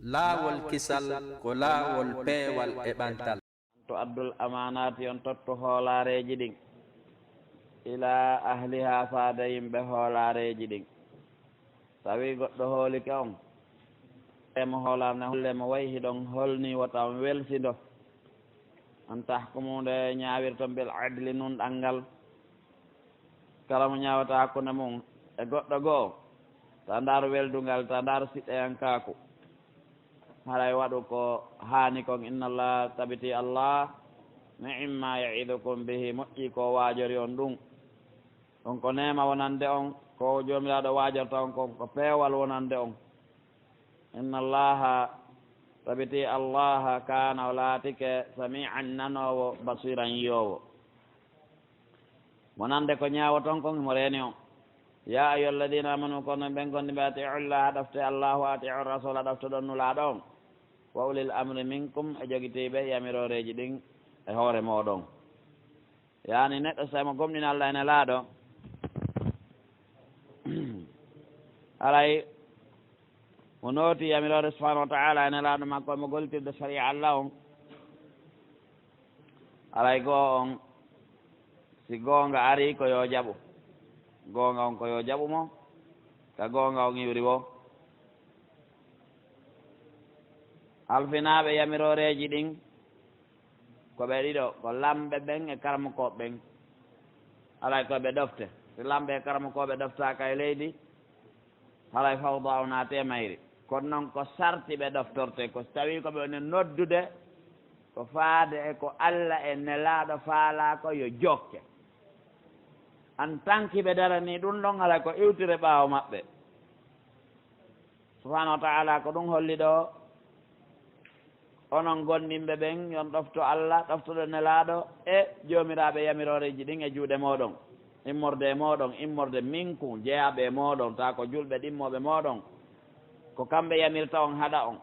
laawol kisal ko laawol peewal e ɓantal. to addul amanati on totto hoolareji ɗin ila ahliha faada yimɓe hoolareji ɗin tawi goɗɗo hoolike on emo hoolane hollemo wayi ɗon holni wota on welsido an tahkumude ñawirton bil adli nun ɗanngal kala mo ñawata hakkunde mum e goɗɗo goo ta ndaaru weldungal ta ndaaru siɗɗeyankaku haray waɗu ko haani kon inna allah tabiti allah ni'ma ya'idukum bihi moƴƴi ko waajori on ɗum ɗum ko nema wonande on ko jomiraɗo waajorta on kon ko peewal wonande on inna allaha tabiti allaha kana o laatike sami'an nanowo basiran yiyowo wonande ko ñaawoton kon mo reeni on ya ayuha alladina amanu kono ɓen gonɗi ɓe atiu llah ɗofte allahu atiu rasula ɗofte ɗon nulaaɗo on wa ulil amri minkum e jogitiɓe yamiroreji ɗin e hoore moɗon yani neɗɗo so mo gomɗina allah ene laaɗo alay mo nooti yamirore subahanahu wa taala ene laaɗo makko mo goltirde sharia allah on alay goo on si goonga ari ko yo jaɓu goonga on ko yo jaɓu mo ka goonga on iwri wo alfinaaɓe yamiroreji ɗin ko ɓe ɗiɗo ko lamɓe ɓen e karmakoɓe ɓen alay koɓe ɗofte si lamɓe e karmakoɓe ɗoftaka e leydi halay fawda o naate mayri kono noon ko sarti ɓe ɗoftorte ko tawi koɓe one noddude ko faade e ko allah e nelaaɗo faala ko yo jokke en tant que ɓe darani ɗum ɗon alay ko iwtire ɓaawo maɓɓe subahanahu wa taala ko ɗum holli ɗo onon gonɗinɓe ɓen yon ɗofto allah ɗoftoɗo nelaaɗo e joomiraaɓe yamiroreji ɗin e juuɗe moɗon immorde e moɗon immorde minkum jeyaɓe e moɗon ta ko julɓe ɗimmoɓe moɗon ko kamɓe yamirta on haɗa on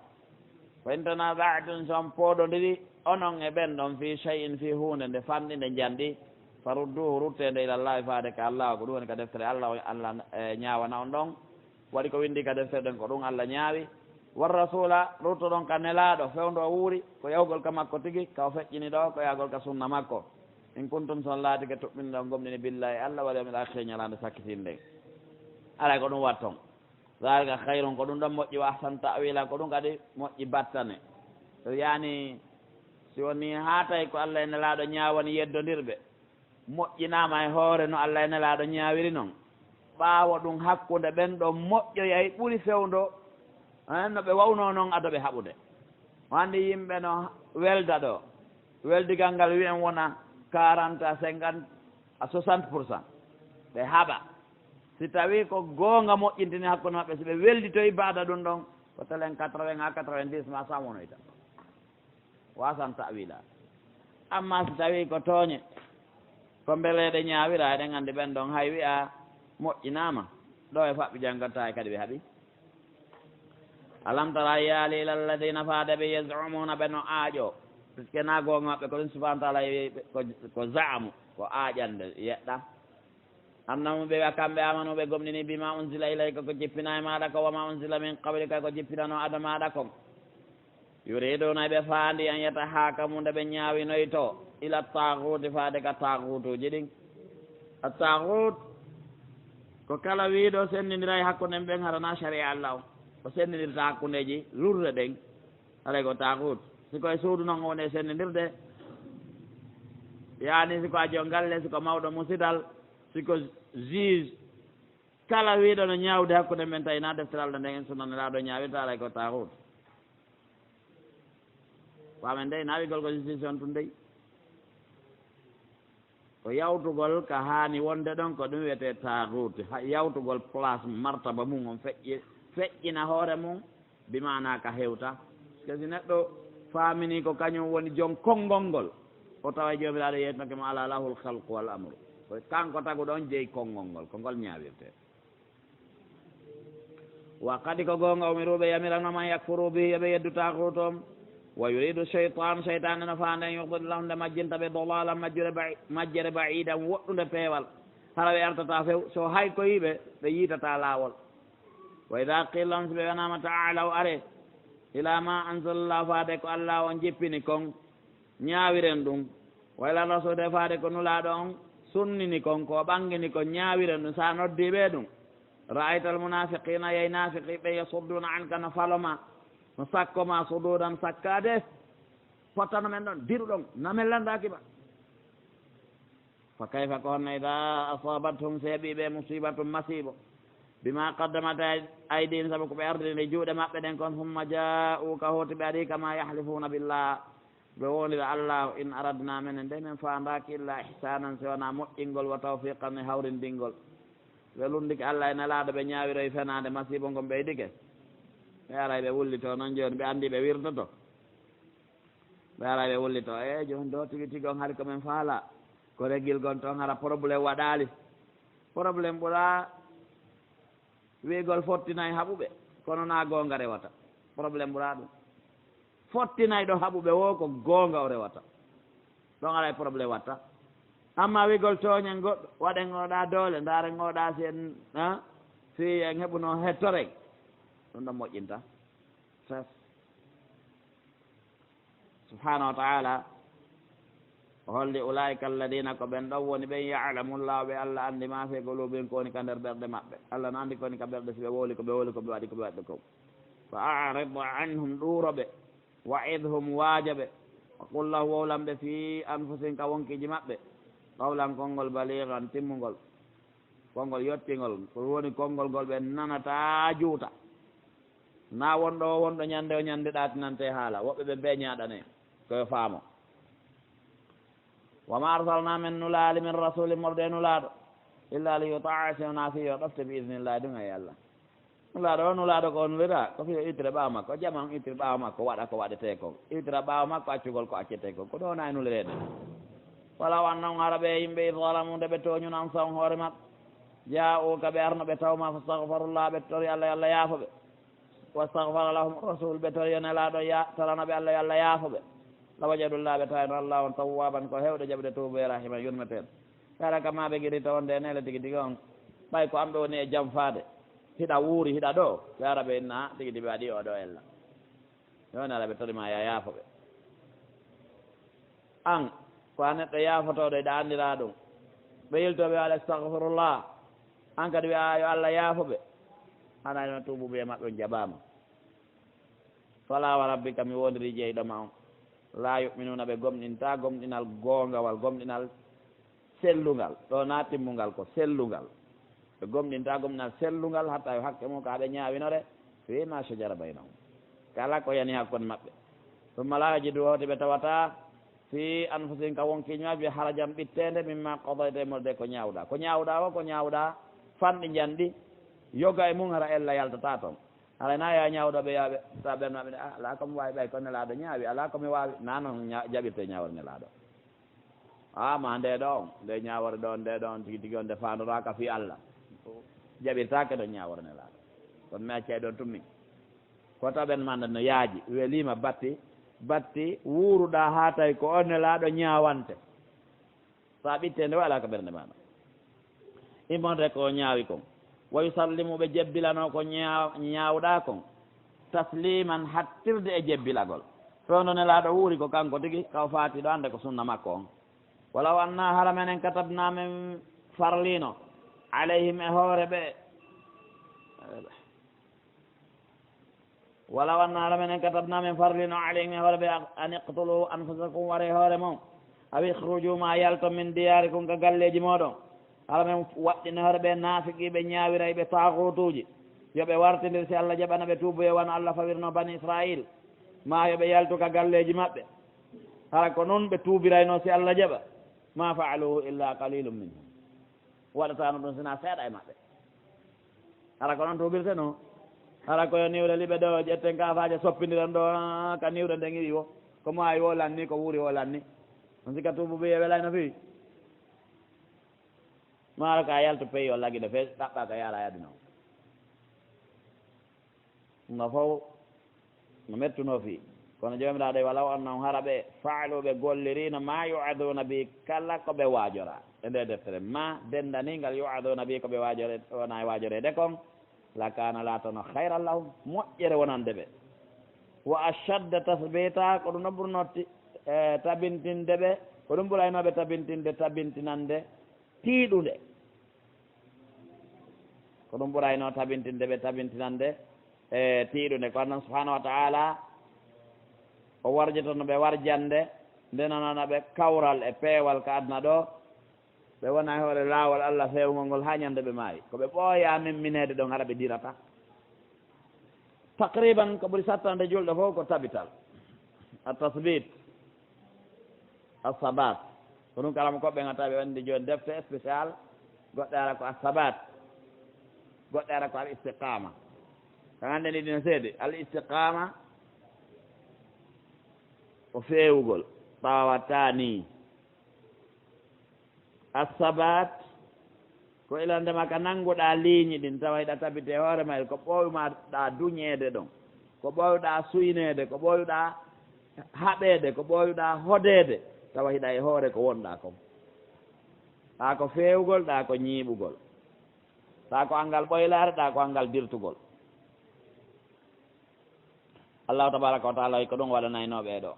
fa in tanaza'tum so on pooɗodiri onon e ɓen ɗon fi shay'in fi hunde nde famɗi nde janɗi farudduhu ruttede ila llahi faade ka allah ko ɗum woni ka deftere allah allah ñawana on ɗon waɗi ko windi ka deftere ɗen ko ɗum allah ñaawi war rasula rutto ɗon ka nelaaɗo fewndo o wuuri ko yawgol ka makko tigi ka o feƴƴini ɗo ko yahgol ka sunna makko in kuntum son laatike toɓɓini ɗon gomɗini billahi allah wal yawmil akhir ñalande sakkitinde alay ko ɗum watton zalika hayrun ko ɗum ɗon moƴƴi wa ahsan ta'wila ko ɗum kadi moƴƴi battane so yani si woni ha tawi ko allah e nelaaɗo ñaawani yeddodirɓe moƴƴinama e hoore no allah e nelaaɗo ñaawiri noon ɓaawo ɗum hakkude ɓen ɗo moƴƴoyay ɓuri fewndo no ɓe wawno noon adoɓe haɓude wandi yimɓe no welda ɗo weldigal ngal wiyen wona 40 à 50 à 60% ɓe haɓa si tawi ko goonga moƴƴintini hakkude maɓɓe si ɓe welditoyi baada ɗum ɗon ko telen 80 à 90 ma samonoyta wasan ta'wila amma si tawi ko tooñe ko mbeleɗe ñaawira eɗen anndi ɓen ɗon hay wiya moƴƴinama ɗo e faɓɓi jangganta e kadi ɓe haaɓi alam tara yaali ila alladina faade ɓe yazumuna ɓe no aaƴo puisque na goonga maɓɓe ko ɗum subahana taala ko zaamu ko aaƴande yeɗɗa annamu ɓe wiya kamɓe amanuɓe gomɗini bima unsila ilayka ko jippina e maɗa ko wama unsila min qablika ko jippinano ada maɗa kon yuriduna ɓe faandi an yeta haakamu nde ɓe ñaawinoy to ila taguti faade ka tagutuji ɗin a tagut ko kala wiiɗo sendidira e hakkude ɓen harana sharia allah o ko sendidirta hakkundeji lurde ɗen alay ko tagut siko e suudu noon woni e sendidirde yani siko a jo galle siko mawɗo musidal siko juge kala wiiɗo no ñaawde hakkude men tawi na deftere allah nden sunane laaɗo ñaawirta alay ko tagut wamen dey naawigol ko justice on tun dey ko yawtugol ka haani wonde ɗon ko ɗum wiyete tagut yawtugol place martaba mum on feƴƴina hoore mum bimana ka hewta parce que si neɗɗo faamini ko kañum woni joom konngol ngol o tawa jomiraɗo yeytnoke mo ala lahul halqu wal amru ko kanko tagu ɗon jeeyi konngol ngol ko ngol ñaawirte wa kadi ko goonga umiruɓe yamiranoman yakfuru bihi yoɓe yeddu tagutom wa yuridu cheytan cheytane no faande en yuhdid lahum nde majjinta ɓe dolalan majjere baidan woɗɗude peewal hara ɓe artata few so hay ko yiɓe ɓe yiitata laawol wa ida qilla lahum so ɓe wanama taalaw are ila ma anzalallahu faade ko allah on jippini kon ñaawiren ɗum wayla rasude faade ko nulaaɗo on sunnini kon ko ɓangini kon ñaawiren ɗum sa noddi ɓe ɗum ra'ayta al munafiqina yey nafiqi ɓe yasudduna anka no faloma no sakkoma sududan sakkade fottano men ɗon diru ɗon namellandakiba fa kayfa ko honno ida asabathum seeɓiɓe musibatum masibo bima qaddamat aydin saabu ko ɓe ardini juuɗe maɓɓe ɗen kon humma ja'uka hoti ɓe ari kama yahlifuna billah ɓe wonira allah in aradna menen nde men fandaki illa ihsanan si wona moƴƴingol wa tawfiqan e hawrindingol ɓe lundiki allah e nelaɗo ɓe ñawiroye fenade masibo ngon ɓeydike ɓe aray ɓe wullito noon joni ɓe andi ɓe wirdoto ɓe aray ɓe wullito e joni do tigui tigui on haari komin faala ko reguil gon toon hara probléme waɗali probléme ɓuura wigol fottinayi haɓuɓe kono na gonga rewata probléme ɓuura ɗum fottinayi ɗo haɓuɓe wo ko gonga o rewata ɗon aray probléme watta amma wigol toñen goɗɗo waɗen oɗa doole ndaren oɗa sen si en heɓuno hettoreng ɗum ɗon moƴƴinta sas subhanahu wa taala o holli ulaika alladina ko ɓen ɗon woni ɓen yalamullahu ɓe allah andi ma fe golubin ko woni ka nder ɓerɗe maɓɓe allah no andi kowoni ka ɓerɗe si ɓe woli ko ɓe woli ko ɓe waɗi ko ɓe waɗi ko fa arid anhum ɗuuroɓe waidhum waajaɓe wa qul lahu wowlamɓe fi anfusin ka wonkiji maɓɓe qawlan konngol baligan timmugol konngol yettingol ko woni konngol ngol ɓe nanata juuta na wonɗo o wonɗo ñande o ñande ɗatinante haala woɓɓe ɓe beñaɗane koye faamo wama arsalna men nulaali min rasuli morde nulaaɗo illa li yutaa si wona fiyo ɗofte bi idnillahi ɗum e allah nulaaɗo o nulaaɗo ko nulira ko fiyo ittire ɓaawa makko jama on ittire ɓaawa makko waɗa ko waɗete kon ittira ɓaawa makko accugol ko accete kon ko ɗo wona e nulirede wala wannon hara ɓe yimɓe idalamu nde ɓe toñuna an sawn hoore maɓɓe ja'uka ɓe arno ɓe tawma fastahfarullah ɓe tori allah yo allah yaafo ɓe wastahfara lahum rasul ɓe tori yo nelaɗo tarana ɓe allah yo allah yaafo ɓe lawajadullah ɓe tawino allah on tawwaban ko hewɗo jaɓde tuuba rahima yurmeten kara kama ɓe guiri tawonde nele tigui tigui on ɓay ko amɓe woni e jaam faade hiɗa wuuri hiɗa ɗo ɓe ara ɓe inna tigui tigui ɓe waɗi oɗo ella yoni ara ɓe torima ya yaafo ɓe an ko a neɗɗo yaafotoɗo eɗa andira ɗum ɓe yiltoɓe waɗa astahfirullah an kadi wiya yo allah yaafo ɓe hanano tuubuɓe maɓɓe on jaɓama fala wa rabbika mi wondiri jeyɗoma on la yuminuna ɓe gomɗinta gomɗinal gongawal gomɗinal sellungal ɗo na timmugal ko sellungal ɓe gomɗinta gomɗinal sellungal hatta yo hakke mum ko aɓe ñawinore fima shajara baynahum kala ko yani hakkude maɓɓe ɗumma la yajidu hoti ɓe tawata fi anfusin ka wonkiñoaɓe harajam ɓittede mimma qadayte molde ko ñawɗa o ko ñawɗa fanɗi janɗi yoga e mum hara ella yaltata toon ala na ya ñawɗo ɓe yaɓe sa ɓenmaɓe ala komi wawi ɓay ko nelaɗo ñaawi ala komi wawi na noon jaɓirte ñawore nelaɗo ma nde ɗo on nde ñawore ɗo nde ɗo on tigui tigui on nde fandoraka fi allah jaɓirtake ɗon ñawore nelaɗo kono mi accay ɗon tummi ko taɓen manda no yaaji welima batti wuuruɗa ha tawi ko on nelaɗo ñawante sa ɓitte nde wala ko ɓernde maɗa imonte ko ñaawi kon wa yusallimu ɓe jebbilano ko ñawɗa kon tasliman hattirde e jebbilagol fewno nelaɗo wuuri ko kanko tigui kaw fatiɗo ande ko sunna makko on walaw anna hara menen katabna men farlino alayhim e hoore ɓe walaw anna hara menen katabna men farlino alayhim e hoore ɓe an iqtulu anfusakum ware hoore mon aw ikhruju ma yalto min diyarikum ka galleji moɗon hala men waɗɗine hoore ɓe naafiqiɓe ñawiray ɓe taakutuji yoɓe wartidir si allah jaɓana ɓe tuuboye wano allah fawirno bani israil ma yoɓe yaltu ka galleji maɓɓe hara ko noon ɓe tuubirayno si allah jaɓa ma faaluhu illa qalilum minhum waɗatano ɗum sina seeɗa e maɓɓe hara ko noon tuubirte no hara koyo niwre liɓe ɗo ƴetten kafaje soppiniren ɗo ka niwre nden iri o ko maayi o lanni ko wuuri o lanni on sika tuubuɓe welayno fewi maaro ka yalto pays o lagiɗo fe ɗaɓɓa ka yaara yaduno no fof no mettuno fi kono jomiraɗo e walaw annahum hara ɓe faaluɓe gollirino ma yuaduna bi kala koɓe waajora e nde deftere ma dendanigal yuaduna bi koɓe waajore wona e waajorede kon la kana latono hayran lahum moƴƴere wonande ɓe wa ashadda tasbita ko ɗum no ɓurnotti tabintinde ɓe ko ɗum ɓuraynoɓe tabintinande tiiɗude ko ɗum ɓurayno tabintinde ɓe tabintinande tiiɗude ko annon subhanahu wa taala o warjitono ɓe warjande ndenanono ɓe kawral e peewal ka adna ɗo ɓe wona hoore laawol allah fewgol ngol ha ñande ɓe maayi ko ɓe ɓooya mimminede ɗon haɗa ɓe dirata taqriban ko ɓuri sattande julɗo fof ko tabital a tasbit a sabat ko ɗum kalama koɓɓe ga tawi wandi joni defte spécial goɗɗe ara ko a sabat goɗɗe ara ko al istiqama ka ganden ɗi no seedi al istiqama ko fewugol ɓawatta ni a sabat ko ilandema ka nannguɗa liiñi ɗin tawa hiɗa tabite hoore ma ko ɓoymaɗa duñeede ɗon ko ɓoyɗa suynede ko ɓoyɗa haɓede ko ɓoyɗa hodeede tawa hiɗa e hoore ko wonɗa kon ɗa ko fewgol ɗa ko ñiiɓugol ɗa ko angal ɓoylare ɗa ko angal dirtugol allahu tabaraka wa taala ko ɗum waɗanaynoɓe ɗo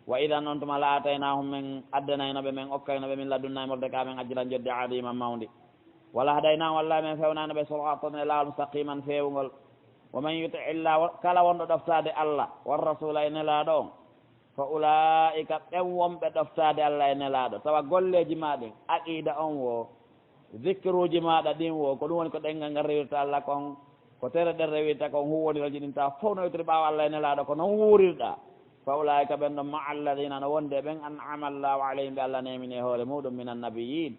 wa idan on tuma la ataynahum min addanaynoɓe min okkaynoɓe min ladunna morde ka men ajjiran jodde adima mawdi wala hadaynahum wallahi min fewnanoɓe siratan e lawol mustaqiman fewgol wa man yuti illah kala wonɗo ɗoftade allah war rasula e nelaɗo on fa ulaika ɓen wonɓe ɗoftade allah e nelaɗo tawa golleji maɗin aqida on wo zicruji maɗa ɗin wo ko ɗum woni ko ɗengal ngal rewirta allah kon ko tere ɗen rewirta kon huwoniroji ɗin tawa fof no witiri ɓawa allah e nelaɗo ko noon wurirɗa fa ulaika ɓen ɗon maa alladina no wonde ɓen an'ama allahu alayhim ɓe allah nemini e hoore muɗum min annabiyin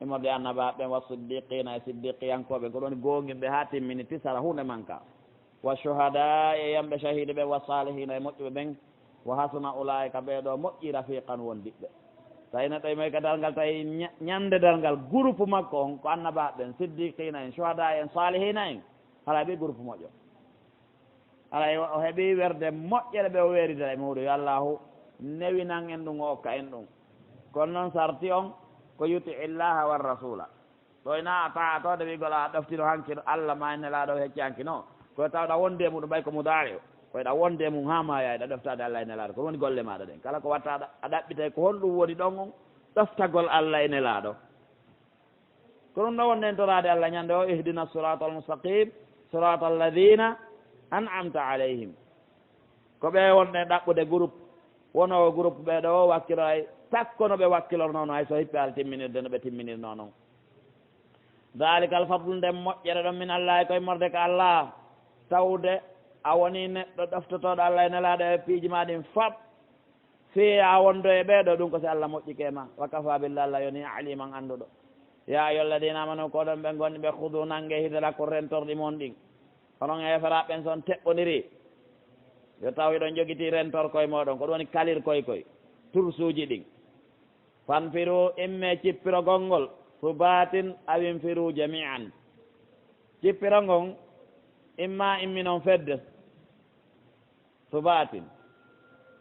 imorde annaba ɓen wa siddiqina e siddiqiyankoɓe ko ɗon gongimɓe ha timmini tisara hunde manka wa shuhada e yamɓe shahide ɓen wa salihina e moƴƴuɓe ɓen wa hasuna ulaika ɓeɗo moƴƴi rafiqan wondiɓɓe tawi neɗɗo moy ka dalngal tawi ñande dalngal groupe makko on ko annaba ɓen siddiqina en shuhada en salihina en hala ɓi groupe moƴƴo alay o heeɓi werde moƴƴere ɓe o weerida e muɗum yo allahu newinan en ɗum o okka en ɗum kono noon sarti on ko yuti illaha war rasula ɗo ina a taa tode wigol a ɗoftino hanki allah ma nelaɗo hecci hanki no koye tawɗa wonde muɗum ɓay ko mudari o koyeɗa wonde mum ha ma yayɗa ɗoftade allah e nelaɗo ko woni golle maɗa ɗen kala ko watta a ɗaɓɓitay ko honɗum woni ɗon on ɗoftagol allah e nelaɗo ko ɗum ɗo wonnen torade allah ñande o ihdina sirata al mustaqim sirata alladina an'amta alayhim ko ɓe wonɗe ɗaɓɓude groupe wonowo groupe ɓeɗo o wakkilo ay takkono ɓe wakkilornono hay so hippi al timminirde no ɓe timminirno noon dalika al fadlu nden moƴƴere ɗon min allah koye morde ko allah tawde a woni neɗɗo ɗoftotoɗo allah e nelaɗo e piiji ma ɗin fab fiya wondo e ɓeɗo ɗum ko si allah moƴƴike ma wa kafa billah allah yoni aliman annduɗo ya ayyuhalladina amanu ko ɗon ɓe gonɗi ɓe hudu nangue hidara ko rentorɗi mon ɗin onon heferaɓe ɓen son teɓɓoniri yo taw iɗon jogiti rentor koye moɗon ko ɗum woni kalir koye tursuji ɗin fanfiru imme cippiro gongol subatin awin firu jami'an cippiro gon imma imminon fedde subatin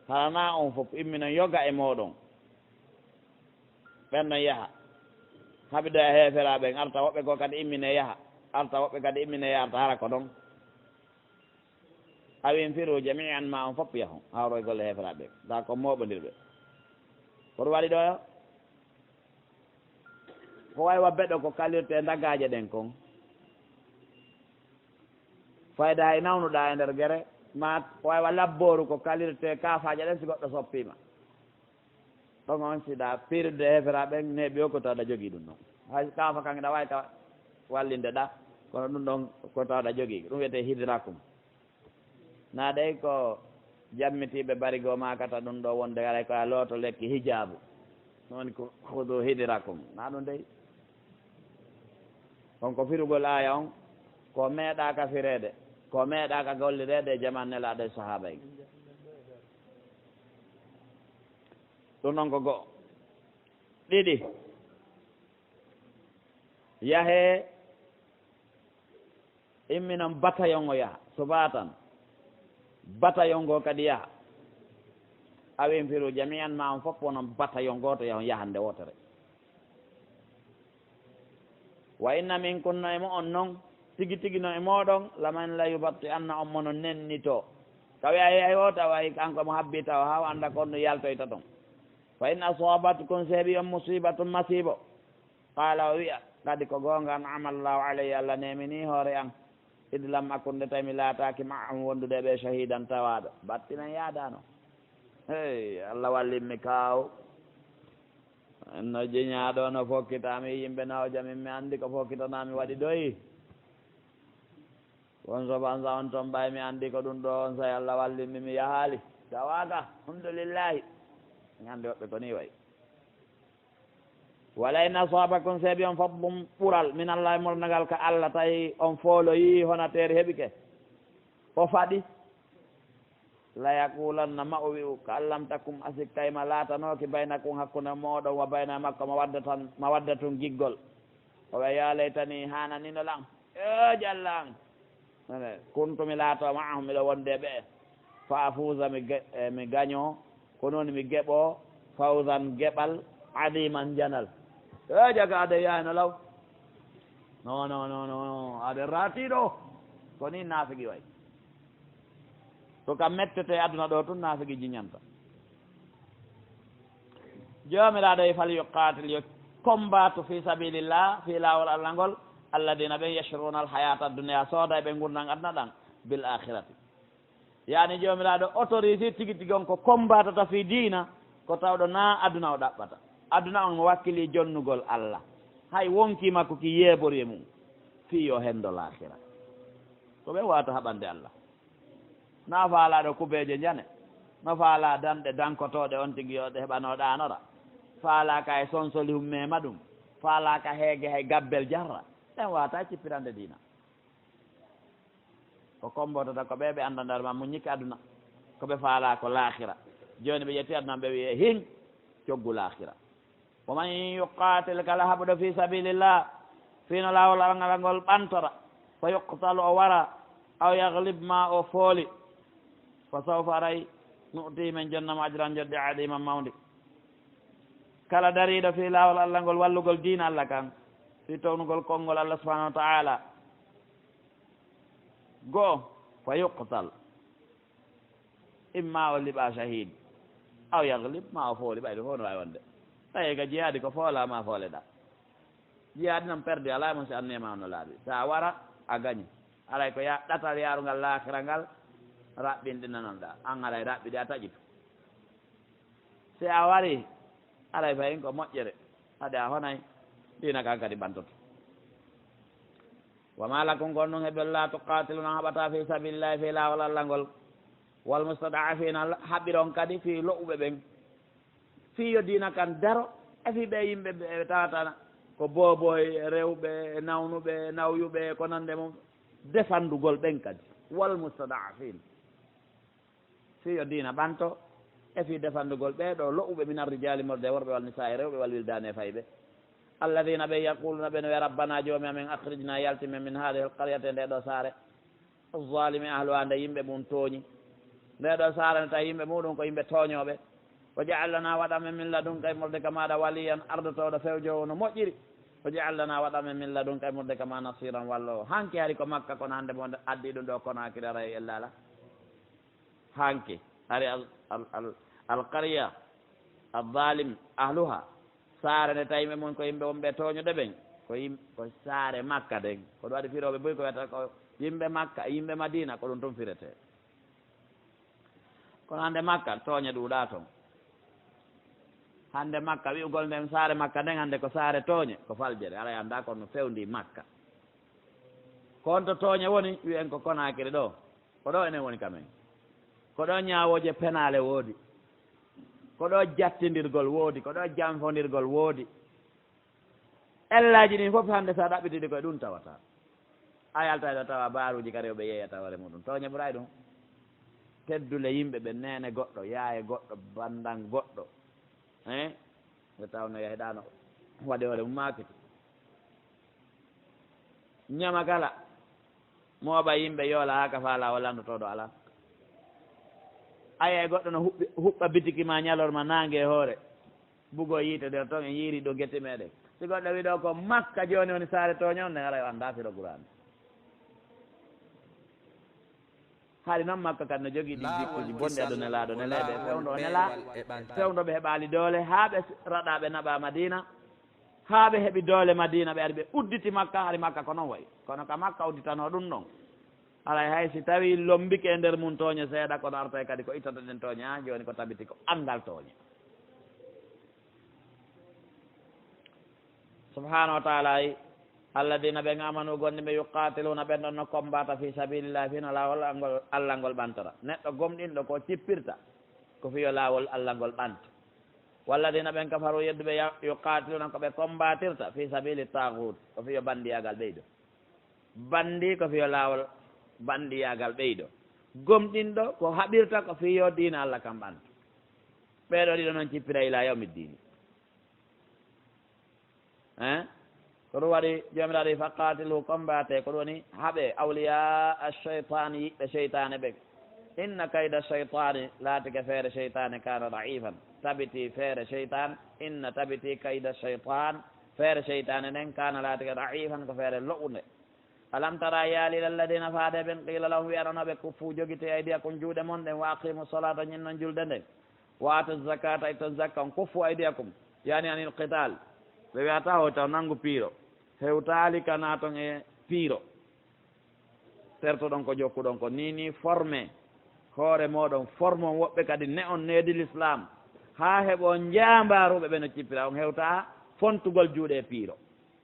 harana on fof imminon yoga e moɗon ɓen non yaaha haɓido e heferaɓen arta woɓɓe ko kadi immine yaaha arta woɓɓe kadi immine yarta hara ko ɗon awin firu jami'an ma on fof yahon hawro e golle heferaɓe da ko moɓodirɓe koɗo waɗi ɗo ko way wa beɗo ko kalirte dagaje ɗen kon fayda hay nawnuɗa e nder guere ma waywa labboru ko kalirte kafaje ɗen si goɗɗo soppima ɗon on siɗa pirde heferaɓen neɓi o ko tawɗa jogui ɗum noon hay kafa kan ɗa wawi ka wallinde ɗa kono ɗum ɗon ko tawɗa jogui ɗum wiyete hidrakum na ɗey ko jammitiɓe barigo makata ɗum ɗo wonde alay ko a looto lekki hijabu ɗum woni ko hudu hidirakum na ɗum dey on ko firugol aya on ko meeɗaka firede ko meeɗaka gollirede e jaman nelaɗo e sahaba en ɗum noon ko goho ɗiɗi yahe imminon bataillon o yaaha subatan bataillon go kadi yaaha awin firu jami'an ma on fof wonon bataillon goto yahon yahande wotere wa inna min kunna e mo on noon tigi tigi no e moɗon laman la yubatti anna on mono nennito tawi a yeey o tawa kanko mo habbi taw ha anda kon no yaltoyta toon fa in asabatkum seeɓi on musibatum masibo qala o wiya kadi ko goonga amallahu alayhi allah nemini hoore an id lam akunde tawi mi laataki maahum wondude ɓe shahidan tawaɗo battinan yaadano hey allah wallinmi kaw no jiñaɗo no fokkitami yimɓe nawjamin mi andi ko fokkitanami waɗi doyi won sobansa on toon ɓay mi andi ko ɗum ɗo on say allah wallinmi mi yahaali tawaga alhamdulillahi mi andi woɓɓe ko ni way wala in asabakum seeɓi on fadlum ɓural min allah e molnagal ka allah tawi on fooloyi honateeri heɓi ke o faɗi la yaqulanna ma o wi'u ka allam takum asikkayma laatanoki baynakum hakkunde mooɗon wa bayna makko ma wadda tun giggol o wi ya leytani hananino lan o jallan ene kuntumi laato maahum miɗo wonde ɓe fa afusa mi gaño ko noon mi geɓo fawsan geɓal adiman janal e jaga ade yayno law non non non non ade ratiɗo ko ni naafigi way to kam mettete aduna ɗo tun naafigi jiñanta jomiraɗo e fal yuqatil yo combattu fi sabilillah fi lawol allah ngol alladina ɓen yashruna alhayata dunia sooda ɓe gurnan aduna ɗan bil akhirati yani jomiraɗo autorisé tigui tigui on ko combatata fi dina ko tawɗo na aduna o ɗaɓɓata aduna on mo wakkili jonnugol allah hay wonkima ko ki yeebori e mum fi yo hendo lahira ko ɓe wata haɓande allah na faalaɗo kubeje jane no faala danɗe dankotoɗe on tigui yoɗe heɓanoɗanora faalaka e sonsoli hummema ɗum faalaka heege hay gabbel jarra ɗen wata cippirande dina ko kombotata ko ɓe andandar ma mo ñikki aduna koɓe faala ko lahira joni ɓe ƴetti aduna ɓe wiye hin coggu lahira woman yuqatil kala haɓuɗo fi sabilillah fino lawol alngal ngol ɓantora fa yuqtal o wara aw yaglib ma o fooli fa sawfa aray nu'ti men jonnamo ajran jodde adima mawdi kala dariɗo fi lawol allah ngol wallugol diina allah kan fi townugol konngol allah subahanahu wa taala goo fa yuqtal imma o liɓa shahid aw yaglib ma o fooli ɓayde fof no wawi wonde tawi ga jihaadi ko foolama fooleɗa jihaadi noon perdi ala mon si annema no laaɓi sa wara a gañi aray ko ya ɗatal yarugal lakira ngal raɓɓinɗina noon ɗa an aray raɓɓiɗi a taƴitu si a wari aray fayin ko moƴƴere haade a honay dina kan kadi ɓantoto wama lakum gon noon heɓel la tuqatiluna haɓata fi sabilillahi fi lawol allah ngol wal mustadafina haɓɓiron kadi fi loɓuɓe ɓen fiyo dina kan daro e fi ɓe yimɓe ɓe tawatana ko boboy rewɓe nawnuɓe nawyuɓe ko nande mum defandugol ɓen kadi wal mustadafin fiyo dina ɓanto e fi defandugol ɓeɗo loɓuɓe min arrijali morde worɓe wal nisa e rewɓe wal wildane fayɓe alladina ɓe yaquluna ɓen wi rabbana joomi amen akhrijna yaltimen min hadihi l qaryate nde ɗo saare zalimi ahluha nde yimɓe mum tooñi nde ɗo saare nde tawi yimɓe muɗum ko yimɓe tooñoɓe o jaalana waɗamen min ladun kay morde kama ɗa waliyan ardotoɗo fewjowo no moƴƴiri o jaalana waɗamen min ladun kay morde kama nasiran wallo hanki hari ko makka kono hande mo addi ɗum ɗo konakiri ara e ellala hanki hari alqarya alzalim ahluha saare nde tawi mum ko yimɓe wonɓe tooñoɗe ɓen ko saare makka den koɗo waɗi firoɓe boyi ko wiyata ko yimɓe makka yimɓe madina ko ɗum toon firete kono hande makka tooñe ɗuuɗa toon hande makka wi'ugol nden saare makka nden hande ko saare tooñe ko faljere ala anda kono fewndi makka kon to tooñe woni wiyen ko konakiri ɗo ko ɗo enen woni kamen ko ɗo ñawoje penale woodi ko ɗo jattindirgol woodi ko ɗo janfondirgol woodi ellaji ɗin fof hande sa ɗaɓɓitiɗi koye ɗum tawata a yalta ɗo tawa baaruji kadi oɓe yeeyata hoore muɗum tooñe ɓuray ɗum teddule yimɓe ɓe nene goɗɗo yaaye goɗɗo bandan goɗɗo nde tawno yehiɗano waɗi hoore mum makiti ñama kala mooɓa yimɓe yoola ha ka faala o landotoɗo ala aya goɗɗo no huɓɓa bitiki ma ñalorma nangue hoore bugo yiite nder toon en yiiri ɗo guette meɗen si goɗɗo wi ɗo ko makka joni woni saare toñon ne ara o anda firo gurani haali noon makka kadi no jogii ɗi jikkuji bonɗi ado nelaaɗo neleeɓe fewndo o nelaa fewndo ɓe heɓaali doole haa ɓe raɗaaɓe naɓa madina haa ɓe heɓi doole madina ɓe ari ɓe udditi makka hari makka ko noon wayi kono ka makka udditanoo ɗum ɗon alay hay si tawi lombike e ndeer mum tooñe seeɗa kono artay kadi ko ittata ɗen tooñe ha jooni ko tabiti ko anngal tooñe subhanahu wa taala yi alladina ɓen amanu gonɗi ɓe yuqatiluna ɓen ɗon no combata fi sabilillahi fino laawol allah ngol ɓantata neɗɗo gomɗinɗo ko cippirta ko fiyo laawol allah ngol ɓanta walladina ɓen kafaru yedduɓe yuqatiluna ko ɓe combatirta fi sabili tagut ko fiyo bandiyagal ɓeyɗo bandi ko fiyo laawol bandiyagal ɓeyɗo gomɗinɗo ko haɓirta ko fiyo diina allah kam ɓanta ɓeeɗo ɗiɗo noon cippira ila yawmiddini ko ɗum waɗi jomiraɗo fa qatilu combate ko ɗum woni haɓe awliya alcheytane yiɓɓe cheytane ɓen inna kayda cheytane laatike feere cheytane kana daifan tabiti feere cheytane inna tabiti kayda cheytane feere cheytane nden kana laatike daifan ko feere loɓunde alam tara yaalila alladina faade ɓen qila lahum wiyanonoɓe kuffu jogite aydiya kon juuɗe mon ɗen wa aqimu solata ñinnon julde nden wa atu zakata itton zakka on kuffu aydiyakum yani anil qital ɓe wiyata ho taw nanngu piiro hewtaali kana toon e piiro terto ɗon ko jokkuɗon ko ni formé hoore moɗon forme on woɓɓe kadi ne on needi l'islam haa heɓo jaambaruɓe ɓe no cippira on hewta fontugol juuɗe e piiro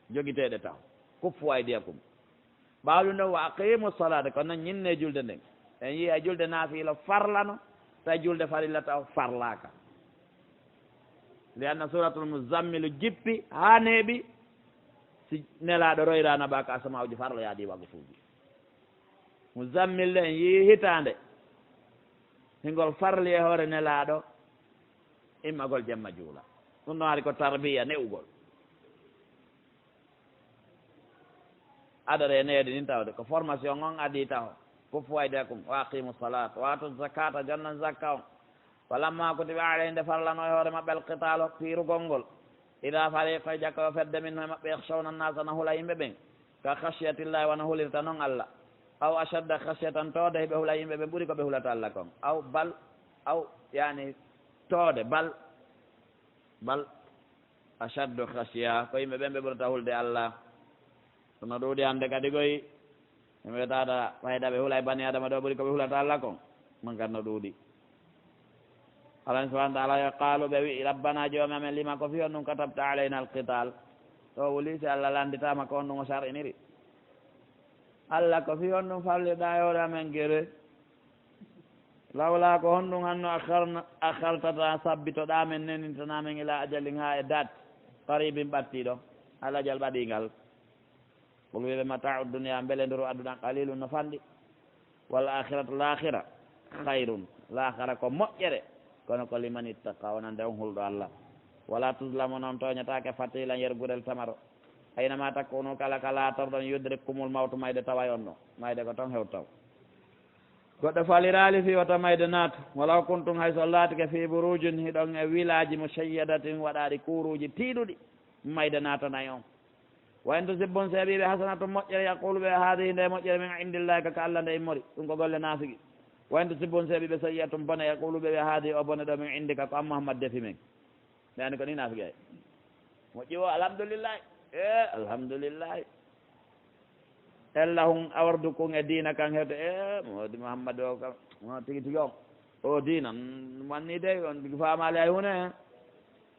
jogiteɗe taw kuffu aydiyakum ɓawɗum ɗon wa aqimu salata kono noon ñinne julde nden en yiya julde naafiilo farlano tawi julde farilla taw farlaka li anna suratul muzammilu jippi haa neeɓi si nelaaɗo royrana ɓa ka asamawji farloyaadi wago fuuji muzammil de en yii hitaande hingol farli e hoore nelaaɗo immagol jemma juula ɗum ɗon ari ko tarbiya ne'ugol adare neede nin tawde ko formation on adii taw fof waydekum wa aqimu salat wa atu zakata jannan zakka on walamma kutiba alayhim farlano e hoore maɓɓe alqitalo piirugol ngol ida fariqa jakka o fedde min hoye maɓɓe yakhshawna annasa na hula yimɓe ɓen ka khasiyatillahi wona hulirta noon allah aw ashadda khasiyatan toode heɓe hula yimɓe ɓe ɓuri ko ɓe hulata allah kon aw bal aw yani toode bal ashaddu khasiya ko yimɓe ɓen ɓe ɓurata hulde allah sono ɗuuɗi hannde kadi koy yimɓe wiyataɗa wayda ɓe hula e bani adama ɗo ɓuri ko ɓe hulata allah kon man kadi no ɗuuɗi allah subahana taala qaalu ɓe wi rabbana joomi amen lima ko fi on ɗum katabta alayna alqital to wuli si allah landitama ko on ɗum o sar'iniri allah ko fi on ɗum falliɗa e hoore amen gere lawla ko hon ɗum hanno akhartata sabbitoɗa men nenintanamen ila ajalin ha e date qaribin ɓattiɗo allah jal ɓaɗingal qul wiɓe matau dunia beele nduru adduɗan qalilum no fanɗi wal akhiratu l'akhira hayrun l'akhira ko moƴƴere kono ko liman ittaqa wonande on hulɗo allah wala tuslamu noon toñatake fatilan yergurel tamaro aynama takkunu kala kala torɗon yudrikkumul mawtu mayde tawa on ɗo mayde ko toon hew taw goɗɗo falirali fi wata mayde naatu walaw kuntum hayso laatike fi burujin hiɗon e village mushayyadatin waɗaɗi kuuruji tiiɗuɗi mayde naatanayi on wa en tusibbon seeɓiɓe hasanatu moƴƴere yaqulu ɓe haadihi nde moƴƴere min indillahi kaka allah nde immori ɗum ko golle naafigi wa en tusibbon seeɓiɓe sayyi'atum bone yaqulu ɓe haadihi o bone ɗo min indika ko ammouhammad defi men ɓe andi ko ni naafigi ay moƴƴi o alhamdulillahi alhamdulillahi ella hun awardu kun e diina kan hewde modi mouhammad o kam tigi tigi o diina wanni de on tigi faamali hay hune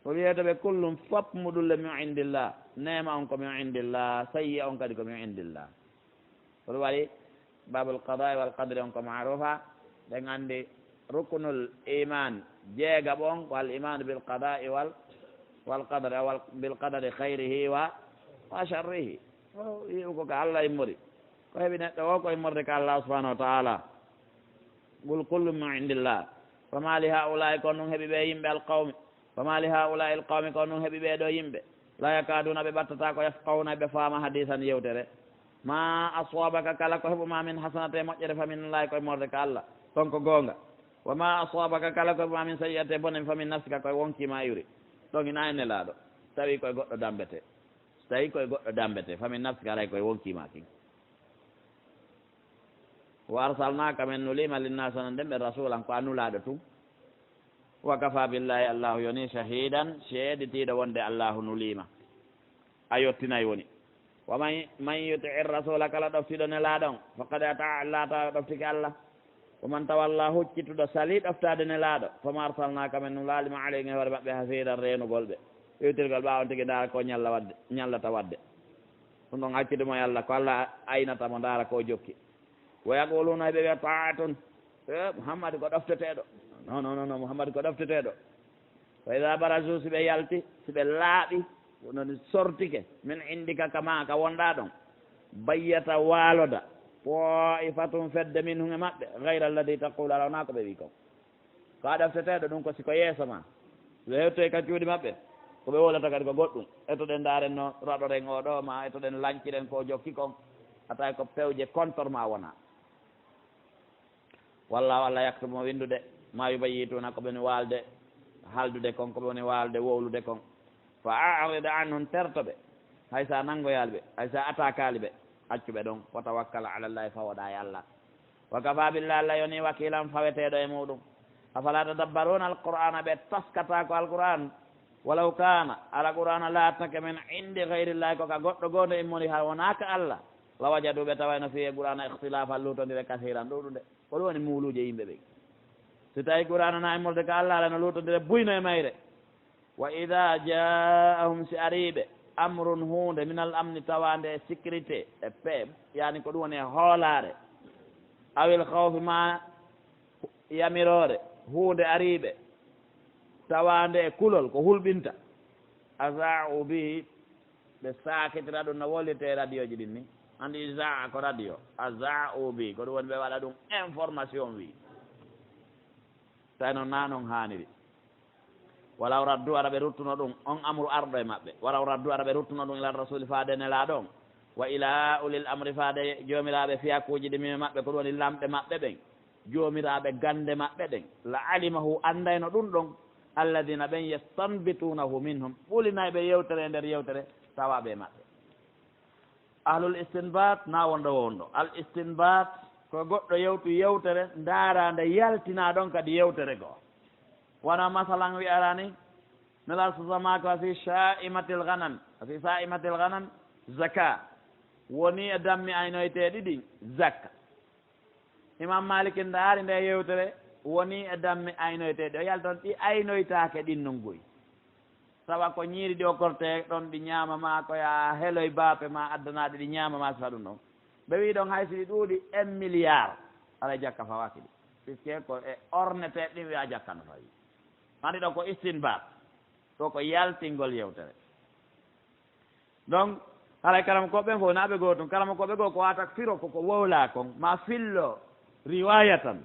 o wiyete ɓe kullum fop muɗulle min indillah nema on ko min indillah sayyi on kadi ko min indillah oɗum waɗi babul qadai wal qadri on ko maarufa ɗen anndi ruknul iman jeega ɓon ko al imanu bil qadai wal qadri wal bil qadari khayrihi wa sharrihi o yi'u ko ko allah immori ko heɓi neɗɗo o ko immorde ko allah subahanahu wa taala qul kullum min indillah fama li haulai kon ɗum heeɓi ɓe yimɓe alqawmi fama li haulai alqawmi kon ɗum heeɓi ɓeeɗo yimɓe la yakaduna ɓe ɓattata ko yafqawna ɓe faama hadisan yewtere ma aswabaka kala ko heɓuma min hasanate moƴƴere famin lahi koye morde ko allah ton ko goonga wa ma aswabaka kala ko heɓuma min sayyate bone famin nafsika koye wonkima iwri ɗon ina e nelaɗo tawi koye goɗɗo dambete so tawi koye goɗɗo dambete famin nafsika alay koye wonkima kin wa arsalnaka min nulima linnasi onon ndemɓe rasulan ko annulaɗo tum wa kafa billahi allahu yoni shahidan seeditiɗo wonde allahu nulima a yettinayi woni wa man yutii rasula kala ɗoftiɗo nelaɗo on faqad ata allah tawa ɗoftiki allah wa man tawalla huccituɗo sali ɗoftade nelaɗo fama arsalnaka min nulalima alayhi hoore maɓɓe hasidan renugol ɓe ƴewtirgol ɓawon tigui dara ko ñallata wadde ɗum ɗon hakkidemo allah ko allah aynatamo dara ko jokki wa yaquluna ɓe wiya taatun mouhammadi ko ɗofteteɗo non mouhammadi ko ɗofteteɗo fa ida barasu si ɓe yalti si ɓe laaɓi noni sortike min indika kama ka wonɗa ɗon bayyata waaloda ta'ifatum fedde min huge maɓɓe gayra alladi taqulu ala wona ko ɓe wi ko a ɗofteteɗo ɗum ko siko yeeso ma ɓe hewtoy ka cuuɗi maɓɓe ko ɓe wolata kadi ko goɗɗum etoɗen daren no raɗoren oɗo ma etoɗen lanciɗen ko jokki kon atay ko pewje contre ma wona wallahu allah yaktumo windude ma yubayituna ko ɓeni walde haldude kon ko ɓeni walde wowlude kon fa arida anhum tertoɓe haysa nanngoyalɓe haysa attaquali ɓe accuɓe ɗon wa tawakkal ala llahi fawoɗa e allah wa kafa billah allah yoni wakilan faweteɗo e muɗum afala tadabbaruna alqur'ana ɓe taskata ko alqur'an walaw kana ala qur'ana latake min indi gayrillahi koka goɗɗo goto immoni ha wonaka allah la wajaduɓe tawayno fiye qur'ana ihtilafan lutodire kasiran ɗo ɗum de ko ɗum woni muuluje yimɓe ɓe so tawi qur'ana na immorde ko allah alano lutodire buyno e mayre wa ida jaahum si ariɓe amrun hunde min al amni tawande e sécurité e paix yani ko ɗum woni e hoolare awil hawfi ma yamirore hunde ariɓe tawande e kulol ko hulɓinta azau bihi ɓe sakitira ɗum no wollite radio ji ɗin ni andi zaa ko radio azau bihi ko ɗum woni ɓe waɗa ɗum information wi tawi noon na noon haniri walaw raddu ara ɓe ruttuno ɗum on amru arɗo e maɓɓe walaw raddu ara ɓe ruttuno ɗum ila rasuli faade nelaɗo on wa ila ulil amri faade jomiraɓe fiyakuji ɗimime maɓɓe ko ɗum woni lamɓe maɓɓe ɓen jomiraɓe gande maɓɓe ɗen la alimahu andayno ɗum ɗon alladina ɓen yastanbitunahu minhum ɓulinayi ɓe yewtere e nder yewtere tawaɓe e maɓɓe ahlul istinbat na wonɗo wonɗo al istinbat ko goɗɗo yewtu yewtere darande yaltina ɗon kadi yewtere goo wona masalan wi arani nela susamaka wa fi saimatil ganam fi saimatil ganam zaka woni e dammi aynoyteɗi ɗin zakka imam malik ndaari nde yewtere woni e dammi aynoyteɗi o yalton ɗi aynoytake ɗin non goyi sawa ko ñiiri ɗi o korte ɗon ɗi ñamama koya heloy baape ma addanaɗe ɗi ñamama sifa ɗum ɗon ɓe wi ɗon hay siɗi ɗuuɗi 1 milliard aɗa jakka fawaki ɗi puisque ko e orneteɗe ɗin wiya jakkano fawi andi ɗon ko istinbat ɗo ko yaltingol yewtere donc haray karama koɓen fof naɓe goo tun karama koɓe goo ko wata firo koko wowla kon ma fillo riwaya tan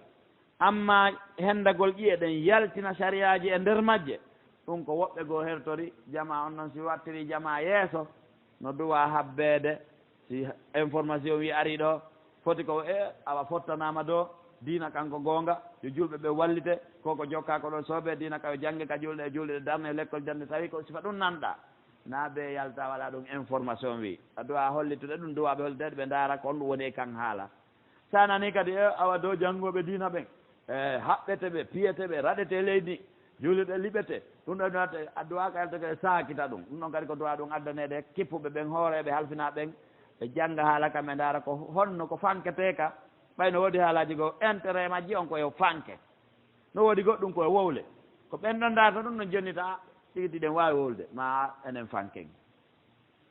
amma hendagol ƴiye ɗen yaltina sariyaji e nder majje ɗum ko woɓɓe goo hertori jama on noon si wattiri jama yeeso no duwa habbede si information wi ari ɗo foti ko awa fottanama do diina kanko goonga yo julɓe ɓe wallite koko jokka ko ɗon soobe diina ka yo jangge ka julɗe e julɗe darne l'école jande tawi ko sifa ɗum nanɗa na ɓe yalta waɗa ɗum information wi a duwa hollitude ɗum duwaɓe holliteɗe ɓe daara ko on ɗum woni e kan haala sa nani kadi awa dow janngoɓe diina ɓen haɓɓete ɓe piyete ɓe raɗete leydi julɗe liɓete ɗum ɗo ɗote a duwa ka yalteke saakita ɗum ɗum ɗon kadi ko duwa ɗum addanede kippuɓe ɓen hooreɓe halfina ɓen ɓe jangga haala kam ɓe daara ko honno ko fankete ka ɓay no woodi haalaji goo intérêt majji on koye fanke no woodi goɗɗum koye wowle ko ɓen ɗon darta ɗum no jonnita tigi tiɗen wawi wowlde ma enen fanken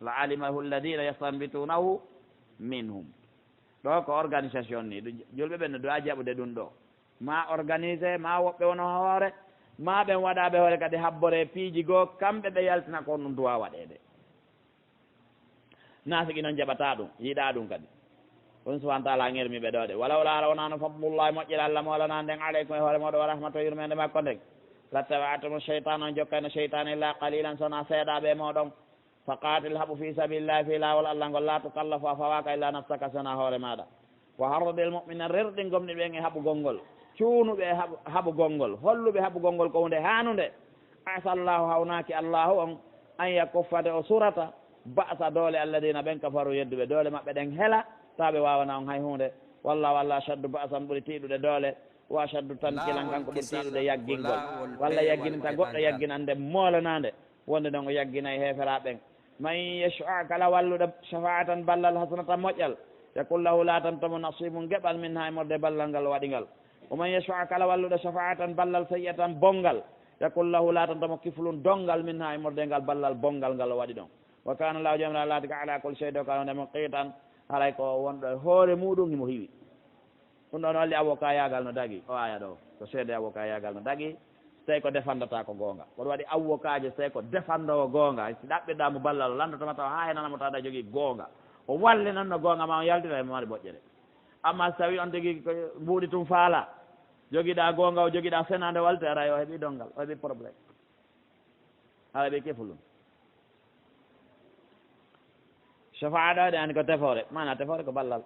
la alimahu alladina yastanbitunahu minhum ɗo ko organisation ni ɗum julɓe ɓen no duwa jaɓude ɗum ɗo ma organisé ma woɓɓe wono hoore ma ɓen waɗaɓe hoore kadi habbore piiji goo kamɓe ɓe yaltina ko ɗum duwa waɗede nasigi noon jaɓata ɗum yiiɗa ɗum kadi ɗum subahana taala ngermiɓe ɗo de walaw la ala wonano fadlullahi moƴƴere allah molana nden aleykum e hoore moɗo wa rahmatu yurmede makko ndeng lattabatum cheytan on jokkayno cheytane illa qalilan sona seeɗaɓe moɗon fa qatil haɓu fi sabilillahi fi lawol allah ngol la tukallafu a fawaka illa nafsaka sona hoore maɗa wa harrodel mu'mina rerɗi gomni ɓen e haɓugol ngol cuunuɓe e haɓugol ngol holluɓe haɓugol ngol ko hunde hanude asallahu hawnaki allahu on an yakuffade o surata basa doole alladina ɓen kafaru yedduɓe doole maɓɓe ɗen heela taɓe wawana on hay hunde wallahu allah ashaddu ba'san ɓuri tiiɗude doole wa ashaddu tankilan kanko ɓuri tiiɗude yaggingol walla yaggininta goɗɗo yagginande moolanande wonde noon o yagginayi heeferaɓen man yesha kala walluɗo shafaatan ballal hasanata moƴƴal yakul lahu latantomo nasibum geɓal min ha e morde ballal ngal waɗingal oman yesha kala walluɗo shafaatan ballal sayiatan bongal yakul lahu latantomo kiflum dongal min ha e morde ngal ballal bongal ngal o waɗi ɗon wa kana lahu jamra laati ka ala kol cheydo kanodemo qiitan haray ko wonɗo hoore muɗum himo hiwi ɗum ɗon walli avocat yagal no dagui o aya ɗo ko seede avocat yagal no dagui so tawi ko défendata ko goonga koɗo waɗi avocat je so tawi ko défendowo goonga si ɗaɓɓiɗamo ballal landotoma taw ha henanamo tawa ɗa jogui goonga o walle noon no goonga ma o yaldira e mari moƴƴere amma so tawi on tigui ko mbuuɗi tum faala joguiɗa goonga o joguiɗa senade walte ara o heeɓi dongal o heeɓi probléme a heeɓi kefulum chafaa ɗo ɗe ani ko tefore mana tefore ko ballal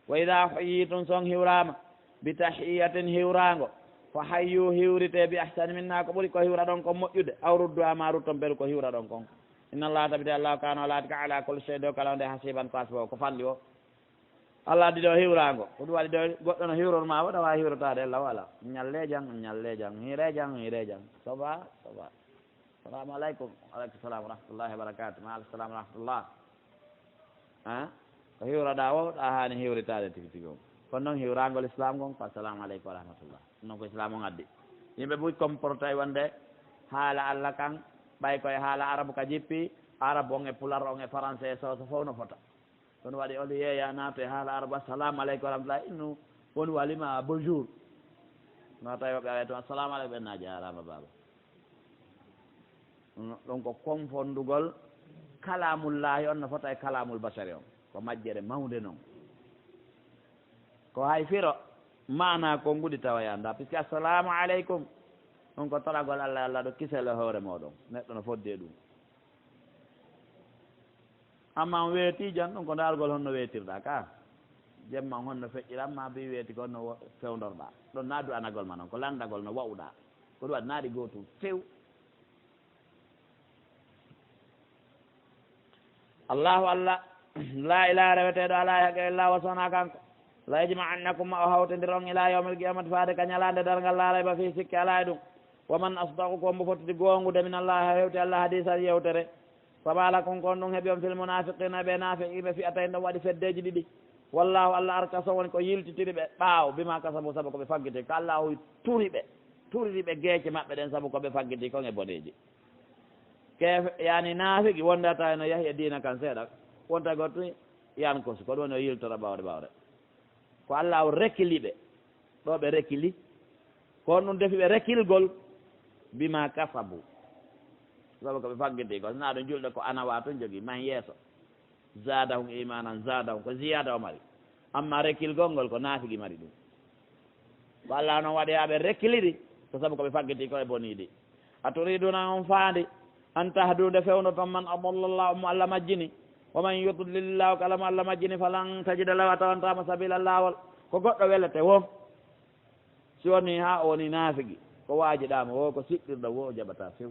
wa ida hoyitum son hiwrama bi tahiyatin hiwrango ko hayyu hiwrite bi ahsani minna ko ɓuuri ko hiwra ɗon kon moƴƴude aw ruddu ama rutton beru ko hiwra ɗon kon inna allah tabiti allahu kana o laati ka ala kol cheydo kala nde hasiban ko asibo ko fanɗi o allah addi ɗo hiwrango ko ɗum waɗi ɗo goɗɗo no hiwrorma waɗa wawi hiwrotade ella wala ñalle jang ñalle jang hiire jang soba assalamu aleykum aleykum salam wa rahmatullahi wa barakatu ma aleykum salam wa rahmatullah ko hiwraɗa o ɗa hani hiwritade tigi tigi o kono noon hiwrangol islam gon ko assalamu aleykum wa rahmatullah noon ko islam on addi yimɓe ɓuuri comporté wonde haala allah kan ɓay koye haala arabe ka jippi arabe on e pular on e français e soso fof no fota ɗon waɗi oli yeeya naato e haala arabe assalamu aleykum wa rahmatullah innu woni walima bonjour no tawi woɓe awe toon assalamu aleykum ɓen naji jarama baba ɗum ko confondugol kalamullahi on no fota e kalamul basari on ko majjere mawde noon ko hay firo mana ko nguɗi tawoyanda puisque assalamu aleykum ɗum ko toragol allah allah ɗo kisele hoore moɗon neɗɗo no fodde ɗum amma on weeti jan ɗum ko dargol honno weetirɗa ka jemma honno feƴƴiranma bi weeti ko honno fewdorɗa ɗon naadu anagol ma noon ko landagol no wawɗa ko ɗum waɗi naaɗi gotum few allahu allah la ilaha reweteɗo ala haqqe illa wa sona kanko la yajma annakum ma o hawtodiron ila yawmil qiyamati faade ka ñalande dargal laalayba fi sikki ala e ɗum waman asdaku ko mbo fottidi gongude min allah hewte allah hadisat yewtere fabala kon kon ɗum heeɓi on fil munafiqina ɓe nafiqiɓe fiyata ɗon waɗi feddeji ɗiɗi wallahu allah arkaso woni ko yiltitiri ɓe ɓaaw bima kasabu saabu koɓe faggiti ko allahu tuririɓe geece maɓɓe ɗen saabu koɓe faggiti kon e boneji ke yani naafiqi wonde a tawi no yahi e dina kan seeɗa wonta gottu yan kosi ko ɗum woni o yiltora ɓawde ko allah o rekkiliɓe ɗo ɓe rekkili kono ɗum defi ɓe rekkilgol bima kasabu sabu koɓe faggiti ko sina ɗum julɗe ko anawa tun jogui man yeeso zadahum imanan zadahum ko ziyada o mari amma rekkilgol ngol ko naafiqi mari ɗum ko allah noon waɗi haɓe rekkiliɗi ko saabu koɓe faggiti ko e boniɗi a turiduna on faandi an tahdude fewno ton man adallallah mo allah majjini waman yudlilillahu kala mo allah majjini falan tajida lahu a tawantama sabila lawol ko goɗɗo welete wo si woni ha o woni naafiqi ko waajiɗama wo ko siɓɓirɗo wo o jaɓata few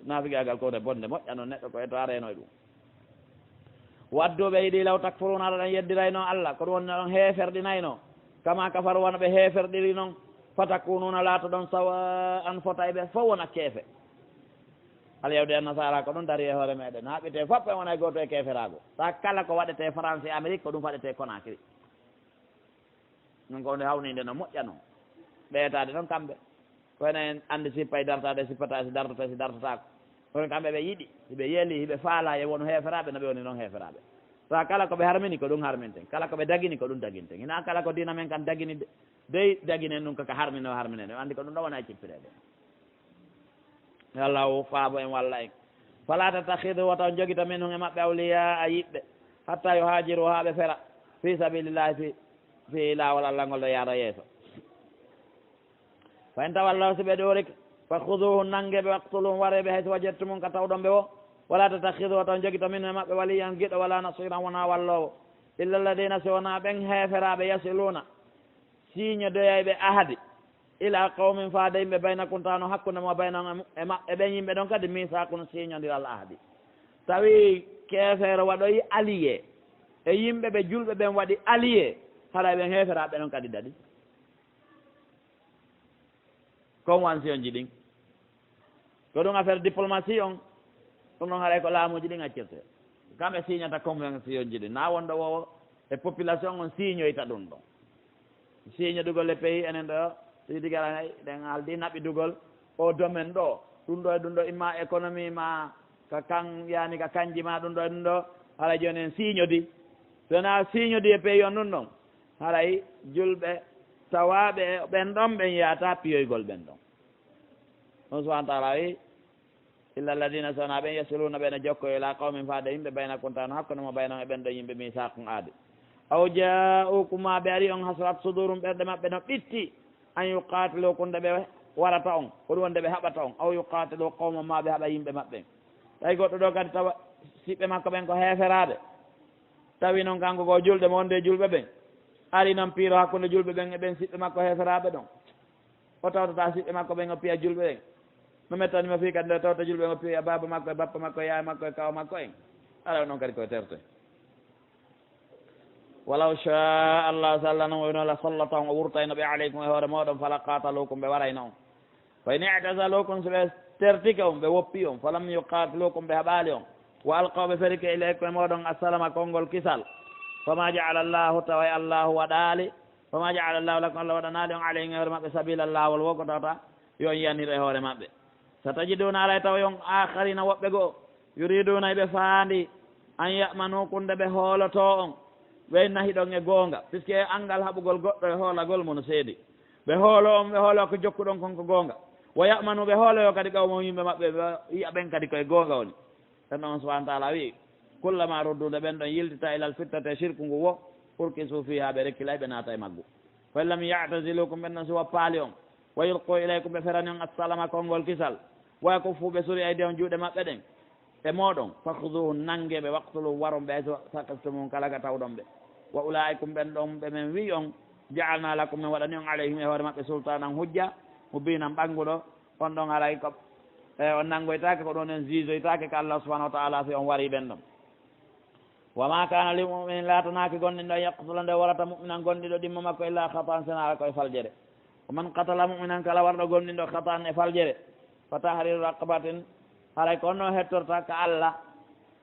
naafiqi agal kowde bonde moƴƴa noon neɗɗo ko eto areno e ɗum wadduɓe yiɗi law takfuruna aɗa ɗan yeddirayno allah ko ɗum wonni ɗon heeferɗinayno kama kafaru wona ɓe heeferɗiri noon fatakununa laato ɗon sawa an fota ɓe fof wona keefe alyawde en nasara ko ɗum dari e hoore meɗen haɓite fof e wona goto e keeferago sa kala ko waɗete français amérique ko ɗum waɗete Conakry ɗum ko nde hawnide no moƴƴa noon ɓeyetade noon kamɓe koyno en andi sippa e dartade sippata si dartata si dartatako kono kamɓe ɓe yiɗi hiɓe yeeli hiɓe faala e won heeferaɓe no ɓe woni noon heeferaɓe sa kala koɓe harmini ko ɗum harminten kala koɓe dagini ko ɗum daguinten hina kala ko dina men kam dagini dey daginen ɗum koko harmine andi ko ɗum ɗo wona cippirede allah o faabo en walla en fala tattahidu wata joguita min hum e maɓɓe awliya a yiɓɓe hatta yo haajiru haaɓe fera fi sabilillahi fi laawol allah ngol ɗo yaara yeeso fa en tawallaw si ɓe ɗorike fa huduhu nangeɓe waktuluhum wareɓe hayso wajattumum ka tawɗon ɓe o wala tattahidu wata joguita min hum e maɓɓe waliyan giɗo wala nasiran wona wallowo illa alladina si wona ɓen heeferaɓe yasiluna signe doyayɓe ahadi ila qawmin faade yimɓe baynakum tawno hakkude mo bayna e maɓɓe ɓen yimɓe ɗon kadi misakun signodiral ahdi tawi keefeero waɗoyi allié e yimɓe ɓe julɓe ɓen waɗi allié haɗa ɓen heeferaɓe noon kadi dadi convention ji ɗin ko ɗum affaire diplomatie on ɗum noon haɗay ko laamuji ɗin accirte kamɓe signata convention ji ɗin na wonɗo wowo e population on signoyta ɗum ɗon signe dugol le pays enen ɗo sidi gara ɗen haaldi naɓi dugol o domaine ɗo ɗum ɗo e ɗum ɗo imma économie ma ka kan yani ka kanji ma ɗum ɗo e ɗum ɗo haɗa joni en signodi sona signodi e pays on ɗum ɗon haɗay julɓe tawaɓe ɓen ɗon ɓen yiyata piyoygol ɓen ɗon on subahana taala wi illa alladina sona ɓen yasiluna ɓene jokko ila qawmin faade yimɓe bayna kontano hakkude mo baynon e ɓen ɗo yimɓe misaqum aade aw ja'ukuma ɓe ari on hasrat sudurum ɓerɗe maɓɓe no ɓitti an yuqatilu kunde ɓe warata on ko ɗum wonde ɓe haɓata on aw yuqatilu qawma ma ɓe haɓa yimɓe maɓɓe tawi goɗɗo ɗo kadi tawa siɓɓe makko ɓen ko heeferaɓe tawi noon kanko ko julɗe mo wonde julɓe ɓen ari noon piiro hakkude julɓe ɓen e ɓen siɓɓe makko heeferaɓe ɗon o tawtata siɓɓe makko ɓen o piya julɓe ɓen no mettanima fii kadi nde tawta julɓe ɓen o piya baba makko e bappa makko e yaaya makko e kawa makko en ala noon kadi koye terte walaw sha allahu taala noon wayno la sallatahum o wurtayno ɓe aleykum e hoore moɗon fala qatalukum ɓe warayno on fa in i'tazalukum so ɓe tertike on ɓe woppi on falam yuqatilukum ɓe haɓali on wa alqawɓe ferike ileykum e moɗon assalama konngol kisal fama jaala llahu tawa e allahu waɗali fama jaala llahu lakum allah waɗanali on aleyhim e hoore maɓɓe sabila lawol wo ko tawta yo yiyanir e hoore maɓɓe so tajiduna alay tawa yon akharina woɓɓe goo yuriduna eɓe faandi an yamanukum nde ɓe hooloto on ɓe nahi ɗon e goonga puisque angal haɓugol goɗɗo e hoolagol mono seedi ɓe hoolo on ɓe hoolo ko jokkuɗon konko goonga wo yamanu ɓe hooloyo kadi qawmo yimɓe maɓɓe ɓe yiya ɓen kadi koye goonga woni ɗen noon subahana taala wi kullama roddude ɓen ɗon yiltita ilal fittate shirku ngu wo pour que suufi ha ɓe rekkilay ɓe naata e maggu fa lam ya'tazilukum ɓen ɗon si woppaali on wa yulqu ilaykum ɓe ferani on assalama konngol kisal way ko fuu ɓe sori ayde on juuɗe maɓɓe ɗen e moɗon fakhuduhu nangeɓe waqtulu waron ɓe so sakastumum kala ka tawɗon ɓe wa ulaikum ɓen ɗon ɓe men wi on jaalna lakum min waɗani on alayhim e hoore maɓɓe sultanan hujja mubinan ɓannguɗo on ɗon alay ko on nangoytake ko ɗon en jugeoytake ko allah subahanahu wa taala si on wari ɓen ɗon wama kana li muminin latanaki gonɗinɗo yaqtula nde warata muminan gonɗiɗo ɗimmo makko illa khatan senara koye faljere oman qatala muminan kala warɗo gonɗinɗo khatan e faljere fa tahriru raqabatin haray ko onno hettorta ka allah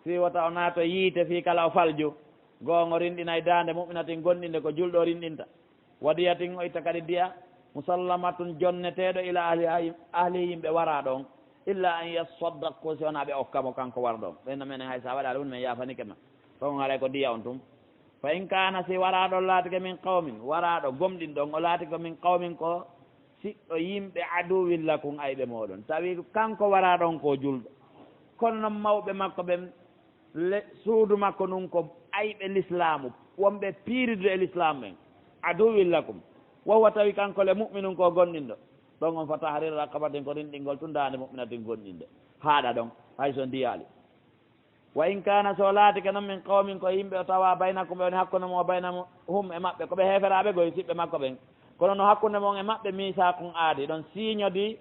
fi wata o naato yiite fi kala o falju goongo rinɗinay dande muminatin gonɗinde ko julɗo rinɗinta wadiyatin o itta kadi diya musallamatun jonneteɗo ila ahli yimɓe wara ɗon illa an yasaddaku si wona ɓe okkamo kanko war ɗon ɓenno menen hay sa waɗali woni men yafanike ma ɗon haray ko diya on tum fa in kana si waraɗo laatike min qawmin waraɗo gomɗin ɗon o laati ko min qawmin ko siɗɗo yimɓe aduwillakum ayɓe moɗon tawi kanko wara ɗon ko julɗo kono noon mawɓe makko ɓen suudu makko nun ko ayɓe l'islamu wonɓe piiridude e l'islam ɓen aduwillakum wowa tawi kanko le muminum ko gonɗinɗo ɗon on fa tahrir raqabatin ko rinɗingol tun dande muminatin gonɗinde haaɗa ɗon hay so ndiyali wa in kana so laatike noon min qawmin ko yimɓe o tawa baynakum ɓe woni hakkude mo bayna hum e maɓɓe koɓe heferaɓe goye siɓɓe makko ɓen kono no hakkude mon e maɓɓe misakum aadi ɗon signodi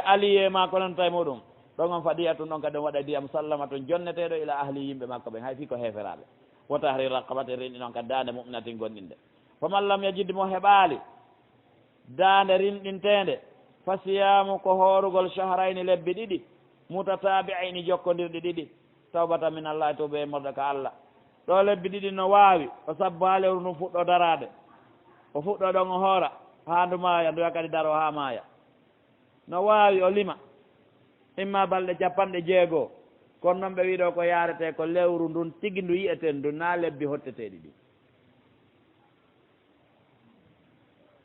allié ma ko non tawi muɗum ɗon on faɗiya tun ɗon kadi on waɗa diya musallamatun jonneteɗo ila ahli yimɓe makko ɓen hay fi ko heferaɓe wo tahrir raqabate rinɗi noon kadi dande muminatin gonɗinde faman lam yajid mo heɓaali dande rinɗintede fa siyamu ko hoorugol shahrayni lebbi ɗiɗi mutatabi'ayni jokkodirɗi ɗiɗi tawbata min allah tuɓe morde ka allah ɗo lebbi ɗiɗi no waawi o sabbo ha lewru ndum fuɗɗo darade o fuɗɗo ɗon o hoora ha ndu maaya nduya kadi daro ha maaya no waawi o lima imma balɗe capanɗe jeegoo kono noon ɓe wiɗo ko yarete ko lewru ndun tigi ndu yiyeten ndu na lebbi hotteteɗi ɗi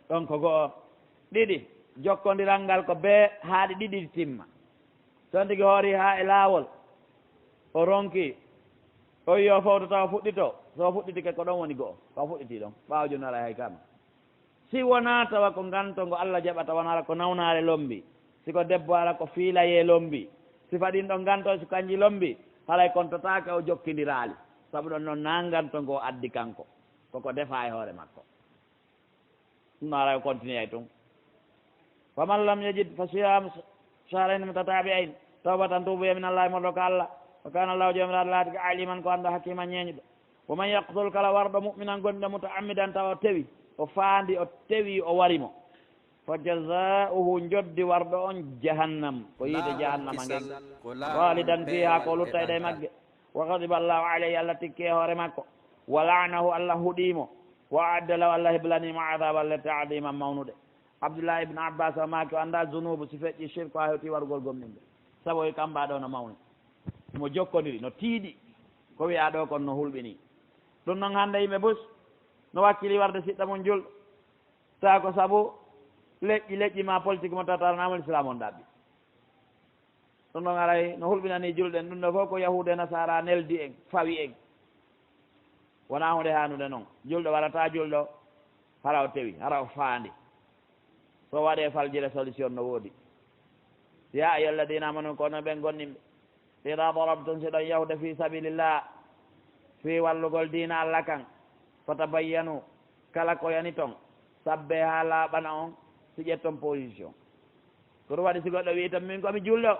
ɗon ko goo ɗiɗi jokkodiral ngal ko bee haaɗi ɗiɗi timma son tigi hoori ha e laawol o ronki o yo fawto taw fuɗɗito so fuɗɗitike ko ɗon woni goo ko fuɗɗiti ɗon ɓaawo joni ala hay kama si wona tawa ko gantongo allah jaɓata wona ala ko nawnaare lombi siko debbo ala ko fiilaye lombi si faɗin ɗon ganto so kanji lombi halay kontotake o jokkidiraali sabu ɗon noon na gantongo addi kanko koko defa e hoore makko ɗum no ala ko continue ay tun faman lam yajid fa siyam shahrayni mutatabi'ain tawbatan tuuboye min allahi moɗo ko allah wa kana allahu jomiraɗo laati ko aliman ko annda hakkima ñeeñuɗo wa man yaqtul kala warɗo muminan gonɗo mutaammidan tawa tewi o faandi o tewi o warimo fa jazauhu joddi warɗo on jahannam ko yiide jahannama ngeng walidan fiha ko luttayɗe magge wa gadiba allahu alayhi allah tikke hoore makko wa lanahu allah huɗimo wa adda law allah heblanima adaba lette adiman mawnude abdoullah ibne abbas o maki o anda zunubu si feƴƴi shirque ha hewti warugol gomninde sabu e kambaɗo no mawni mo jokkodiri no tiiɗi ko wiya ɗo kon no hulɓini ɗum noon hande yimɓe bus no wakkili warde siɗɗa mum julɗo tawa ko saabu leƴƴi ma politique mo tatanamol islam on ɗaɓɓi ɗum noon aray no hulɓinani julɗen ɗum ɗo fof ko yahude nasara neldi en fawi en wona hunde hanude noon julɗo warata julɗo hara o tewi hara o faandi so waɗe faljire solution no woodi ya ayuhalladina amanu kono ɓen gonninɓe ida darabtum si ɗon yahude fi sabilillah fi wallugol dina allah kan fatabayyanu kala ko yani toon sabbe ha laaɓana on si ƴetton position ko ɗum waɗi si goɗɗo wi tan min komi julɗo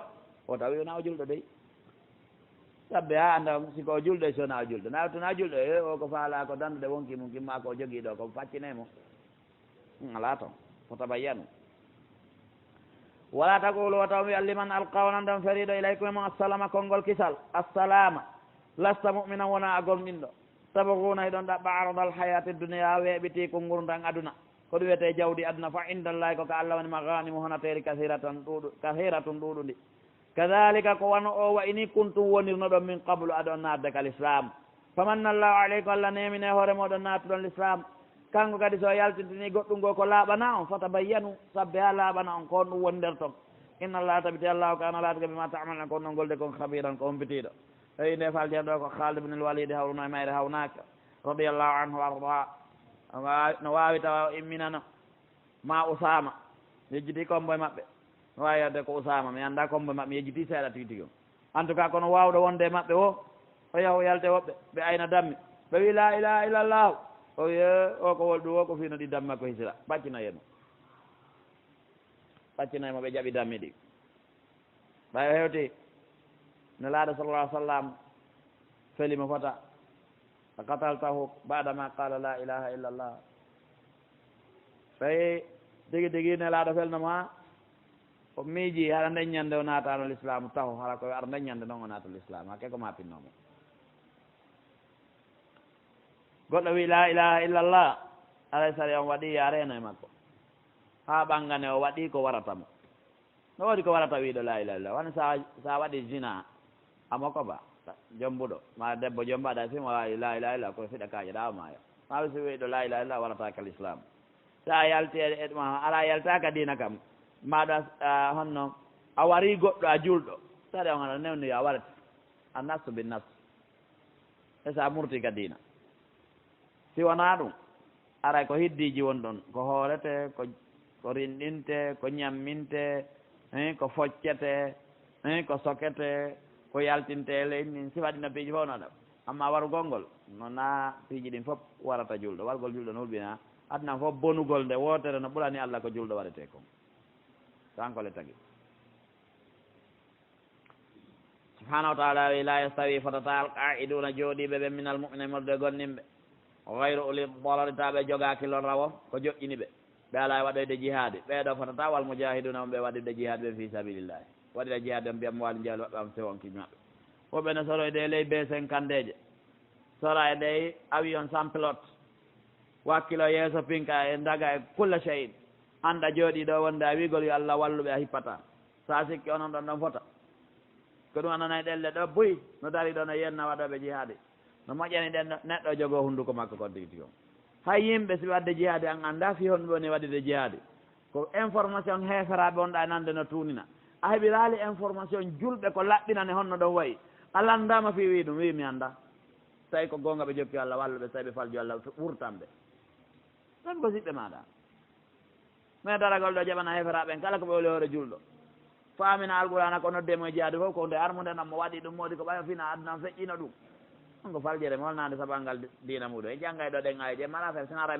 o tawi wona o julɗo dey sabbe ha anda siko o julɗo e sona o julɗo nawtona julɗo e o ko faala ko dandude wonki mum kimma ko jogui ɗo ko faccinemo ala toon fatabayyanu wala taqulu wa taw wi liman alqawnan ɗon feriɗo ilaykum mo assalama konngol kisal assalama lasta muminan wona a gomɗinɗo tabaguna eɗon ɗaɓɓa aradal hayati duniya weeɓiti ko gurdan aduna ko ɗum wiyete jawdi aduna fa indallahi koko allah woni maganimu honateri kahiratun ɗuɗundi kadalika ko wano o wa ini kuntum wonirno ɗon min qablu aɗon nadde ka l'islam famanna allahu aleykum allah nemine hoore moɗon nattuɗon l'islam kanko kadi so yaltintini goɗɗum ngo ko laaɓana on fatabayyanu sabbe ha laaɓana on ko ɗum woni nder toon inna allah tabiti allahu kana laatuka bima tamalna kon noon golde kon habiran ko hombitiɗo eyi nde falten ɗo ko Khalid ibn al-Walid hawruno e mayre hawnaka radiallahu anhu arda no wawi tawa imminano ma Usama yejjiti combo e maɓɓe no wawi yadde ko Usama mi anda combo e maɓɓe mi yejjiti seeɗa tigi tigi en tout cas kono wawɗo wonde e maɓɓe o yahu yalte woɓɓe ɓe ayna dammi ɓe wi la ilaha illallah o ye o ko wolɗum o ko fino ɗi damma ko hisira ɓaccinoyemo ɓaccinoyemo ɓe jaɓi dammi ɗi ɓayo hewti ne laaɗo sallallah alih sallam felimo fota a qataltahu badama qala la ilaha illa allah tawi tigi tigi ne laaɗo felnomo ha o miiji haɗa ndeññande o natano l'islam taw hara ko aɗa ndeññande noon o naata l'islam hakke ko mapinnomo goɗɗo wi la ilaha illa allah alay sari on waɗi yareno e makko ha ɓangane o waɗi ko waratamo no waɗi ko warata wiiɗo la ilaha illallah woni sa waɗi zina amoko ba jombuɗo ma debbo jombaɗa fimo wawi la ilaha illallah koye fiɗa kaƴe ɗawa maayo mawi so wiiɗo la ilaha illallah warataka l'islam sa yalti eɗuma ala yaltaka dina kam maɗo honno a wari goɗɗo a julɗo saɗa on aɗa newni a warata a nastu bin nas e sa murti ka dina si wona ɗum aray ko hiddiji won ɗon ko hoorete ko rinɗinte ko ñamminte ko foccete ko sokete ko yaltinte leyni si waɗino piiji fof no ɗam amma warugol ngol nona piiji ɗin fof warata julɗo wargol julɗo no hulɓina aduna fof bonugol nde wotere no ɓurani allah ko julɗo waɗete kon kanko le tagi subhanahu wa taala wi la yastawi fotata alqaiduna jooɗiɓe ɓe minal mumine morde gonninɓe gayru uli dararitaɓe jogaki lon rawo ko joƴƴini ɓe ala waɗoyde jihadi ɓeɗo fotata wal mujahiduna on ɓe waɗirde jihad ɓe fi sabilillahi waɗira jihad on mbiyam wali jaali maɓɓe am sewonkiñ maɓɓe woɓɓe ne soroyde e ley B50 deje sora e ɗey avion sans pilote wakkilo yeeso pinka e daga e kulla cheyid anda jooɗi ɗo wonde a wigol yo allah walluɓe a hippata sa sikki onon ɗon ɗon fota ko ɗum ananayi ɗelle ɗo boyi no dari ɗo no yenna waɗoɓe jihadi no moƴƴani ɗen neɗɗo jogo hunnduko makko kon tigi tigi o hay yimɓe si wadde jihadi an anda fi honɓe woni waɗide jihadi ko information heeferaɓe on ɗa nande no tunina a heɓirali information julɓe ko laɓɓinane honno ɗon wayi ala andama fi wi ɗum wi mi anda tawi ko gonga ɓe jokki allah walluɓe tawi ɓe faljo allah ɓurtanɓe ɗon ko siɓɓe maɗa mais daragol ɗo jaɓana heeferaɓen kala ko ɓe woli hoore julɗo famina alqurana ko noddemo e jihadi fof ko nde armude nam mo waɗi ɗum modi ko ɓayo fina aduna feƴƴino ɗum on ko faljere mo holnade saɓalngal dina muɗum e janggay ɗo ɗen ayeje mala fer sinara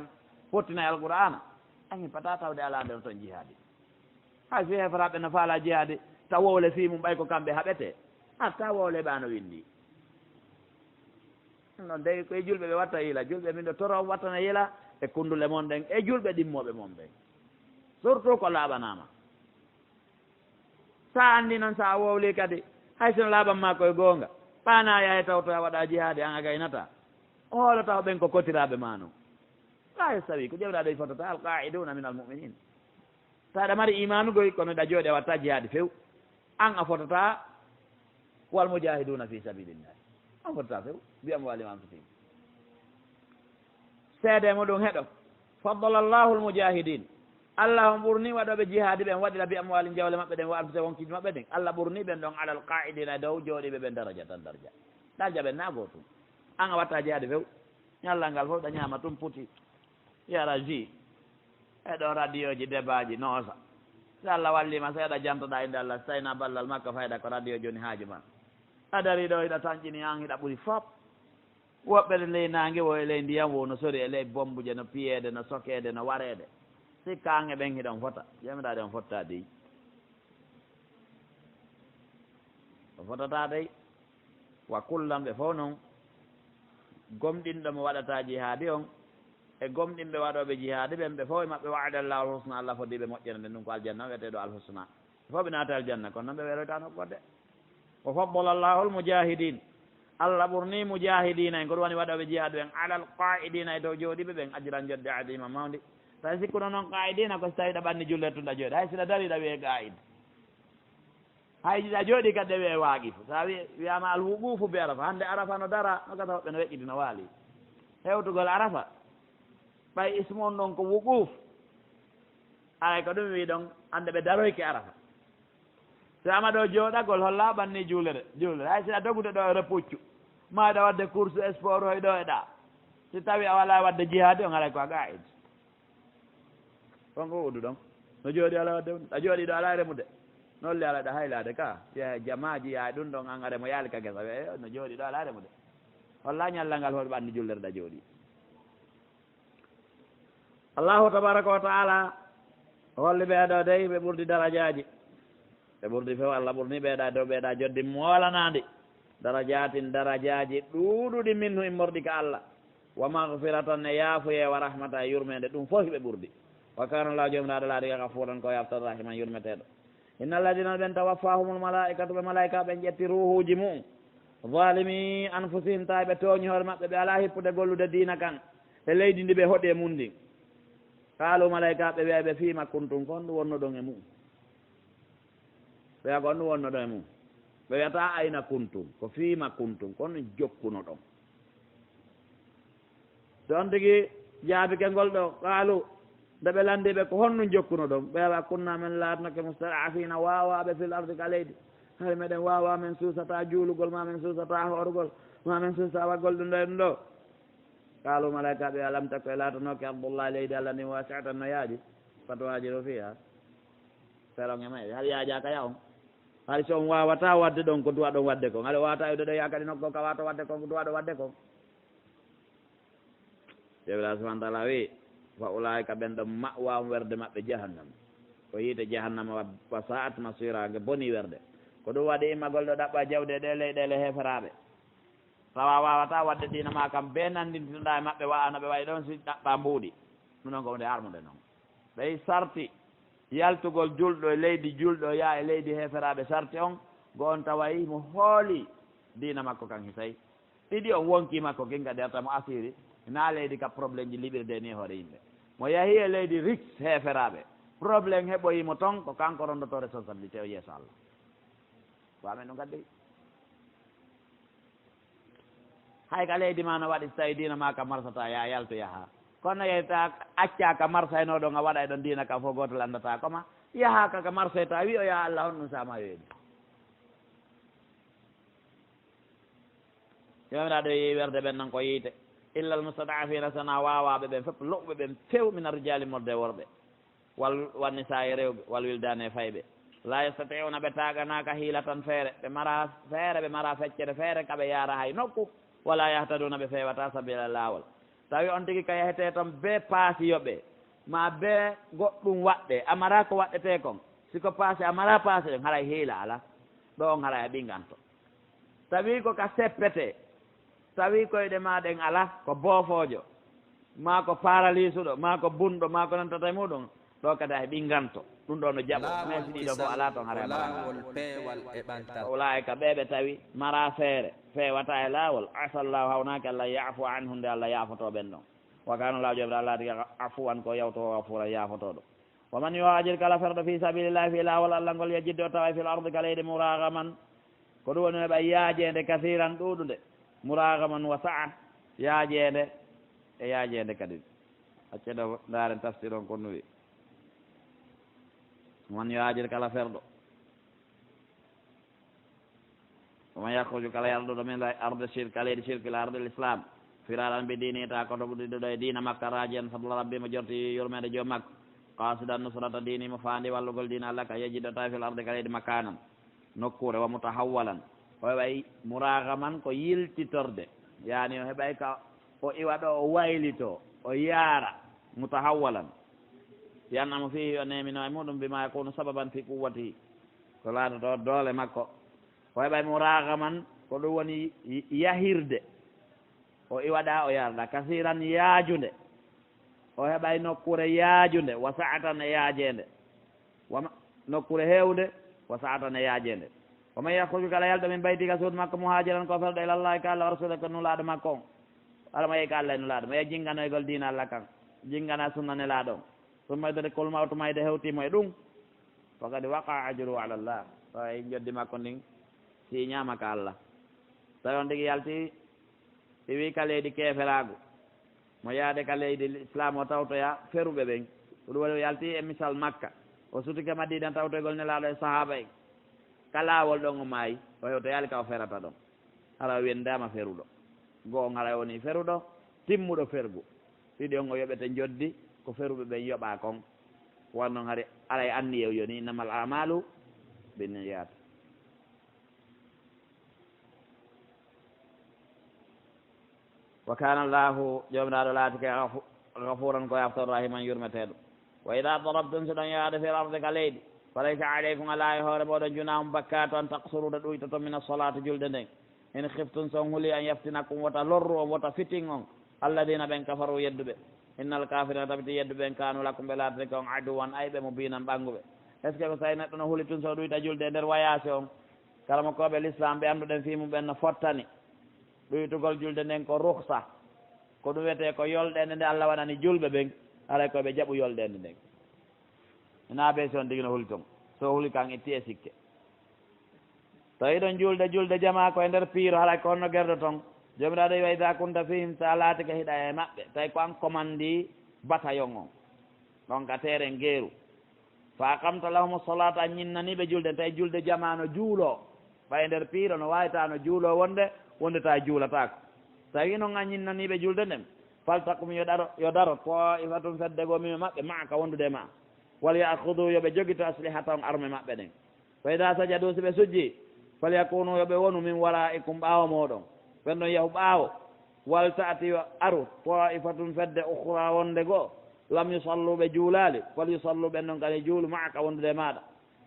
fottinayi alqur'ana ahi pata tawde ala nder toon jihadi hay fi heferaɓe no faala jihadi taw wowle fi mum ɓay ko kamɓe haɓete ta wowle ɓe ano windi noon de koye julɓe ɓe watta yila julɓe min ɗo toro wattana yila e kundule mon ɗen e julɓe ɗimmoɓe mon ɓen surtout ko laaɓanama sa anndi noon sa wowli kadi hay sono laaɓanma koye goonga ɓaana yahe taw to a waɗa jihaade an a gaynata hoolo taw ɓen ko kotiraɓe ma noon la yastawi ko ƴewɗa ɗo fotata alqaiduna min almuminin taɗa mari imanugoy kono ɗa jooɗi a watta jihaade few an a fotata wal mujahiduna fi sabilillahi an fotata few mbiyam walim anfusihim seedemo ɗum heɗo faddala llahu almujahidin allah on ɓurni waɗoɓe jihaadi ɓen waɗira bi amwali jawle maɓɓe ɗen wa anfuse wonkiji maɓɓe ɗen allah ɓurni ɓen ɗon alal qaidina dow jooɗiɓe ɓen daraja tan daraja darja ɓen nago tum an a watta jihaade few ñallal ngal fof ɗa ñaama tum puti yara ji eɗo radio ji débat ji noosa so allah wallima seeɗa jantoɗa inde allah so tawina ballal makka fayda ko radio joni haaju ma a dari ɗo hiɗa tañƴini an hiɗa ɓuri fop woɓɓe ɗe ley nangue wo e ley ndiyam wo no sori e ley bombuje no piyeede no sokede no wareede sikka an e ɓen hiɗon fota jamiɗaɗe on fotta dey o fotata dey wa kullamɓe fof noon gomɗinɗo mo waɗata jihaadi on e gomɗinɓe waɗoɓe jihaadi ɓen ɓe fof e maɓɓe waadallahu alhusna allah fodiɓe moƴƴere nden ɗum ko aljanna wiyeteɗo alhusna fof ɓe naata aljanna kono noon ɓe weeroytano godde wa faddala llahu almujahidin allah ɓurni mujahidina en ko ɗum woni waɗoɓe jihaadi ɓen alal qaidina e dow jooɗiɓe ɓen ajiran jodde adima mawdi tawi sikkuno noon qaidina ko so tawi ɗa ɓanni jullertuɗa jooɗi hay siɗa dariɗa wiye qaid hay ɗa jooɗi kadi ɗe wiye waaqif sa wiyama alwuqufu bi arafa hande arafa no dara no gata hoɓɓe no weƴƴiti no waali hewtugol arafa ɓay ismu on ɗon ko wuquf alay ko ɗum wi ɗon hande ɓe daroyke arafa so ama ɗo jooɗagol holla ɓanni juulere hay siɗa dogude ɗo e repuccu maɗa wadde course sport hoy ɗo e ɗa si tawi a wala wadde jihaade on alay ko a qaid on ko udu ɗon no jooɗi ala wadde a jooɗi ɗo ala remude noon le ala ɗa haylade ka ya jamaji yaha ɗum ɗon an aremo yaali ka gesa wi no jooɗi ɗo ala remude holla ñallal ngal hoɗo ɓanni jullere ɗa jooɗi allahu tabaraka wa taala holli ɓeeɗo dey ɓe ɓurdi darajaji ɓe ɓurdi few allah ɓurni ɓeeɗa dow ɓeeɗa joddi moolanadi darajatin darajaji ɗuuɗuɗi minhu immorɗi ka allah wa magfiratan e yaafuye wa rahmata e yurmede ɗum fof ɓe ɓurdi wa kana llahu jomiraɗo laaɗi ka gafuran ko yaftan rahiman yurmeteɗo inna alladina ɓen tawaffahumul malaikatu ɓe malaika ɓen ƴetti ruhuji mum zalimi anfusihim tawi ɓe tooñi hoore maɓɓe ɓe ala hippude gollude diina kan e leydi ndi ɓe hoɗi e mum ndin kaalu malaika ɓe wiya ɓe fiima kuntum kon ɗum wonno ɗon e mum ɓe wiya kon ɗum wonno ɗon e mum ɓe wiyata ayna kuntum ko fiima kuntum kon ɗum jokkuno ɗon so on tigi jaabike ngol ɗo kaalu nde ɓe landiɓe ko honɗum jokkuno ɗon ɓe wiya kunna men laatnoke mustadafina wawaɓe fil ardi ka leydi hay meɗen wawa men suusata juulugol ma men suusata hoorugol ma men suusata waggol ɗum ɗo e ɗum ɗo kaalu malaika ɓe alam takko e laatanoke abdullah leydi allah ni wasiatan no yaaji fatowajiɗo fiya feronge mayɓe haɗa yaaja ka ya on hay so on wawata wadde ɗon ko duwa ɗon wadde kon haɗa wawata wiwde ɗo ya kadi nokko ka wato wadde kon ko duwa ɗo wadde kon jewla subahana taala wi fa ulaika ɓen ɗon ma'wam werde maɓɓe jahannam ko yiite jahannama wa sa'at masira nge boni werde ko ɗum waɗi immagol ɗo ɗaɓɓa jawde ɗe leyɗele heferaɓe tawa wawata wadde dina ma kam be nandintinoɗa e maɓɓe wawano ɓe wayi ɗon si ɗaɓɓa mbuuɗi ɗum noon ko hunde harmude noon ɓey sarti yaltugol julɗo e leydi julɗo ya e leydi heferaɓe sarti on go on tawayi mo hooli dina makko kan hisay ɗiɗi on wonki makko ginga ɗerta mo asiri na leydi ka probléme ji liɓirde ni hoore yimɓe mo yeehi e leydi rix heferaɓe probléme heɓoyimo toon ko kanko rondoto responsabilité o yeeso allah wamen ɗum gaddi hay ka leydi ma no waɗi so tawi dina ma ka marsata ya yalto yaha kono yeyta acca ka marsayno ɗon a waɗa e ɗon dina kam fof goto landata koma yaha kaka marsay ta wi o ya allah on ɗum sama weeɗi jomiraɗo yi werde ɓen noon ko yiite illa almustadafina sana wawaɓe ɓen fof loɓɓe ɓen few min arrijali morde worɓe wal wannisa e rewɓe wal wildane fayɓe la yastatiuna ɓe taganaka hiila tan feere ɓe mara feere ɓe mara feccere feere kaɓe yaara hay nokku wala yahtaduna ɓe fewata sabila lawol tawi on tigui ka yahete toon be paasiyoɓe ma be goɗɗum waɗɗe amara ko waɗɗete kon siko paase amara paase ɗen haray hiila ala ɗo on haray a ɓinganto tawi ko ka seppete tawi koyɗe maɗen ala ko boofoojo ma ko paralysuɗo ma ko bunɗo ma ko nantata e muɗum ɗo kadi hay ɓinganto ɗum ɗo no jaɓo mais si ɗiɗo fof ala toon haara laawol peewal e ɓantal ulaayika ɓeɓe tawi mara feere fewata e laawol asallahu hawnaki allah yaafu anhu nde allah yaafoto ɓen ɗon wa kana laahu joɓe allah tigi afuwan ko yawto afura yaafotoɗo wa man yuhajir kala ferɗo fi sabilillahi fi laawol allah ngol yejjidde o tawa fil ardi kaleydi mouragaman ko ɗum woni ɓa yaajede kasiran ɗuɗude mouragaman wa saa yaajede e yaajede kadi acceɗo ndaren tafsir on ko nuwi man yuhajir kala ferɗo oman yakruju kala yarduɗo min arde shirque aleydi shirque ila arde l' islam firaran mbi dini ta koto ɓuɗiɗo e dina makka radian fadla rabbi mo jorti yurmede joom makko qasidan nusrata dini mo faandi wallugol dina allah ka yejjiɗo tawi fil arde kaleydi makanan nokkure wa mutahawwalan o heɓay mouragaman ko yiltitorde yani o heɓay ka o iwa ɗo o waylito o yaara mutahawwalan yannamo fihi o nemino e muɗum bima yakunu sababan fi quwwatihi ko laatoto doole makko o heɓay mouragaman ko ɗum woni yahirde o iwaɗa o yarɗa kasiran yaajunde o heɓay nokkure yaajunde wa saatan e yaajende nokkure heewde wa saatan e yaajende oman yakruju kala yalɗo min baytika suudu makko muhajiran ko ferɗo ilallahi ka allah wa rasula ko nulaaɗo makko on alama yeyi ka allah e nulaaɗo mo ye jingganoygol diina allah kan jinggana sunna nelaaɗo on summa idode kolmawto mayde hewtimo e ɗum fakadi waqa ajru ala llah tawa joddi makko ndin si ñamaka allah tawi on tigi yalti si wi ka leydi keefelagu mo yaade ka leydi islam o tawtoya feruɓe ɓen ɗum waɗi o yalti e misal makka o sutike madidan tawtoygol nelaaɗo e sahaba en ka laawol ɗon o maayi o hewto yaali ka o ferata ɗon ala wiyendama feruɗo goo on ala woni feruɗo timmuɗo fergu ɗiɗi on o yoɓete joddi ko feruɓe ɓen yoɓa kon wannoon hari alay anniyew yoni innamal amalu binniyat wa kana llahu jomiraɗo laatike gafuran ko yaftor rahiman yurmeteɗo wa ida darabtum so ɗon yaade fil arde ka leydi falaysa aleykum ala e hoore moɗon junahum bakkato an taqsuruɗo ɗuytoto min assolate julde nden in khiftum son huuli an yaftinakum wota lorru on wota fitin on alladina ɓen kafaru yedduɓe innal kafirina tabiti yedduɓe en kanu lakum ɓe laatade kon aduwan ayɓe mo binan ɓanguɓe est ce que ko tawi neɗɗo no huuli tun so ɗuyta julde e nder wayase on kala mo koɓe l'islam ɓe annduɗen fimum ɓen no fottani ɗuytugol julde nden ko ruhsa ko ɗum wiyete ko yolɗende nde allah waɗani julɓe ɓen alay koɓe jaɓu yolɗende nden ina ɓe si on tigi no huuli ton so huuli kan itti e sikke tawi ɗon julde jama ko e nder piiro haɗa ko honno guerɗo toon jomiraɗo wa ida kunta fihim sa laati ka hiɗa e maɓɓe tawi ko an commandi bataillon on ɗon ka terrain gueru fa kamta lahum solata a ñinnaniɓe julde tawi julde jama no juulo ɓay nder piiro no wawita no juulo wonde ta juulatako tawi noon a ñinnaniɓe julde nden faltakum yo daro taifatum feddego mime maɓɓe maka wondude ma wal yahudu yoɓe jogito aslihata on arme maɓɓe ɗen fa ida sajadu si ɓe sujji falyakunu yoɓe wonu min waraikum ɓaawo moɗon ɓen ɗon yahu ɓaawo wal taati yo aru taifatum fedde ukhra wonde goo lam yusalluɓe juulali fal yusallu ɓen ɗon kadi juulu maka wondude maɗa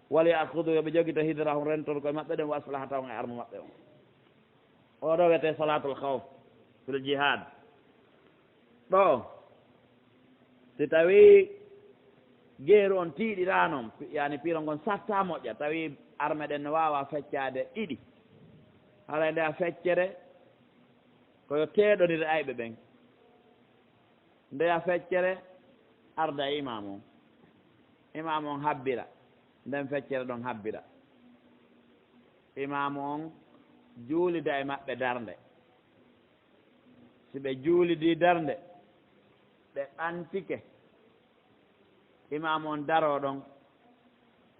wal yahudu yoɓe jogito hidrahum rentol koye maɓɓe ɗen wa aslihata on e arme maɓɓe on oɗo wiyete salatul khawf fil jihad ɗo si tawi geeru on tiiɗira noon yani piiro ngon satta moƴƴa tawi arme ɗen no wawa feccade ɗiɗi haɗa nde a feccere koyo teɗonire ayɓe ɓen nde a feccere arda e imam on habbira nden feccere ɗon habbira imam on juulida e maɓɓe darnde si ɓe juulidi darnde ɓe ɓantike imam on daro ɗon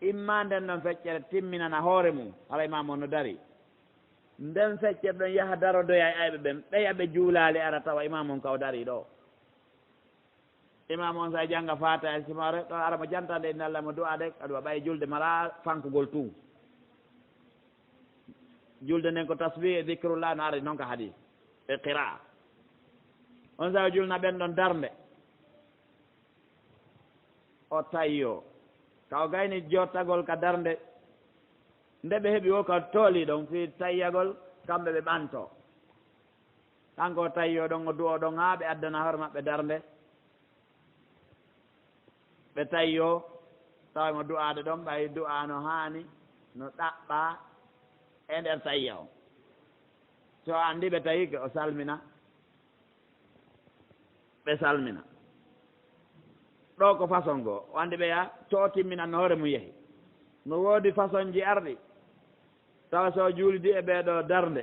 imma nden ɗon feccere timminana hoore mum hala imam on no dari nden feccere ɗon yaha darodoya e ayɓe ɓen ɓeya ɓe juulali ara tawa imam on kaw dari ɗo imam on sa jangga fata e simare ɗo ara mo jantade inde allah mo du'a de aɗa ɓay julde mala fankugol tum julde nden ko tasbih e dicrullah no ari noon ka hadis e qira on sa julna ɓen ɗon darde o tayyo kaw gayni jottagol ka darde nde ɓe heeɓi o ka tooli ɗon fi tayyagol kamɓe ɓe ɓanto kanko tayyo ɗon o du'o ɗon haa ɓe addana hoore maɓɓe darnde ɓe tayyo tawa mo du'aade ɗon ɓay du'a no haani no ɗaɓɓa e nder tayya o so anndi ɓe tawike o salmina ɓe salmina ɗo ko façon goo o anndi ɓeya to o timminan no hoore mum yehi no woodi façon ji arɗi tawa so juulidi e ɓeeɗo darnde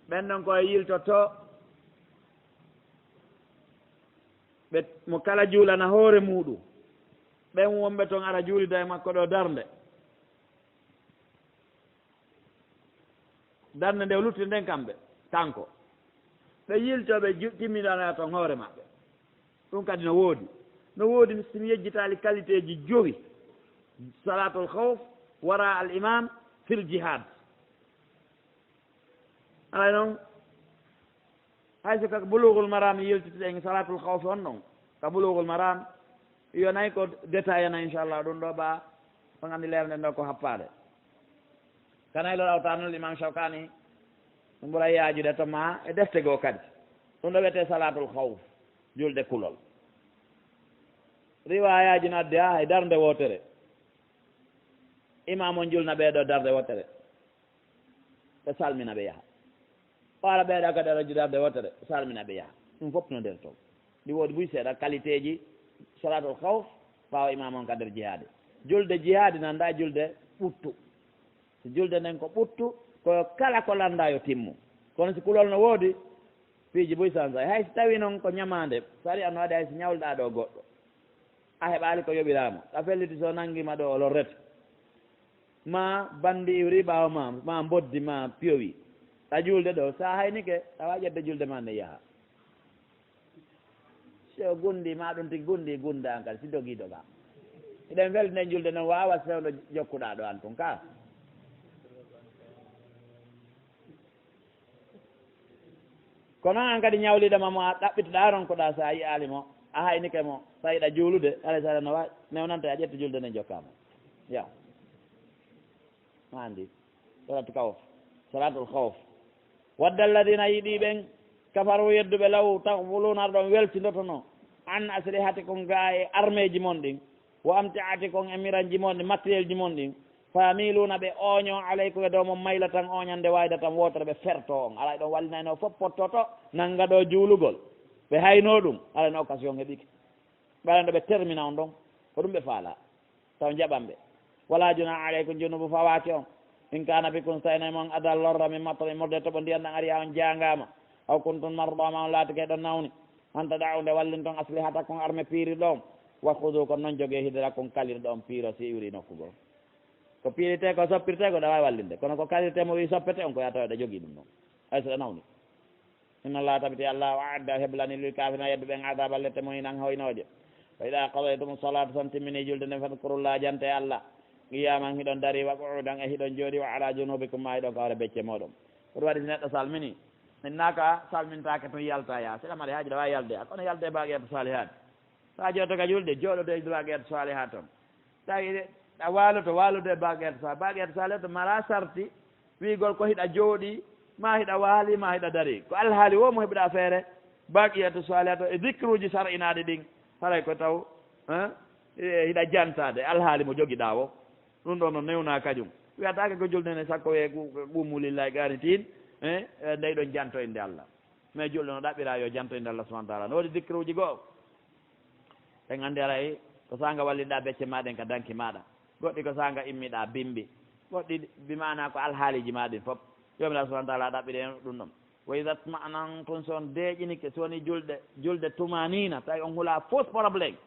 ɓen ɗon koye yiltotto ɓe mo kala juulana hoore muɗum ɓen wonɓe toon ara juulida e makko ɗo darnde darnde nde lutti nden kamɓe kanko ɓe yiltoɓe timminana toon hoore maɓɓe ɗum kadi no woodi simi yejjitaali qualité ji jowi salatul khawf wara al imam fil jihad alay noon hayso ka bulughul maram yiltitiɗen salatul khawf on ɗon ka bulughul maram yonayi ko détail na inchallah ɗum ɗo ɓa ko gandi lewde ɗo ko happade kanay lo awtanol imam Shawkani ɗum ɓuura yaajude to ma e defte goo kadi ɗum ɗo wiyete salatul khawf julde kulol riwayaji no adde ha hay darde wotere imam on julna ɓeeɗo darde wotere ɓe salmina ɓe yaha ɓaara ɓeeɗa kadi aɗa darde wotere salmina ɓe yaha ɗum fof no nder toon ɗi woodi buy seeɗa qualité ji salatul khawf ɓaawa imam on ka nder jihaade julde jihaade nannda julde ɓuttu so julde nden ko ɓuttu ko kala ko lannda yo timmu kono si kulol no woodi piiji buy sansa hay so tawi noon ko ñamande so ari ano waɗi hay so ñawlɗa ɗo goɗɗo a heɓaali ko yoɓirama a felliti so nanngima ɗo o lorrete ma bandi iwri ɓaawa ma mboddi ma piyowi a julde ɗo sa haynike awa ƴedde julde ma nde yaha so gundi ma ɗum tigi gundi gunda an kadi si dogii doga eɗen weltine julde noon wawa sewɗo jokkuɗa ɗo an tun ka kono an kadi ñawliɗoma mo a ɗaɓɓitoɗa ronkoɗa sa yi alimo a haynike mo sa yiɗa juulude alay sala no wawi newnanta a ƴetta julde nde jokkama yaw ma andi salatu kawf salatul khawf wadda alladina yiɗi ɓen kafaru yedduɓe law tahfuluna ar ɗon weltindotono an aslihati kon ga e armée ji mon ɗin wo amtiati kon e miranji mon ɗi matériel ji mon ɗin familuna ɓe oño alaykum e dow mo mayla tan oñande wayda tan wotere ɓe ferto on alay ɗon wallinayno fof pottoto nanga ɗo juulugol ɓe hayno ɗum alayno occasion heɓike ɓaɗan ɗo ɓe termina on ɗon ko ɗum ɓe faala taw jaɓan ɓe wala juna aleykum junubu fawaki on in kana bikum sayna mon adal lorra min mattami morde toɓo ndiyan ɗan ari on jangama aw kuntum marɗoma on laatike ɗon nawni hanta ɗawde wallin toon aslihata kon armé piiri ɗon wakkudu kon noon jogue hidera kon kalir ɗon piiro si iwri nokkugo ko piirite ko soppirte ko ɗa wawi wallinde kono ko kalirte mo wi soppete on ko yatawa ɗa jogui ɗum noon hay so ɗa nawni inna allah tabiti allah wa adda heblani lil kafirina yeddu ɓen adaba lette mo hinan hoynoje fa ida qadaytum salata son timmini julde nden fadkurullah jante allah qiyaman hiɗon dari wa qu'udan e hiɗon jooɗi wa ala junubikum ma hiɗon kawre becce moɗon ko ɗum waɗi si neɗɗo salmini minnaka salmintake tun yalta ya seɗa maɗa haaji ɗa wawi yalde a kono yalde bagueto salihat sa jootoga julde jooɗode bagueto salihat toon tawi a walude bagueto sa bagueto salihat to mala sarti wigol ko hiɗa jooɗi ma hiɗa waali ma hiɗa dari ko alhaali wo mo heɓɗa feere bagueto salihat to e dicruji sar'inaɗe ɗin haray ko taw hiɗa jantade alhaali mo joguiɗa o ɗum ɗo no newna kañum wiyatake ko julde ne sakko e ɓumulillahi garantin ndey ɗon jantoyde allah mais julɗo no ɗaɓɓira yo jantoyde allah subahana taala no waɗi dicruji goo en andi aray ko sanga wallinɗa becce maɗen ka danki maɗa goɗɗi ko sanga immiɗa bimbi goɗɗi bimana ko alhaaliji maɗin foof jomiraɗo subahana taala ɗaɓɓiɗe ɗum ɗon wa ida tmanantum son deeƴinike so woni julde tumanina tawi on huula fausse probléme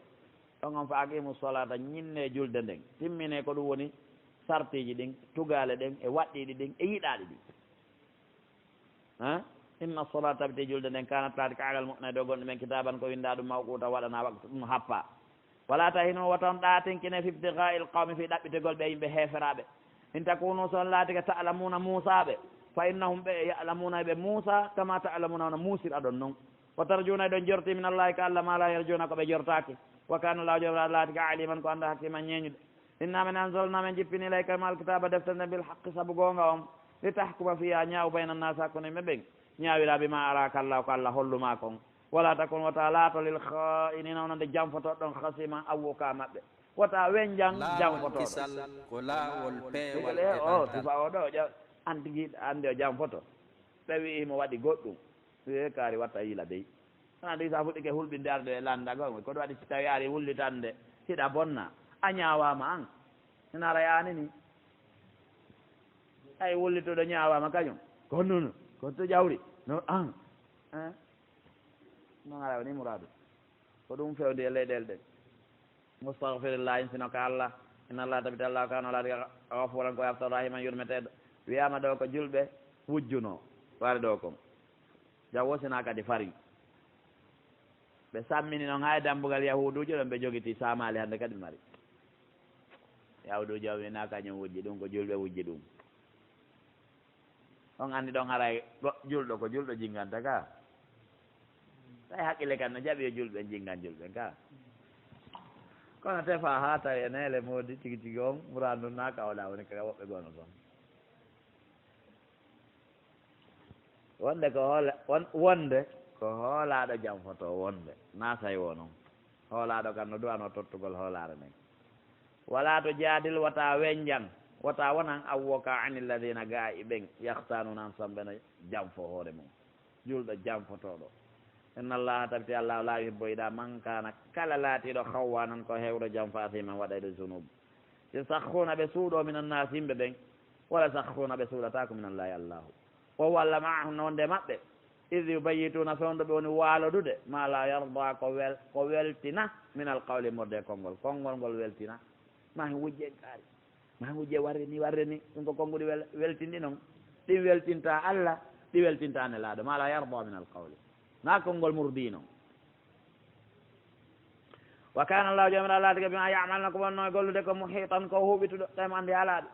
ɗon on fa aqimu solata ñinne julde nden timmine ko ɗum woni sartiji ɗin tugale ɗen e waɗɗiɗi ɗin e yiɗaɗi ɗin inna solata tabiti julde nden kanat taati ka alal mu'mina dow gonɗo men kitaban ko winda ɗum mawquta waɗana waktu ɗum happa wala tahino waton ɗatinkine fi ibtiga il qawmi fi ɗaɓɓitegol ɓe yimɓe heeferaɓe in takunu son laatike ta'lamuna musaɓe fa innahum ɓe ya'lamuna ɓe musa kama ta'lamuna ono muusir aɗon noon wa tarjuna eɗon jorti min allahi ka allah ma la yarjuna ko ɓe jortaki wa kana llahu jomiraɗo laati ka aliman ko anda hakkima ñeñude inna min anzalna men jippini ilayka ma alkitaba deftere nde bil haqqi saabu gonga on li tahkuma fiha ñaaw bayna annasi hakkude yimɓe ɓen ñaawira bima araka allah ko allah holluma kon wala takun wata laato lil kha'inina onande janfotoɗo ɗon hasima avocat maɓɓe wota wenjang janfotoɗo o sifa o ɗo antigui andi o janfoto ɓe wi imo waɗi goɗɗum e kaari watta yiila dey andi sa fuɗɗike hulɓinde arde e landago koɗo waɗi si tawi ari wullitande hiɗa bonna a ñawama an ina ara yani ni ay wullitoɗo ñawama kañum ko nono ko to ƴawri no an non ara ni mouradu ko ɗum fewde e leyɗele ɗen moustahfirullah in sino ka allah inna allah tabita allah kano alaɗi gafuran ko yafta rahiman yurmeteɗo wiyama ɗo ko julɓe wujjuno wari ɗo kon jaw wosina kadi fari ɓe sammini noon ha e dambugal yahuduji ɗon ɓe jogiti samali hande kadi mari yahuduji o wina kañum wujji ɗum ko julɓe wujji ɗum on andi ɗon haray julɗo ko julɗo jinganta ka tawi haqqille kan no jaɓi yo julɓe jingan julɓe ka kono tefa ha tawi e neele moodi tigi tigi on murandu na kawɗa woni kaka woɓɓe gono toon wonde ko hoole wonde ko hoolaɗo jam foto wonde na tawi wo noon hoolaɗo kam no duwano tottugol hoolare nden wala to jaadil wata wenjang wata wonan awwoka ani lladina ga i ɓen yahtanuna an sambena jam fo hoore mum julɗo jam fotoɗo inna allaha tabiti allah la yuhibbo yiɗa man kana kala laatiɗo hawwanan ko hewɗo jam fasiman waɗayde zunub yasahuna ɓe suuɗo min annas yimɓe ɓen wala sahuna ɓe suuɗatako min allahi allahu o walla maahum nonde maɓɓe id yubayituna fewndo ɓe woni waalodude ma la yarda ko weltina min alqawli morde konngol ngol weltina ma hen wujje kaari ma hen wujje warre ni ɗum ko konnguɗi weltindi noon ɗin weltinta allah ɗi weltinta nelaaɗo ma la yarda min alqawli na konngol murdi noon wa kana allahu jomira laatiga bima yamalna ko wonno e gollude ko muhitan ko huɓituɗo ɗemo andi alaaɗo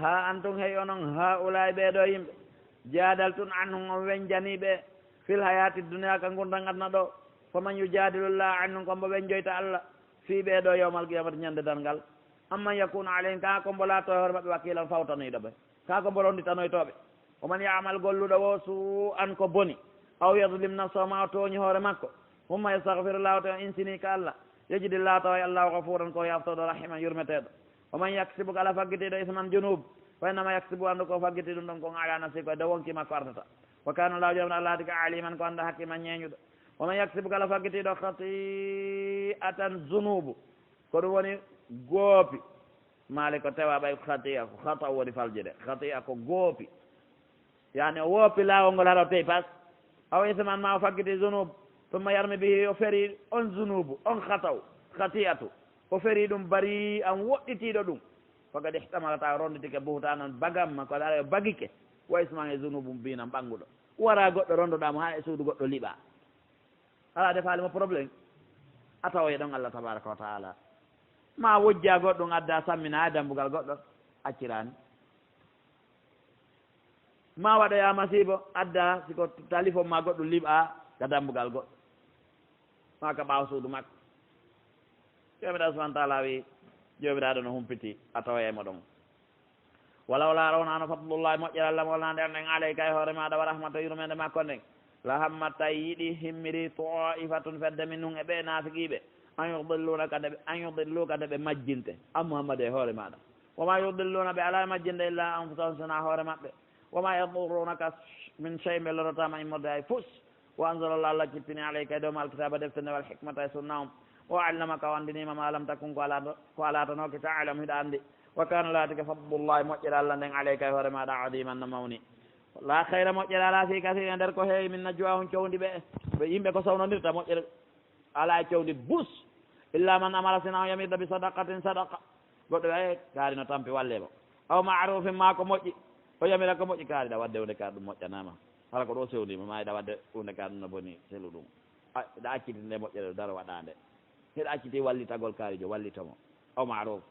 ha antum hey onon ha ulay ɓeeɗo yimɓe jadaltun anhum on weñjaniɓe fil hayati dunia ka gurdal adna ɗo faman yujadilullah anhum kombo weñjoyta allah fi ɓeeɗo yawmal qiyamata ñande darngal amman yakunu alayhim ka kombo laato hoore maɓɓe wakkilan fawtanoyɗo ɓe ka kombo ronditanoytoɓe oman yamal golluɗo wo su an ko boni aw yadlim nafsahu ma o tooñi hoore makko humma yastahfirullahu to insini ka allah yejidillah tawa allahu gafuran ko yaftoɗo rahiman yurmeteɗo oman yaksibu kala faggitiɗo isman junub fa innama yaksibu andu ko faggiti ɗum ɗon kon ala nafsi koye de wonki makko ardata wa kana allahu jomna allah tika aliman ko anda hakkima ñeñuɗo oman yaksibu kala faggitiɗo khati'atan zunubu ko ɗum woni goopi maali ko tewa ɓay khati'a ko khata woni falje de khati'a ko goopi yani o woopi laawol ngol haɗa tey pas aw isman ma o faggiti zunub tumma yarmi bihi o feri on zunubu on khataw khati'atu o feri ɗum bari an woɗɗitiɗo ɗum fagadi ihtamalata ronditike buhtanan bagamma ko aɗa bagike wa isman e zunubum binan ɓannguɗo wara goɗɗo rondoɗamo ha e suudu goɗɗo liɓa ala defaalimo probléme a tawoye ɗon allah tabaraka wa taala ma wojja goɗɗum adda sammina ha dambugal goɗɗo accirani ma waɗoya masibo adda siko téléphone ma goɗɗum liɓa ka dambugal goɗɗo ma ka ɓaaw suudu makko jomiraɗo subahana taala wi jomiraɗo no humpiti a tawoyemo ɗon walaw la rawnano fadlullahi moƴƴere allah molnade nden aleyka e hoore maɗa wa rahmata yurmede makko nden la hammat tay yiɗi himmiri taifatun fedde min nun e ɓe naafiqiɓe an yudilluka nde ɓe majjinte an mouhammad e hoore maɗa woma yudilluna ɓe ala majjinde illa anfusahum sona hoore maɓɓe wama yadurunaka min chey ɓe lorotama immorde hay fus wa anzalallah allah cippini aleyka e dowma alkitaba deftende wal hikmata e sunna um wa allamaka o andinima ma lam takun ko alatanoke taalamu hiɗa andi wa kana laatike fadlullahi moƴƴere allah nden aleyka e hoore maɗa adiman no mawni la hayra moƴƴere ala fi kasiri e nder ko heewi min najwahum cowdi ɓe ɓe yimɓe ko sawnodirta moƴƴere ala e cowdi bus illa man amara sina o yamirda bi sadaqatin sadaqa goɗɗo ɓe kaari no tampi wallemo aw marufin ma ko moƴƴi o yamira ko moƴƴi kaari ɗa wadde hunde kaari ɗum moƴƴanama hala ko ɗo sewnima ma yiɗa wadde hunde kaari ɗum no boni selu ɗum ɗa acciti nde moƴƴere ɗo daro waɗande hiɗa acciti wallitagol kaarijo wallitomo aw maruf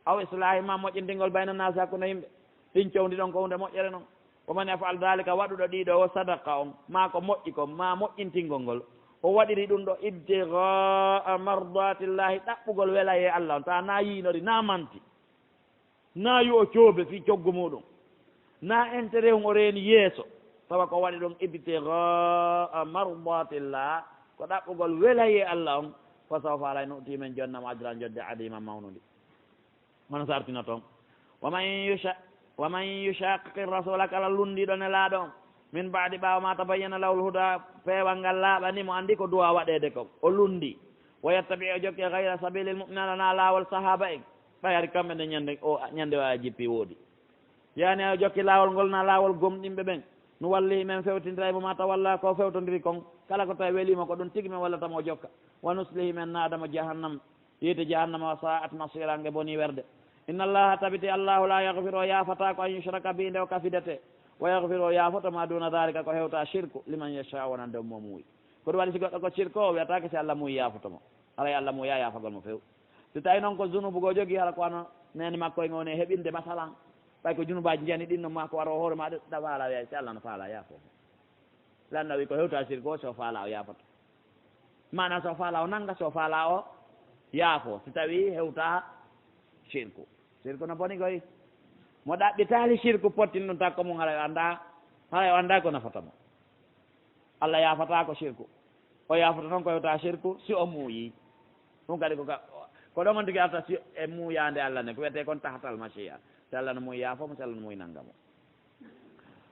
aw islahi ma moƴƴintingol bayna nasi hakkude yimɓe ɗin cowdi ɗon ko hunde moƴƴere noon oman yafal dalika waɗuɗo ɗiɗo o sadaqa on ma ko moƴƴi ko ma moƴƴintingol ngol o waɗiri ɗum ɗo ibtigaa mardatillahi ɗaɓɓugol welaye allah on ta na yinori na manti na yu o coobe fi coggu muɗum na intérêt o reeni yeeso tawa ko waɗi ɗon ibtigaa mardatillah ko ɗaɓɓugol welaye allah on fa sawfa alay nutimen jonnama ajran jodde adima mawnude mono sartina toon waman yushaqi rasula kala lundiɗo ne laaɗo on min baadi ɓawa ma tabayyana lawol huda peewal ngal laaɓani mo andi ko duwa waɗede ko o lundi wo yettabi o jokke gayra sabilil muminana na laawol sahaba en ɓayari kamɓe nde ñande wawa jippi woodi yani o jokki laawol ngol na laawol gomɗimɓe ɓen no walli men fewtindira mo mata walla ko fewtodiri kon kala ko tawi welima ko ɗum tigi men wallatamo jokka wa nuslihi men naadamo jahannam yiite jahannama wa sa'at masirange boni werde inna allaha tabiti allahu la yahfiru o yaafata ko an yushraka bi nde o kafidete wa yahfiru o yaafota ma duna dalika ko hewta shirku liman yasha wonande mo muuyi koɗum waɗi si goɗɗo ko shirku o wiyatake si allah muuyi yaafotomo alay allah muuya yaafagol mo few so tawi noon ko junubu go jogui hala ko ano nene makko e ngone heɓinde masalan ɓay ko junubaji jiyani ɗinno ma ko waro hoore ma ɗa faala wiya si allah no faala yaafo lanna wi ko hewta shirku o so faala o yaafoto mana so faala o nanga so faala o yaafo si tawi hewta shirku shirku no boni koy mo ɗaɓɓitali shirku pottin ɗum takko mum haray o anda ko nafatamo allah yaafata ko shirku o yaafata noon ko hewta shirku si o muuyi ɗum kadi ko ɗon on tigui arta si e muuyande allah ne ko wiyete kon tahtal machia si allah no muuyi yaafomo si allah no muuyi nanggamo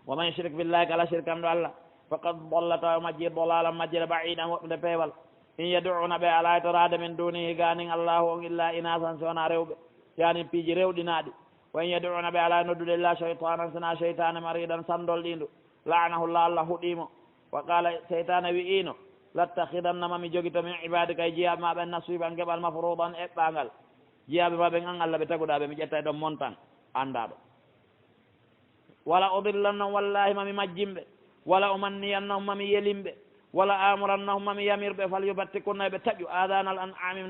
wa man yushrik billahi kala shirkam ɗo allah faqad dalla tawa majji dalalan majjire ba'idan woɓɓude peewal in yad'una ɓe ala torade min dunihi ganin allahu on illa inasan si wona rewɓe yani piiji rewɗinaɗi wa in yad'una ɓe ala noddude illa cheytanan sina cheytane maridan sandol ɗindu lanahullah allah huɗimo wa qala cheytane wi'ino lattakhidannama mi jogito min ibadika e jiyaɓe maɓe nasiban keɓal mafrudan eɓɓangal jiyaɓe maɓe an allah ɓe taguɗaɓe mi ƴetta e ɗon montan andaɗo wala udillannahum wallahi mami majjimɓe wala umanniyannahum mami yelimɓe wala amurannahum mami yamirɓe fal yubattikunna ɓe taƴu adanal an ami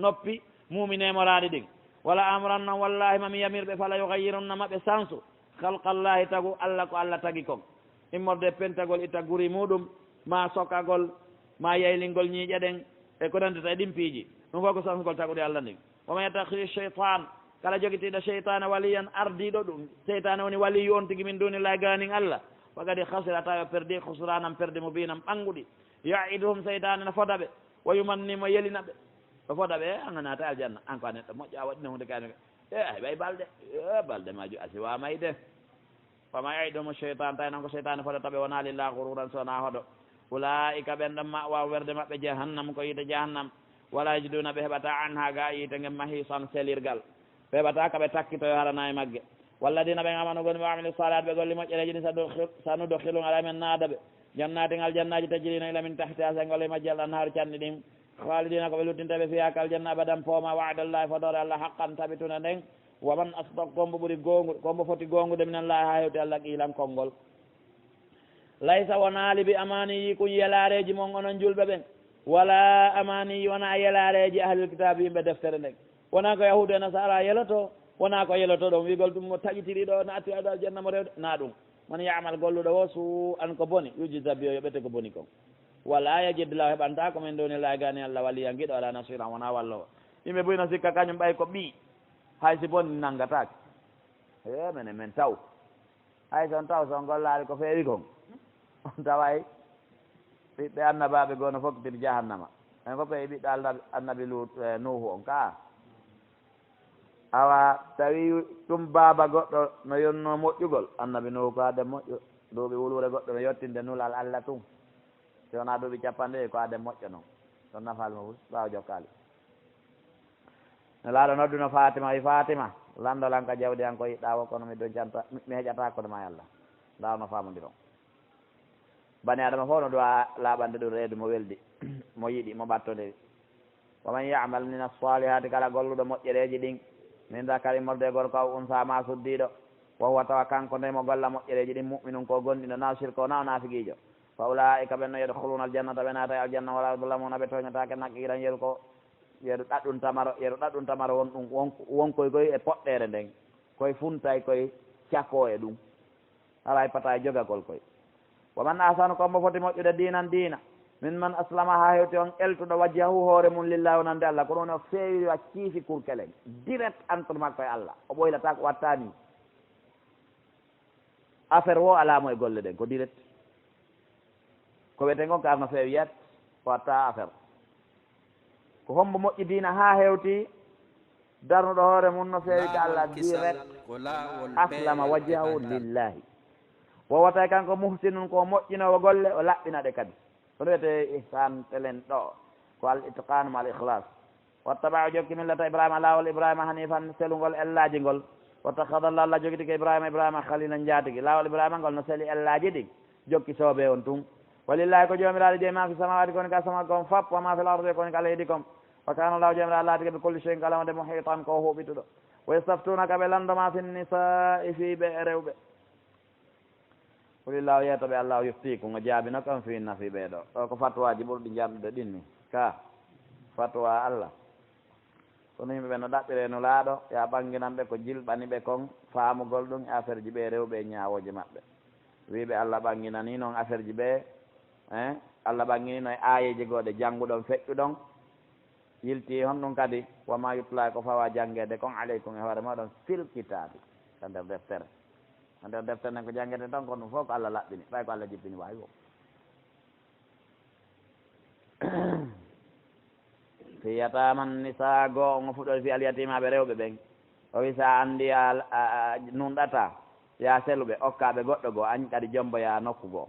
noppi muminemoraɗi ɗin wala amurannahum wallahi mami yamirɓe fala yugayyirunna maɓe sansu halqallahi tagu allah ko allah tagi kon immorde pentagol itta guri muɗum ma sokagol ma yaylingol ñiiƴa ɗen e ko nandita e ɗin piiji ɗum fof ko sansugol tagude allah ndin wama yattahi cheytan kala jogitiɗo cheytane waliyan ardiɗo ɗum cheytane woni waliyu on tigui min dunillahi ganin allah fagadi hasira tawi o perdi husranam perdi mo binam ɓanguɗi yaiduhum cheytane no foda ɓe wa yumannimo yelina ɓe o foda ɓe anganata aljanna an ko a neɗɗo moƴƴo a waɗino hunde kani ay ɓay balɗe balɗe maju asiwa mayde fama yaiduhum cheytan tawi noon ko cheytane fodata ɓe wona lillah gururan sowona hoɗo ulaika ɓen ɗon ma waw werde maɓɓe jahannam ko yiite jahannam wala yajiduna ɓe heɓata an ha ga yiite gem mahisan selirgal ɓe heɓata kaɓe takkitoyo harana e magge walladina ɓen amanu goni ɓe amili salat ɓe golli moƴƴereji ɗi sanudkhilum ala men naada ɓe jannati ngal jannaji tajrina ila min tahti a sengol e majjal anhaaru canɗi ɗin khalidina ko ɓe luttintaɓe fiya kal janna abadan pooma wa'dallahi fodore allah haqqan tabituna nden waman asdaq kombo ɓuuri gongu kombo foti gongude minen lahi ha hewti allah qiilan konngol laysa wonaali bi amaniyi kun yelareji mon onon julɓe ɓen wala amaniyi wona yelareji ahlil kitabe yimɓe deftere nden wona ko yahudu e nasara yeloto wona ko yeloto ɗon wigol ɗum mo taƴitiri ɗo naati aɗo aljanna mo rewde na ɗum mon yamal golluɗo o su an ko boni yujisa biyo yoɓete ko boni kon wala yajid law heɓanta ko min doni lagani allah waliya guiɗo ala nasiran wona walla o yimɓe buyno sikka kañum ɓay ko ɓi hay si boni nangatake e mene men taw hay son taw son gollari ko feewi kon on taway ɓiɓɓe annabaɓe gono fokkitir jahannama en fof e ɓiɗɗo annabi lut nuhu on ka awa tawi ɗum baaba goɗɗo no yonno moƴƴugol annabi nuhu ko adem moƴƴo duuɓi wulure goɗɗo no yettinde nulal allah tum si wona duuɓi capanɗe ko adem moƴƴo noon ɗon nafal mo fus ɓawa jokkali ne laaɗo nodduno fatima wi fatima landolan ka jawdi an ko yiɗɗa wo kono miɗo janta mi heƴata kono ma allah lawno famodiron bani adama fof no duwa laaɓande ɗum reedu mo weldi mo yiɗi mo ɓattodiri waman yamal min assalihati kala golluɗo moƴƴereji ɗin min zakari morde gorko aw unsa ma suddiɗo wo huwa tawa kanko nde mo golla moƴƴereji ɗin muminum ko gonɗino na sirque o na o nafigijo fa ulaika ɓen no yadkhuluna aljannata ɓe naata e aljanna wala yudlamuna ɓe toñatake nakkiran yeru ko yeru ɗaɗɗum tamaro won ɗum wonkoy koy e poɗɗere nden koye funtay koye cakko e ɗum ala pata e jogagol koye waman asanu kombo foti moƴƴude dinan dina min man aslama ha hewti on eltuɗo wajjahu hoore mum lillahi wonande allah ko ɗum o feewi wa kiifi kurkelen direct entre makko e allah o ɓoylata ko wattani affaire wo alamo e golle ɗen ko direct ko wiyete gon ko arno feewi yiyat o watta affaire ko hombo moƴƴi diina ha hewti darnuɗo hoore mum no feewi ko Allah direct aslama wajhahu lillahi wowata kanko muhsinun ko moƴƴinowo golle o laɓɓina ɗe kadi kono wiyete ihsan telen ɗo ko al itqan ma al ikhlas wattabaa jokki millata ibrahima lawol ibrahima hanifan selugol ellaji ngol wattakhadallah Allah jogiti ko ibrahima khalilan jatigi lawol ibrahima ngol no seli ellaji ɗi jokki soobe on tun walillahi ko jomiraɗo jeeyi ma fi samawati koni ka sama kom fap wama fil ardi koni ka leydi kom wa kana law jomiraɗo laatike ɓe kulli cheyin kala wonde muhitan ko huuɓituɗo wa yastaftunaka ɓe landoma fi nisai fi ɓe e rewɓe qulillahu yeetoɓe allahu yuftikum o jaabino kam finna fi ɓeeɗo ɗo ko fatwaji ɓurɗi jamɗude ɗinni ka fatwa Allah kono yimɓe ɓe no ɗaɓɓire no laaɗo ya ɓanginan ɓe ko jilɓani ɓe kon faamugol ɗum e affaire ji ɓe rewɓe e ñawoje maɓɓe wiɓe Allah ɓanginani noon affaire ji ɓe Allah ɓanginino e ayeji goɗe jannguɗon feƴƴuɗon yilti hon ɗum kadi wama yutla ko fawa janggede kon aleykum e hoore moɗon fil kitabi ko nder deftere ko nder deftere nden ko janggede tan ko ɗum fof ko Allah laɓɓini ɓay ko Allah jippini wawi o fi yataman nisa goo ngo fuɗɗode fi alyatimaɓe rewɓe ɓen o wi sa anndi a nunɗata ya seluɓe okkaɓe goɗɗo goo añ kadi jomboya nokku goo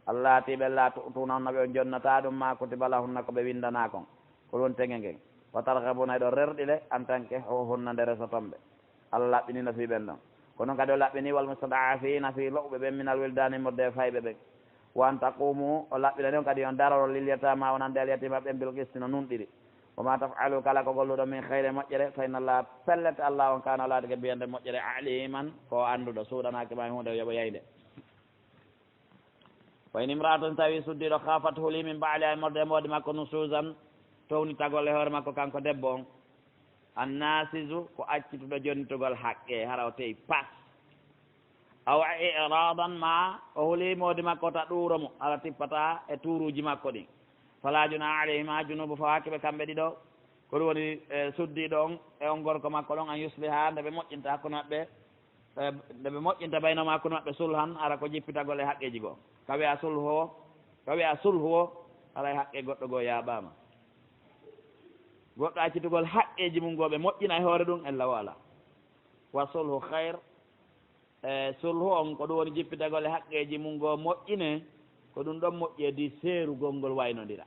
allah tiɓe la tunannoɓe o jonnata ɗum ma kutiba lahunna ko ɓe windana kon ko ɗon teŋe ngen wa tarhabuna e ɗo rerɗile en tant que hunna nde resotonɓe allah laɓɓinino fi ɓen ɗon kono kadi o laɓɓini wal mustadafina fi loɓɓe ɓen minal wildani morde fayɓe ɓen wa an taqumu o laɓɓinani on kadi on daroro lil yatama wonande al yatima ɓen bil qisti no nunɗiri wama tafalu kala ko golluɗo min hayre moƴƴere fa inna allah pellete allah on kana laade ke mbiyande moƴƴere aliman ko annduɗo suuɗanake ma hunde yoɓo yeyde wa in imra'atun tawi suddiɗo khafat huli min baali ay morde modi makko nususan towni tagol e hoore makko kanko debbo on annasisu ko accituɗo jonnitugol haqqe hara o tewi pas aw iradan ma o huli modi makko ta ɗuuro mo ala tippata e tuuruji makko ɗin fala juna alayhima junubu fawake ɓe kamɓe ɗiɗo ko ɗum woni suddiɗo on e on gorko makko ɗon an yusliha nde ɓe moƴƴinta hakkude maɓɓe nde ɓe moƴƴinta baynoma hakkude maɓɓe sulhan ara ko jippitagol e haqqeji goo ka wiya sulhu o ka wiya sulhu o ala e haqqe goɗɗo goo yaɓama goɗɗo accitugol haqqeji mum goo ɓe moƴƴina e hoore ɗum ella o ala wa sulhu hayre e sulhu on ko ɗum woni jippitagol e haqqeji mum goo moƴƴine ko ɗum ɗon moƴƴi e di seerugol ngol waynodira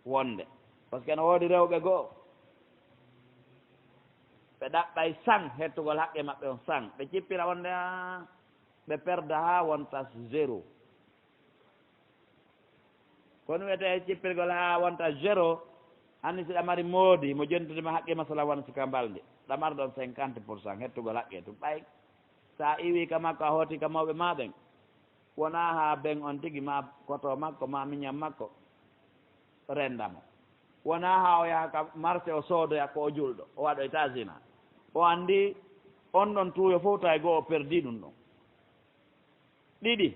wonde par ce que no woodi rewɓe goo ɓe ɗaɓɓay sang hettugol haqqe maɓɓe on sang ɓe cippira wonde ɓe perda ha wonta zéro kono wiyete cippirgol ha wonta zéro hanni si ɗamari moodi mo jontudema haqqe masala wona sika mbalde ɗamar ɗon 50% hettugol haqqe tum ɓay sa iwi ka makko a hooti ka mawɓe maɓen wona ha ben on tigi ma koto makko ma miñam makko rendamo wona ha o yaha ka marché o soodoya ko o julɗo o waɗo états-unis o anndi on ɗon tuuyo fof tawi goo o perdi ɗum ɗon ɗiɗi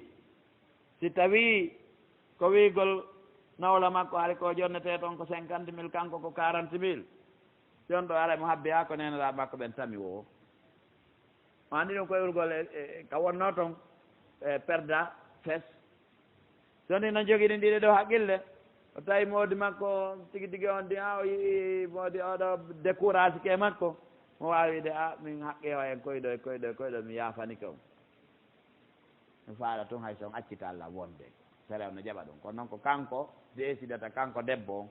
si tawi ko wiigol nawla makko hari ko jonnete toon ko 50 000 kanko ko 40 000 jon ɗo ara mo habbi ha ko nenera makko ɓen tami wo o anndi ɗum koye urgol ka wonno toon perda fes soni no jogii ɗin ɗiɗi ɗo haqqille o tawi moodi makko tigi tigi on di o yii moodi oɗo décourage ke makko mo wawi de a min haqqe o en koyɗo e koyɗo e koyɗo mi yafanike on mi faala tun hay son accita Allah wonde sere no jaɓa ɗum kono noon ko kanko desidata kanko debbo on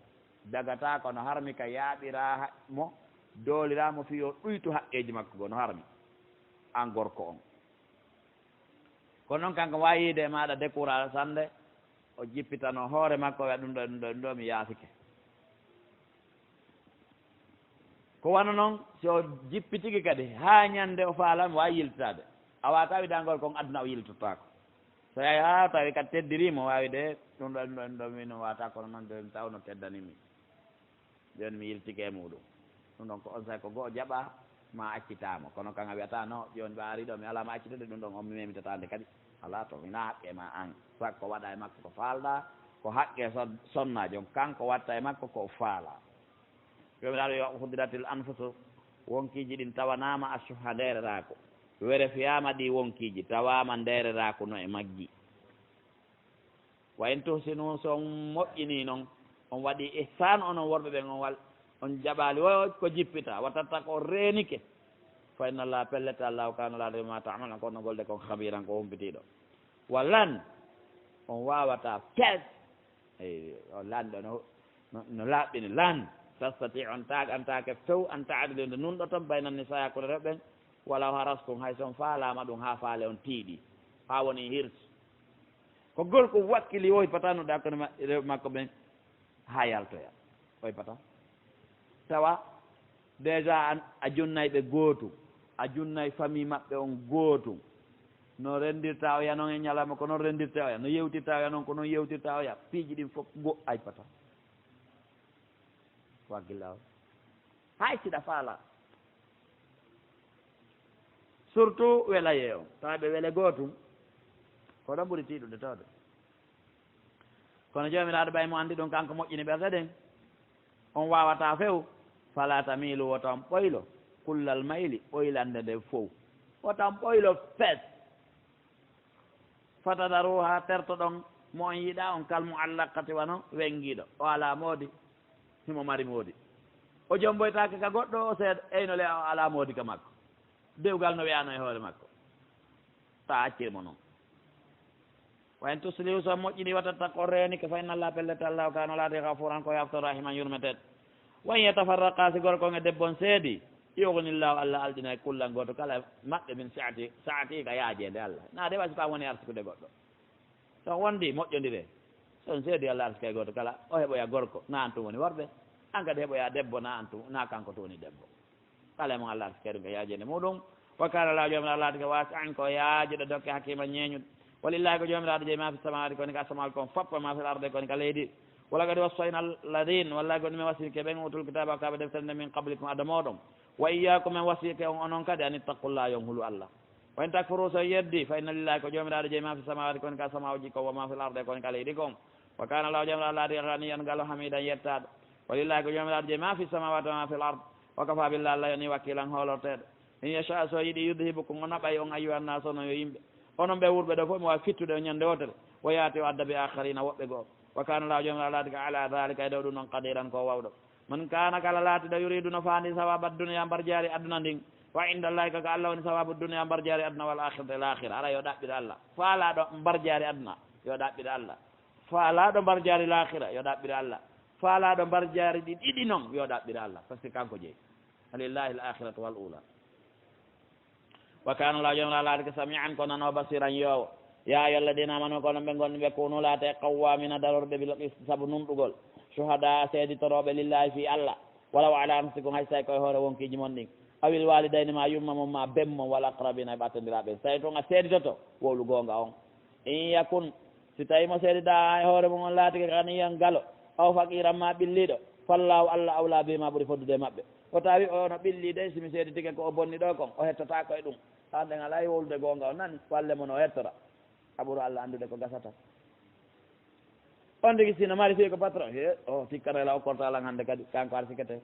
dagata kono harmi ka yaaɓira mo dooliramo fi o ɗuytu haqqeji makko goo no harmi an gorko on kono noon kanko wawi yiide e maɗa décourage sande o jippitano hoore makko wiya ɗum ɗo ɗum ɗo ɗum ɗo mi yaafike ko wano noon si o jippi tigi kadi ha ñande o faala mi wawi yiltitade a wata widangol kon aduna o yiltottako so yahi ha tawi kadi teddirimo wawi de ɗum ɗo ɗum ɗo ɗum ɗo min wata kono noon de mi tawno teddanimi joni mi yiltike e muɗum ɗum ɗon ko on saahi ko goho jaɓa ma accitama kono kan a wiyata no joni ɓe ari ɗo mi alama accitude ɗum ɗon on mi memitatande kadi ala to mina haqqe ma an sak ko waɗa e makko ko falɗa ko haqqe sonna jon kanko watta e makko ko faala jomiraɗo yo huddiratil anfusu wonkiji ɗin tawanama a suha ndererako were fiyama ɗi wonkiji tawama ndererako no e maggi wayen tosinu son moƴƴini noon on waɗi ihsan onon worɓe ɓen on jaɓali o ko jippita wattatta ko renike fa inna allah pellete allahu kana la ma tamalna kono golde kon habiran ko humpitiɗo wallan on wawata pes eyi o lanɗo no laaɓɓini lan tastati on antake few an taadilinde nunɗo toon baynan ni saya kono rewɓen wala harastum hay son faalama ɗum ha faale on tiiɗi ha woni hirsi ko gorko wakkili o patanoɗa kono rew makko ɓen ha yaltoya oy pata tawa déjà a junnay ɓe gootum a junnay famille maɓɓe on gootum no rendirta o ya noon e ñalama ko noon rendirta o ya no yewtirta o ya noon ko noon yewtirta o ya piiji ɗin fof go ay pata waggilla o hay siɗa faala surtout welaye o tawa ɓe wele gootum ko ɗon ɓuri tiiɗude tawde kono jomiraɗo ɓay mo anndi ɗum kanko moƴƴini ɓerde ɗen on wawata few fala tamilu wotan ɓoylo kullal mayli ɓoylande nde fof wotan ɓoylo fes fatadaru ha terto ɗon mo on yiiɗa on kalmu allakati wano wengiɗo o ala moodi himo mari moodi o jomboytake ka goɗɗo o seeɗa eyno le o ala moodi ka makko dewgal no wiyano e hoore makko ta accirmo noon wayen tuslihu so moƴƴini wattatta ko renike fa inna allah pellete allahu kano laade gafuran ko yafto rahiman yurmeteɗo wayen yetafarraqa si gorko e debbon seedi yugnillahu allah aldina e kullal goto kala maɓɓe min saati ka yaajede allah na de wasi ko a woni arsikude goɗɗo so wondi moƴƴodire son seedi allah arsika goto kala o heɓoya gorko na antum woni worɓe an kadi heɓoya debbo na antum na kanko to woni debbo kala mo allah arsika ɗum ko yaajede muɗum wa kana la jomiraɗo laade ko wasi an ko yaajuɗo dokke hakkima ñeñude walillahi ko jomiraɗo jeeyi ma fi samawati koni ka samawati kon foppo ma fil arde koni ka leydi wala kadi wassayna alladine wallahi ko ɗumen wasike ɓen utul kitaba kaɓe deftere min qablikum ada moɗon wa iyyakum men wasike on onon kadi an ittaqullah yon hulu allah wa in takfuru so yeddi fa inna lillahi ko jomiraɗo jeeyi ma fi samawati koni ka samawaji ko wa ma fil arde koni ka leydi kon wa kana law jomiraɗo laadi ganiyan ngalo hamidan yettaɗo walillahi ko jomiraɗo jeeyi ma fi samawati wa ma fil ard wa kafa billah allah yoni wakkilan holorteɗo in yasha so yiiɗi yudhibukum o naɓay on ayyuhannas ono yo yimɓe onon ɓe wurɓe ɗo fof mi wawi fittude o ñande wotere wo yaati o adda ɓe akharina woɓɓe goo wa kana law jomiraɗo laadi ko ala dalika e ɗo ɗum noon qadiran ko wawɗo man kana kala laatiɗo yuridu no faandi sawabu duniya mbar jaari aduna ndin wa indallahi koko allah woni sawabu duniya mbar jaari aduna wal akhirate l akhira ara yo ɗaɓɓiɗo allah faalaɗo mbar jaari aduna yo ɗaɓɓiɗo allah faalaɗo mbar jaari l akhira yo ɗaɓɓiɗo allah faalaɗo mbar jaari ɗi ɗiɗi noon yo ɗaɓɓiɗo allah par ce que kanko jeeyi alillahi l akhiratu wal ula wa kana la jomiraɗo laadi ko samian ko nano basiran yowo ya ayyuha alladina amanu kono ɓe gonɗi ɓe kunu laate qawwamina darorɓe bil qisti saabu numɗugol shuhada seeditoroɓe lillahi fi allah walaw ala anfusikum hay so tawi koye hoore wonkiji mon ɗin awil walidayni ma yumma mum ma bemmon wal aqrabina e ɓattodiraɓe so tawi toon a seeditoto wowlu gonga on in yakun si tawi mo seedida e hoore mum on laati ganiyan galo aw faqiran ma ɓilliɗo fallahu allah awla bima ɓuuri foddude maɓɓe o tawi ono ɓilli de simi seedi tigui ko o bonni ɗo kon o hettata koye ɗum hande ala e wolude gonga o nani walle mon o hettora aɓuru allah andude ko gasata on tigui sino mari fi ko patron he o tikkarela o kortalan hande kadi kanko ar sikete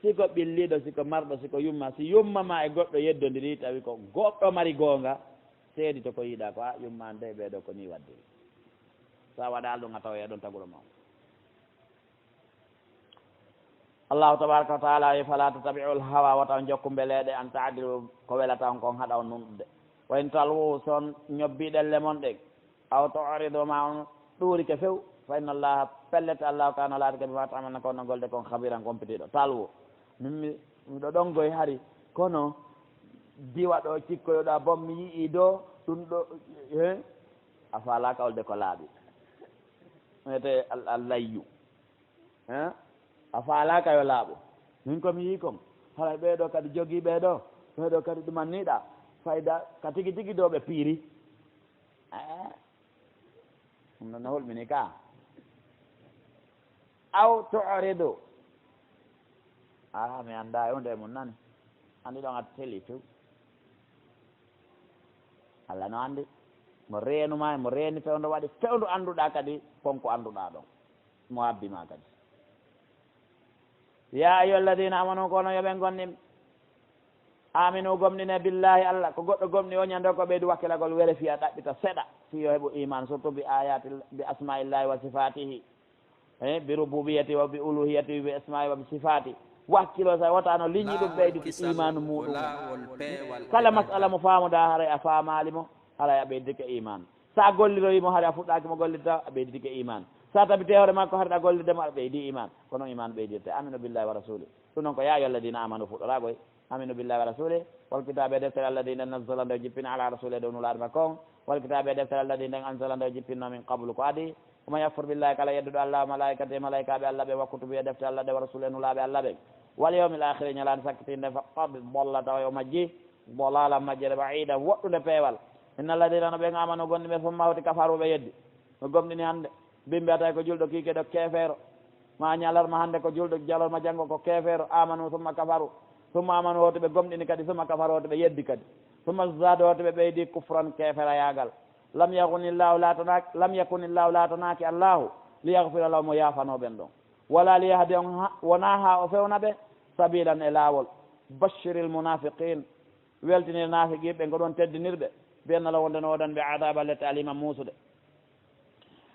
siko ɓilliɗo siko marɗo siko yumma si yummama e goɗɗo yeddodiri tawi ko goɗɗo mari gonga seedi to ko yiiɗa ko a yummani de ɓeɗo ko ni waddiri sa waɗal ɗum a tawa ɗon taguro ma allahu tabaraka wa taala wi fala tatabiu l hawa wata jokku mbeleɗe an taadilu ko welata on kon haɗa on nunɗude wa in talwu son ñobbiɗelle mon ɗen aw toridu ma on ɗuurike few fa inna allaha pellete allahu kana laati ka bima tamalna kono golde kon habiran compétiɗo talwu miɗo ɗon goye hari kono diwa ɗo cikkoyoɗa bom mi yii do ɗum ɗo e a falaka olde ko laaɓi wiyete allayyu e a faalaka yo laaɓo min komi yii kon haray ɓeeɗo kadi jogii ɓeeɗo kadi ɗumanniɗa fayda ka tigi tigi ɗo ɓe piiri ɗum ɗon no holmini ka aw toridu mi annda e hunde mum nani anndi ɗon a teli few allah no anndi mo reenuma e mo reeni fewndo waɗi fewndu annduɗa kadi konko annduɗa ɗon mo habbima kadi ya ayyuha alladina amanu kono yoɓen gonɗin aminu gomnine billahi Allah ko goɗɗo gomni o ñande ko ɓeydi wakkilagol vérifiya ɗaɓɓita seeɗa si yo heɓu iman surtout bi ayati bi asmaillahi wa sifatihi bi rububiyati wa bi uluhiyati bi asmai wa bi sifati wakkilo sa wotano liñi ɗum ɓeydi imanu muɗum kala masala mo famuda haray a famalimo haray a ɓeydike iman sa golliroyimo haray a fuɗɗakimo gollidta a ɓeydike iman sa tabite hoore makko haɗa gollidemo aɗa ɓeydi iman kono iman ɓeydirte aminu billahi wa rasuli ɗum noon ko ya yo alladina amanu fuɗɗoragoy aminu billahi wa rasuli wal kitabe deftere alladina nazzala nde jippina ala rasuli ɗo nulaɗuma kon wal kitabe deftere alladina anzala nde jippinno min qablu ko adi oman yakfur billahi kala yedduɗo allah wa malaikate malaikaɓe allah ɓe wa kutubi e defte allah ɗe wa rasuli nulaɓe allah ɓe wal yawmil akhiri ñalani sakkitinde faqad bolla tawa yo majji bolala majjere baida woɗɗude peewal inna alladina no ɓe amano gonɗi ɓe fomma hoti kafaruɓe yeddi no gomɗini hannde bimbi atay ko julɗo kiikeɗo keefeero ma ñalarma hannde ko julɗo jalorma janngo ko keefeero amanu summa kafaru summa amanu hoto ɓe gomɗini kadi summa kafaru hoto ɓe yeddi kadi summa zade hoto ɓe ɓeydi kufran keefera yagal lam yakunillahu latanaki allahu liyahfira lahu mo yafanoɓen ɗon wala liyahdi on wona ha o fewna ɓe sabilan e laawol bashiril munafiqin weltinir nafiqiɓe ko ɗon teddinirɓe biyannala wondeno oɗon ɓe adaba lette alima muusude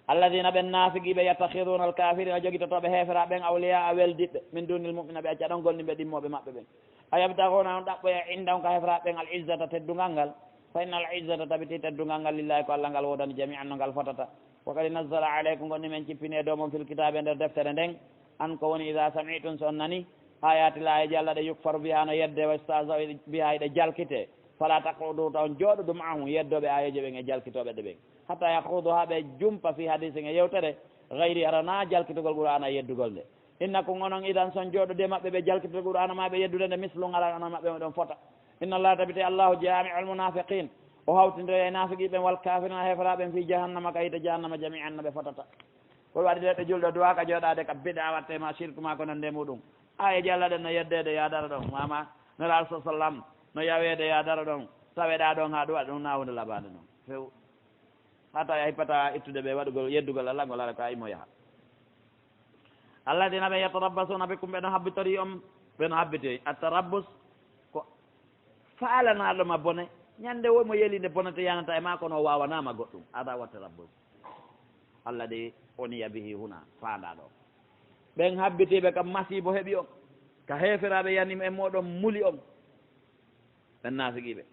alladina ɓen nafiqiɓe yattahiduna alkafirina joguitotoɓe heefera ɓen awliya a weldiɓɓe min dunil mumina ɓe acca ɗon golniɓe ɗimmoɓe maɓɓe ɓen a yabtaguna on ɗaɓɓoya indan ka heefera ɓen al izzata teddungal ngal fa inna al izzata tabiti teddungal ngal lillahi ko allah ngal wodani jami'an no ngal fotata wa kadi nazzala aleykum gonɗi men cippini e dow mon fil kitabe nder deftere nden an ko woni ida sami'tum so on nani ayati lahi allah ɗe yukfaru biha no yedde wa stasa biha ɗe jalkite fala taqudu taw jooɗo ma'ahum yeddoɓe ayeje ɓen e jalkitoɓe ɗe ɓen hatta yahudu ha ɓe jumpa fi hadise e yewtere gayri arana jalkitogol qur'ana yeddugol nde innakum onon idan son jooɗode maɓɓe ɓe jalkitogol qur'ana maɓe yeddude nde mislu ngala ona maɓɓe ɗon fota inna allah tabiti allahu jami'u almunafiqin o hawtindiri e nafiqiɓen wal kafirina heferaɓen fi jahannama kayita jahannama jami'an no ɓe fotata koye waɗi leɗɗe julɗo duwaka jooɗade ka biɗa watte ma shirku ma ko nande muɗum aye jalla ɗen no yeddede yadara ɗon mama nora sa sallam no yawede yadara ɗon taweɗa ɗon ha ɗuwaɗa ɗum nawde labade noon few hata ya hippata ittude ɓe waɗugol yeddugol allah ngol ala ka imo yaha alladina ɓe yatarabbasuna bikum ɓeɗon habbitori on ɓeno habbiti attarabbus ko faalanaɗoma bone ñande womo yelinde bonete yanata e ma kono wawanama goɗɗum ada wa tarabbus allah de oniya bihi huna faanda ɗo ɓen habbitiɓe kam masibo heeɓi on ka heeferaɓe yanima e moɗon muli on ɓen nafiqiɓe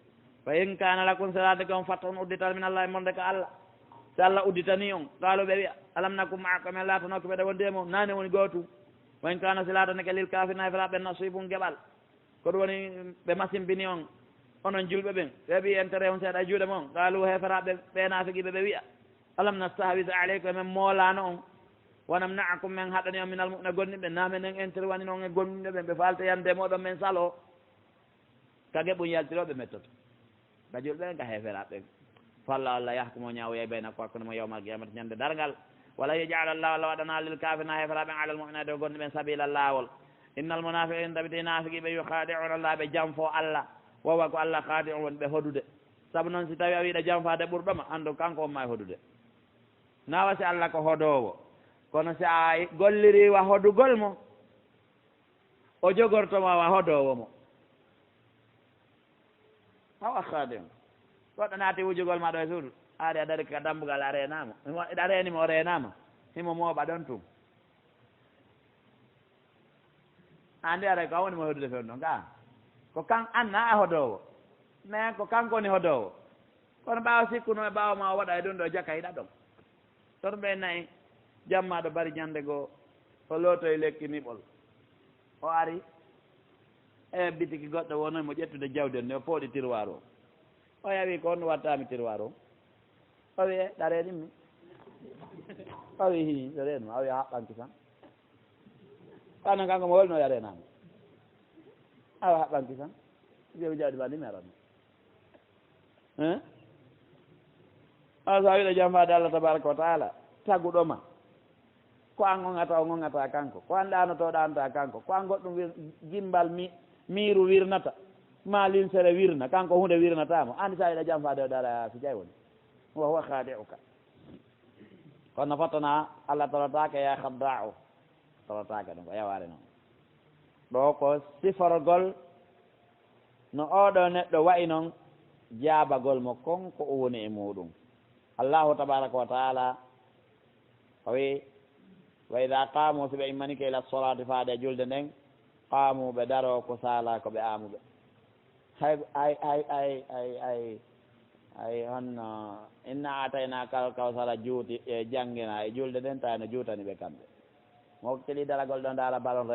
fa in kana lakum salade kon fatta on udditan min allah e monde ka allah so allah udditani on qaalo ɓe wiya alam nakum maakum en latanoke ɓeɗe wondemo nane woni gootum wa in kana si lataneke lil kafirina heferaɓe nasibum geɓal ko ɗum woni ɓe masimbini on onon julɓe ɓen ɓeɓi intérêt on seeɗa juuɗe moon qaalu heferaɓe ɓe nafiqiɓe ɓe wiya alam nastahwis aleykum men moolano on wonam naakum men haɗani on minal mumne gonniɓe namenen intérêt wani noon e gonniɓe ɓen ɓe falta yande moɗon men salo ka geɓum yaltiroɓe mettoto ka julɓe ɓen ka heferaɓe ɓen falla allah yahkumo ñawoya bayna ko hakkude mo yawmal qiyamata ñande dargal wala yejala allah allah waɗana lil kafirina heferaɓen alal mumina de gonniɓen sabila lawol innal munafiqin tabiti nafiqiɓe yukhadi'una allah ɓe janfo allah wowa ko allah khadi on woni ɓe hodude saabu noon si tawi a wiiɗa janfade ɓurɗoma andu kanko on ma e hodude nawa si allah ko hodowo kono si a golliriwa hodugol mo o jogortoma wa hodowo mo hawa khadi on goɗɗo naati wujugol ma ɗo e suudu aari a dari ka dambugal a renama ɗa renima o renama himo mooɓa ɗon tum andi ara ko woni mo hodude fewn ɗon ka ko kan anna a hodowo mais ko kanko woni hodowo kono ɓaawa sikkuno e ɓaawa ma o waɗa e ɗum ɗo jakka hiɗa ɗon toon ɓe nayi jammaɗo bari ñande goo o lootoye lekki niɓol o ari e bitiki goɗɗo wonoy mo ƴettude jawdi nde o pooɗi tiroir o yawi ko on wattami tiroir o wiye ɗarenimmi o wi hi ɗo renuma o wi haɓɓanki tan kano kanko mo holno yarenama awa haɓɓanki tan jewi jawdi ma numéro o so wiɗo jam fade allah tabaraka wa taala taguɗoma ko an ŋoŋata o ŋoŋata kanko ko an ɗanoto ɗanata kanko ko an goɗɗum jimbal miiru wirnata ma linsere wirna kanko hunde wirnatamo andi sa wiɗo jam fade o ɗaɗa fi jay woni wa huwa khadi'uka kono fottana allah torotake ya khadda'u torotake ɗum ko yaware noon ɗo ko siforgol no oɗo neɗɗo wayi noon jaabagol mo konko o woni e muɗum allahu tabaraka wa taala o wi wa ida qaamu si ɓe immanike ila solati faade e julde nden qaamu ɓe daro ko saala ko ɓe amuɓe ay honno inna atayna kal kawsara juuti e janngina e julde nden tawi no juutani ɓe kamɓe mo keli daragol ɗo ndaara ballon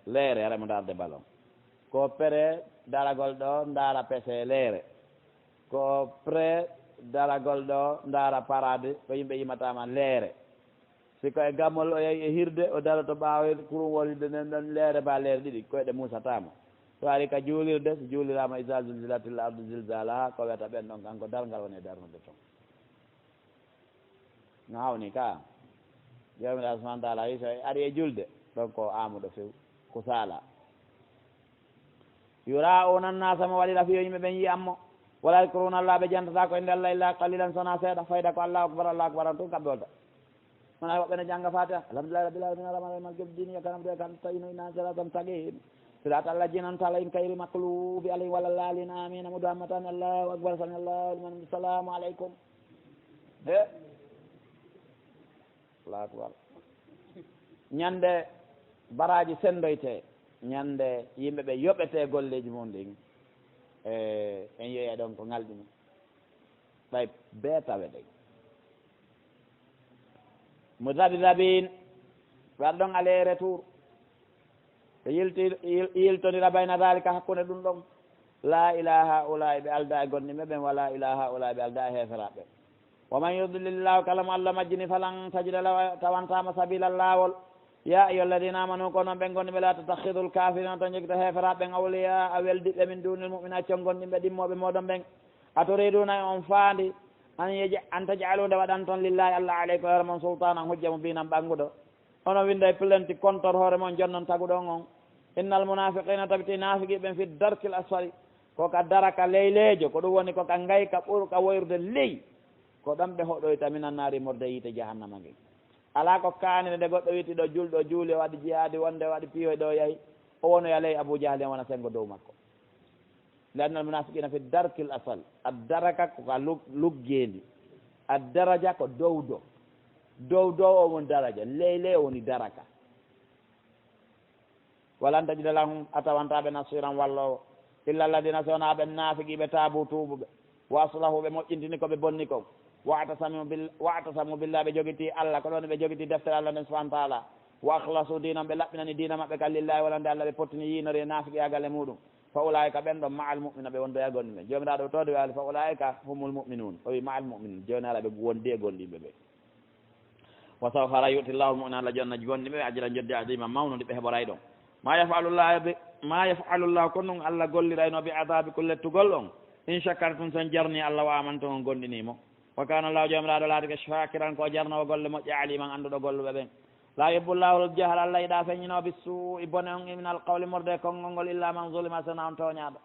leere remo darde ballon ko pere daragol ɗo ndaara pese leere ko pré daragol ɗo ndaara parade ko yimɓe yimatama leere siko e gammol o yehi e hirde o dara to ɓaawe kurum wolide nden ɗon leere ba leere ɗiɗi koyɗe musatama so ari ka juulirde so juulirama isa zulzilatil ardu zilzalaha ko wiyata ɓen ɗon kanko dargal woni e darnude toon no hawni ka jomiraɗo subahana taala wi so ari e julde ɗon ko amuɗo few ko saala yura o nannasa mo waɗira fiyo yimɓe ɓen yiyatmo wala yadkuruna allah ɓe jantata ko inde allah illa qalilan sona seeɗa fayda ko allahu akbar an tun kamɓe wolta wona woɓɓe ne jangga fatiha alhamdulillahi rabbil alamin arrahmani rahim maliki yawmiddin iyyaka na'budu wa iyyaka nasta'in ihdinas siratal mustaqim siratal ladzina an'amta alayhim ghayril maghdubi alayhim walal dallin amin amudu hammatan allahu akbar sami allahu liman hamid assalamu aleykum allahu akbar ñande baraji sendoyte ñande yimɓe ɓe yoɓete golleji mum ɗin en yeeya ɗon ko ngalɗi mum ɓay beetawe ɗen mudabbidabin waɗa ɗon ale retour ɓe yiltodira bayna dalika hakkude ɗum ɗon la ilaha ulai ɓe alda e gonɗiɓe ɓen wala ilaha ulai ɓe alda e heeferaɓe wa man yudlilillahu kala mo allah majjini falan tajida law tawantama sabila lawol ya ayuha alladina amanu ko noon ɓen gonɗiɓe la tatakhidul kafirina to jogito heeferaɓe ɓen awliya a weldiɓe min dunil mu'mina congonɗimɓe ɗimmoɓe moɗon ɓen a toriduna e on faandi an tajalude waɗan toon lillahi allah aleykum hoore moon sultanan hujja mo mbinan ɓanguɗo ono winda e plenti comptor hoore moon jonnon taguɗon on innal munafiqina tabiti nafiqiɓen fi darkil asfali koka daraka leylejo ko ɗum woni koka ngayka ɓurka woyrude ley ko ɗon ɓe hoɗoyta minan naari morde yiite jahannama ngi ala ko kanine nde goɗɗo witi ɗo julɗo juuli o waɗi jihaadi wonde waɗi piyoy ɗo yahi o wonoya ley abou jahli en wona sengo dow makko liannal munafiqina fi darkil asal a daraka koka luggendi a daraja ko dow o woni daraja ley o woni daraka walan tajida lahum atawantaɓe nasiran wallowo illa alladina sonaɓe nafiqiɓe taabu tuubuɓe wa aslahu ɓe moƴƴintini koɓe bonni kon wa'tasamu billah ɓe jogiti allah ko ɗon ɓe jogiti deftere allah nden subahana taala wa akhlasu dinam ɓe laɓɓinani dina maɓɓe ka lillahi walande allah ɓe pottini yinori e nafiqiyagal e muɗum fa ulaika ɓen ɗon ma al mu'mina ɓe wondoya gonɗiɓe jomiraɗo tode wali fa ulaika humul mu'minun o wi ma al mu'minin joni ala ɓe wondi e gonɗiɓe ɓe wa sawfa ra yu'ti llahu mu'mina allah jonna gonɗiɓe ɓe ajira joddi adima mawnude ɓe heɓoray ɗon ma yafalullah ko noon allah gollirayno bi adabi ko lettugol on in shakartum sen jarni allah wa amantum on gonɗinimo wa kana llahu jomiraɗo laati ko shakiran ko jarnowo golle moƴƴe aliman annduɗo golluɓe ɓen la yuhibbullahu ljahal allah yiɗa feññinoɓe suu'i bone on min alqawli morde konngol ngol illa man zulima sona on toñaɗo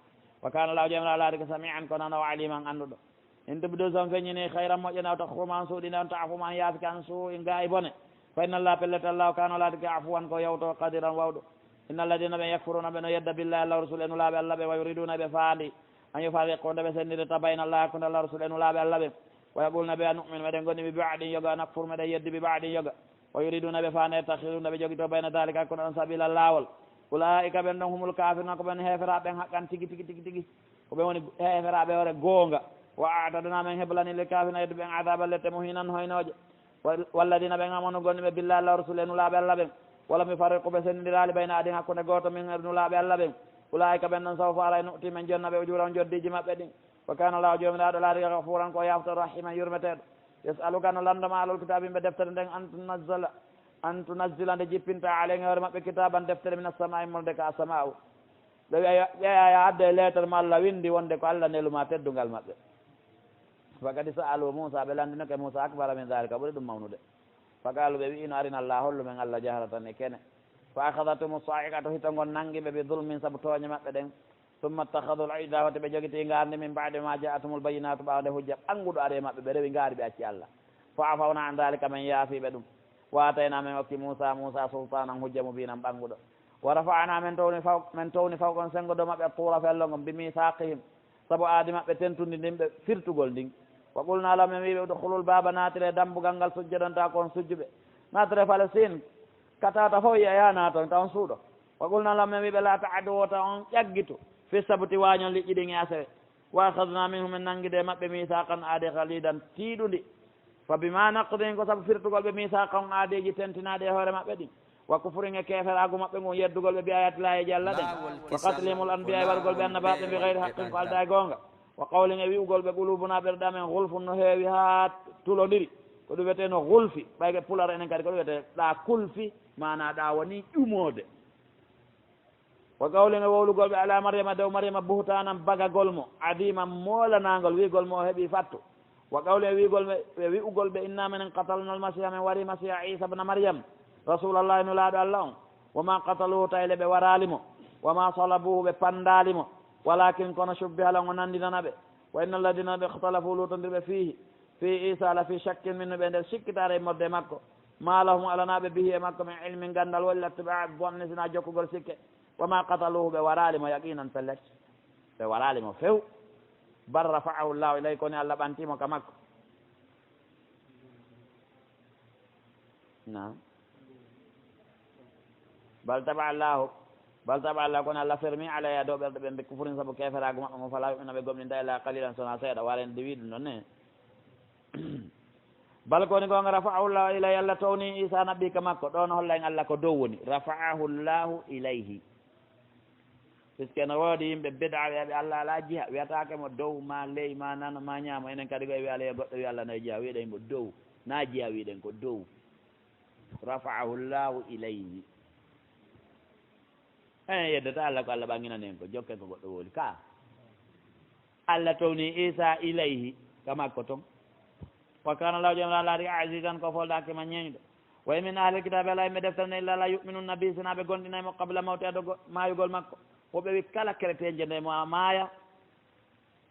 wa kana llahu jomiraɗo laati ko sami'an ko nanowo aliman annduɗo in tubdu son feññini hayran moƴƴe naw takhfuma an suuɗi nde on ta'fuma an yaafika an suu'i nga e bone fa inna allah pellete allahu kana laati ko afuwan ko yawto qadiran wawɗo inna alladina ɓe yakfuruna ɓe no yedda billahi allah rasul en ulaɓe allah ɓe wa yuriduna ɓe faandi an yufariqu nde ɓe sennide tabayna allah hakkude allah rasul en ulaɓe allah ɓe wa yaqulna ɓe a nu'min meɗen gonni bi baɗin yoga nakfur meɗen yeddi bi baɗin yoga wa yuriduna ɓe faande takhiruna ɓe jogui to bayna dalika hakkude on sabila lawol ulaika ɓen ɗon humul kafiruna ko ɓen heferaɓen haqqan tigui ko ɓe woni heferaɓe hoore goonga wa atadna men heblani lil kafirina yeddu ɓen adaba lette muhinan hoynoje walladina ɓen amanu gonni ɓe billahi allah rasul en ulaɓe allah ɓen walam yufarriqu ɓe sennidirali bayna adin hakkude goto min nulaɓe allah ɓen ulaika ɓen ɗon sawfa ara nu'ti men jonnaɓe ujuran joddiji maɓɓe ɗin wa kana llahu jomiraɗo laati gafuran ko yafto rahiman yurmeteɗo yasaluka no landoma alol kitabe ɓe deftere nden an tunazzila nde jippinta aleyge hoore maɓɓe kitaban deftere min assamai molde ka assama'u ɓe ƴeeya adde lettre ma allah windi wonde ko allah neluma teddugal maɓɓe fakadi sa'alu moussa ɓe landinoke moussa akbara min dalika ɓuuri ɗum mawnude fagalu ɓe wiino arina allah hollu men allah jaharatan e kene fa akhadatum sa'iqa to hito ngon nanguiɓe ɓe dulmin saabu tooñe maɓɓe ɗen summa ittakhadul ijda wate ɓe jogiti garde min ba'de ma ja'atumul bayyinatu ɓawde hujja ɓanguɗo are maɓɓe ɓe rewi gaari ɓe acci allah fa afawna an dalika men yaafiɓe ɗum watayna men okki moussa sultanan hujja mubinan ɓanguɗo wa rafa'ana men towni fawkon sengo do maɓɓe tuura fellongo bi misaqihim saabu aadi maɓɓe tentundi ndin ɓe firtugol ndin wa qulna lahum en wiɓe udkhulul baba natire dambugal ngal sujjadanta kon sujjuɓe natire Palestine katata fof yiya ya naton tawan suuɗo wa qulna lahum en wiɓe la taadu wota on ƴaggitu fi sabuti wañon liƴƴi ɗin e asewe wa akhadna minhum en nanguide maɓɓe misaqan aadi halidan tiiɗundi fa bima naqdin ko saabu firtugol ɓe misaqan aadiji tentinaɗe e hoore maɓɓe ɗin wa kufrin e keferagu maɓɓe ngon yeddugol ɓe bi ayatillahi jalla ɗen wa qatlimul anbiya e wargol ɓe annabaɓe bi gayri haqqin ko alda e gonga wa qawlin e wi'ugol ɓe qulubuna ɓerɗa men gulfun no heewi ha tulodiri ko ɗum wiyete no gulfi ɓayke pular enen kadi ko ɗum wiyete ɗa kulfi mana ɗa woni ƴumode wa qawlin e wowlugol ɓe ala mariama dow mariama buhtanan bagagol mo adima molanagol wigol mo o heeɓi fattu wa qawlin e wigol ɓe wi'ugol ɓe inna minen qatalna almasiha min wari masiha isa bna mariame rasulallah no laaɗo allah on wama qataluhu tayle ɓe waralimo wama salabuhu ɓe pandalimo walakin kono subbihalan o nandinana ɓe wa inna alladina ɓe ihtalafu lutondirɓe fihi fi isa la fi shakkin min no ɓe nder sikkitare e morde makko ma lahum alanaɓe bihi e makko min ilmin gandal walla tiba bonne sina jokkugol sikke wama qataluhu ɓe waralimo yaqinan pellet ɓe waralimo few bal rafa'ahu llahu ilay koni allah ɓantimo ka makko nam bal taba allahu kono allah fermi alaya dow ɓerɗe ɓe mbe kufurin saabu keferago maɓɓe mo fala yumina ɓe gomninta ila qalilan sona seeɗa warende wiɗu ɗon ne bal koni gonga rafa'ahu llahu ilay allah towni isa naɓɓi ka makko ɗon holla en allah ko dow woni rafa'ahu llahu ilayhi puisque no woodi yimɓe bida wiyaɓe allah ala jiha wiyatake mo dow ma ley ma nano ma ñaamo enen kadi koye wi alaye goɗɗo wi allah nayi jiha wiɗen mo dow na jiha wiɗen ko dow rafa'ahu llahu ilayhi en yeddata allah ko allah ɓanginanen ko jokken ko goɗɗo wooli ka allah towni isa ilayhi kamakko toon wa kana lahu jomra laari asisan ko foldake ma ñeñɗo way min ahli kitabe ala yimɓe deftere illa la yuminun nabi sinaɓe gonɗinaymo qabla mawte aɗo mayugol makko woɓe wi kala chrétien je nde mo a maaya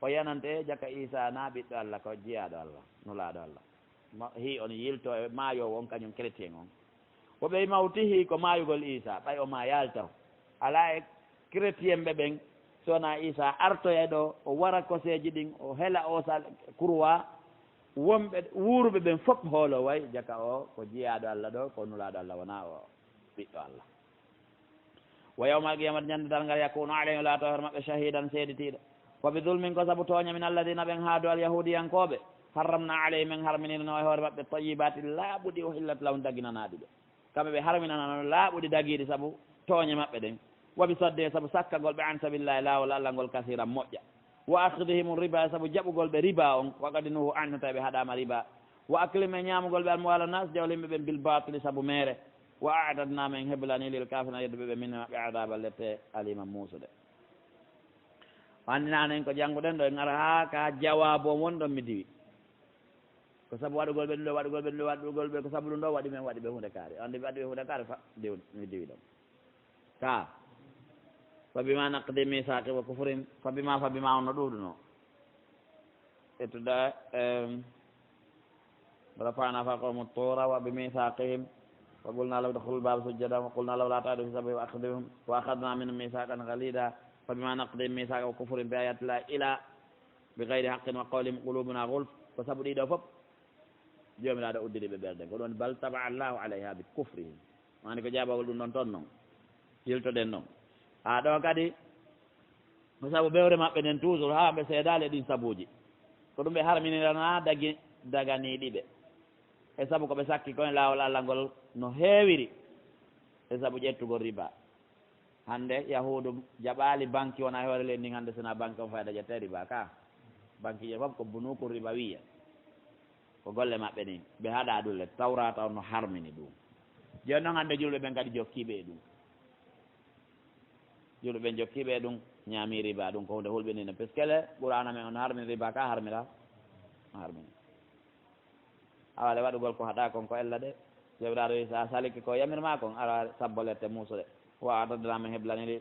o yanante jakka isa na ɓiɗɗo allah ko jiyaɗo allah nulaɗo allah hi on yilto e maayowo on kañum chrétien on woɓe wi mawtihi ko mayugol isa ɓay o ma yaltaw ala e chrétien ɓe ɓen sowona isa artoya ɗo o wara koseji ɗin o heela o sal couroi wonɓe wuuruɓe ɓen fof hoolo way jaka o ko jiyaɗo allah ɗo ko nulaɗo allah wona o ɓiɗɗo allah wa yawmal qiyamati ñande dal ngal yakunu alayhim laata hoore maɓɓe shahidan seeditiɗo ko ɓe dulmin ko saabu tooña min alladina ɓen haadu alyahudiyankoɓe harramna alayhim en harminino e hoore maɓɓe tayibati laaɓuɗi o hillat lahum daginanaɗi ɓe kamɓe ɓe harminanano laaɓuɗi dagiɗi saabu tooñe maɓɓe ɗen waɓi sadde saabu sakkagol ɓe an sabillahi lawol allah ngol kasiran moƴƴa wa akhdihim riba saabu jaɓugol ɓe riba on wakadi nuhu anhu tawi ɓe haɗama riba wa aklime ñamugol ɓe almowala nas jawlimɓe ɓen bil batili saabu mere wa adadnama en heblani lil kafina yedduɓe ɓe min maɓɓe adaba lette alima muusude andinano en ko jangguɗen ɗo en ara ha ka jawabo won ɗon mi diwi ko saabu waɗugol ɓe ɗum ɗo waɗugol ɓe ɗum ɗo waɗugol ɓe ko saabu ɗum ɗo waɗi men waɗi ɓe hunde kaari andi ɓe waɗi ɓe hunde kaari fa mi diwi ɗon ka fa bima naqdi misaqi wa kufrin fa bima on no ɗuɗuno ettuda rafa'na fawqahum tura wa bimisaqihim wa qulna law udkhulul baba sujjadan wa qulna law la ta'du fi sabili wa akhdhihim wa akhadna minhum misaqan ghalida fa bima naqdi misaqa wa kufrin bi ayati llahi ila bi ghayri haqqin wa qawlihim qulubuna ghulf ko saabu ɗiɗo fof jomiraɗo uddiri ɓe ɓerɗe ko ɗon bal taba allahu alayha bi kufrihim mani ko jaabagol ɗum ɗon toon noon yiltoɗen noon ha ɗo kadi ko saabu ɓewre maɓɓe nden toujours ha ɓe seedali ɗin sabuji ko ɗum ɓe harminirana daganiɗi ɓe e saabu koɓe sakki koye lawol allah ngol no heewiri e saabu ƴettugol riba hande yahudu jaɓali banque wona e hoore len ndin hande sona banque on fayda ƴette riba ka banque je fof ko bunuku riba wiya ko golle maɓɓe ni ɓe haɗa ɗulle tawrata on no harmini ɗum joni noon hande julɓe ɓen kadi jokkiɓe e ɗum julɓe ɓen jokkiɓe e ɗum ñaami riba ɗum ko hunde hulɓinino puisqu'ele ɓurana men on harmini riba ka harmira harmini awale waɗugol ko haɗa kon ko ella de jomiraɗo wi sa saliki ko yamirma kon ara sabbolette muusude wa adadnama heblani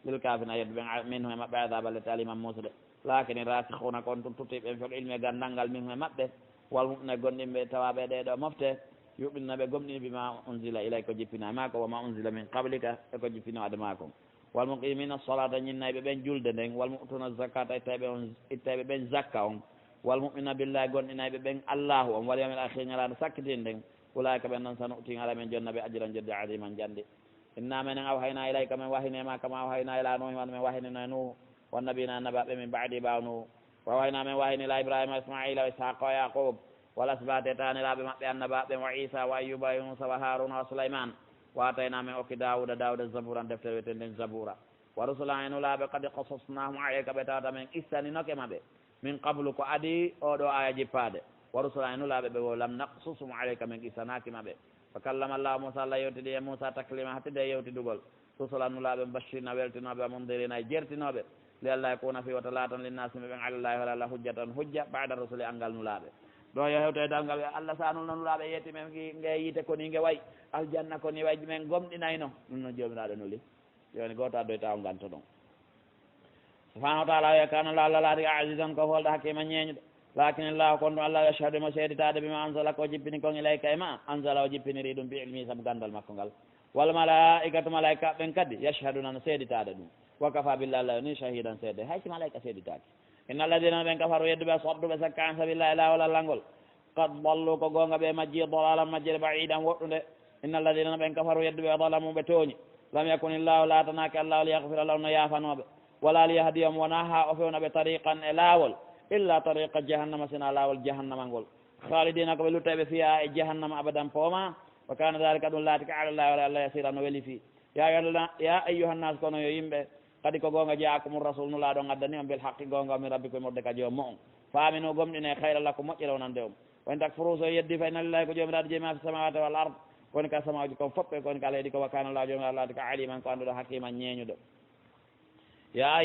lil kafina yeddu ɓen minhu e maɓɓe adaba lette aliman muusude lakini rasikhuna kon tum tuttiɓe ɓen fel ilmi e gandal ngal minhu e maɓɓe wal mumne gonɗinɓe tawaɓe ɗeɗo mofte yuɓinna ɓe gomɗini bima unzila ilay ko jippinama ko wama unzila min qablika e ko jippino adama kon wal muqimina solata ñinnayɓe ɓen julde nden wal mutuna zakata ittaɓe ɓen zakka on wal mumina billahi gonɗinayɓe ɓen allahu on wal yawmil akhir ñalano sakkitin nden ulayka ɓen noon sanutin ala men jonna ɓe ajiran jodde adiman jande inna menen aw hayna ilayka men wahinema kama aw hayna ila nuhi wano men wahinino nuhu wannabina annabaɓe min baadi ɓaw nuhu wa wayna men wahinila ibrahima ismaila wa ishaqa wa yaqub wal asbate taniraɓe maɓɓe annabaɓe wa isa wa ayyuba wa yunusa wa haruna wa souleyman watayna men okki dawuda zaburan deftere wiyeten nden zabura wa rusula en ulaɓe kadi qasasnahum aleyka ɓe tawata men issani noke maɓe min qablu ko adi oɗo aya jippade wa rusula en ulaɓe ɓe wo lam naqsusum aleyka min issanaki maɓe fa kallama llahu moussa allah yewtidi e moussa taklima hattide e yewtidugol rusula nulaɓe bashirna weltinoɓe amundirina e jertinoɓe li allah yakuna fi wata latan linnasi ɓe ɓen alallahi wala allah hujjatan hujja bada rasuli angal nulaɓe ɗo yo hewte dalngal ɓe allah sa nulno nulaɓe yetti men nge yiite koni nge way aljanna koni way men gomɗinayno ɗum noon jomiraɗo nuli joni goto addoy taw ganto ɗon subhanahu wa taala wiya kana la allah laati asisan ko folɗo hakkima ñeñuɗo lakin llahu kon ɗum allah yashhadu mo seeditade bima ansala ko jippini kon ilayka e ma ansala o jippiniri ɗum bi ilmi sabu gandal makko ngal wal malaikatu malaika ɓen kadi yashhaduna no seeditade ɗum wa kafa billah allah ni shahidan seede haysi malaika seeditaki inna alladina ɓen kafaru yedduɓe sodduɓe sakka an sabillahi lawol allangol qad dallu ko gonga ɓe majji dalalan majjere baidan woɗɗude inna alladina ɓen kafaru yedduɓe dalamu ɓe tooñi lam yakun illahu latanaki allahu liyahfira lahu no yafanoɓe wala liyahdiyahum wona ha o fewna ɓe tariqan e laawol illa tariqa jahannama sina laawol jahannama ngol khalidina koɓe lutteɓe fiya e jahannama abadan pooma wa kana dalika ɗum laati ka alallahi wala allah yasira no weeli fi ya ayyuhannas kono yo yimɓe kadi ko gonga jaakum rasul nulaɗo gaddani on bel haqqi gonga min rabbi koye morde ka joom mo on faamino gomɗine khayra lakko moƴƴere wonande on won takfuru so yeddi fa inna lillahi ko jomiraɗo jeema fi samawati wal ard koni ka samaji kon fof ɓe koni ka leydi ko wa kana llah jomiraɗo laati ka aliman ko annduɗo hakkiman ñeeñuɗo ya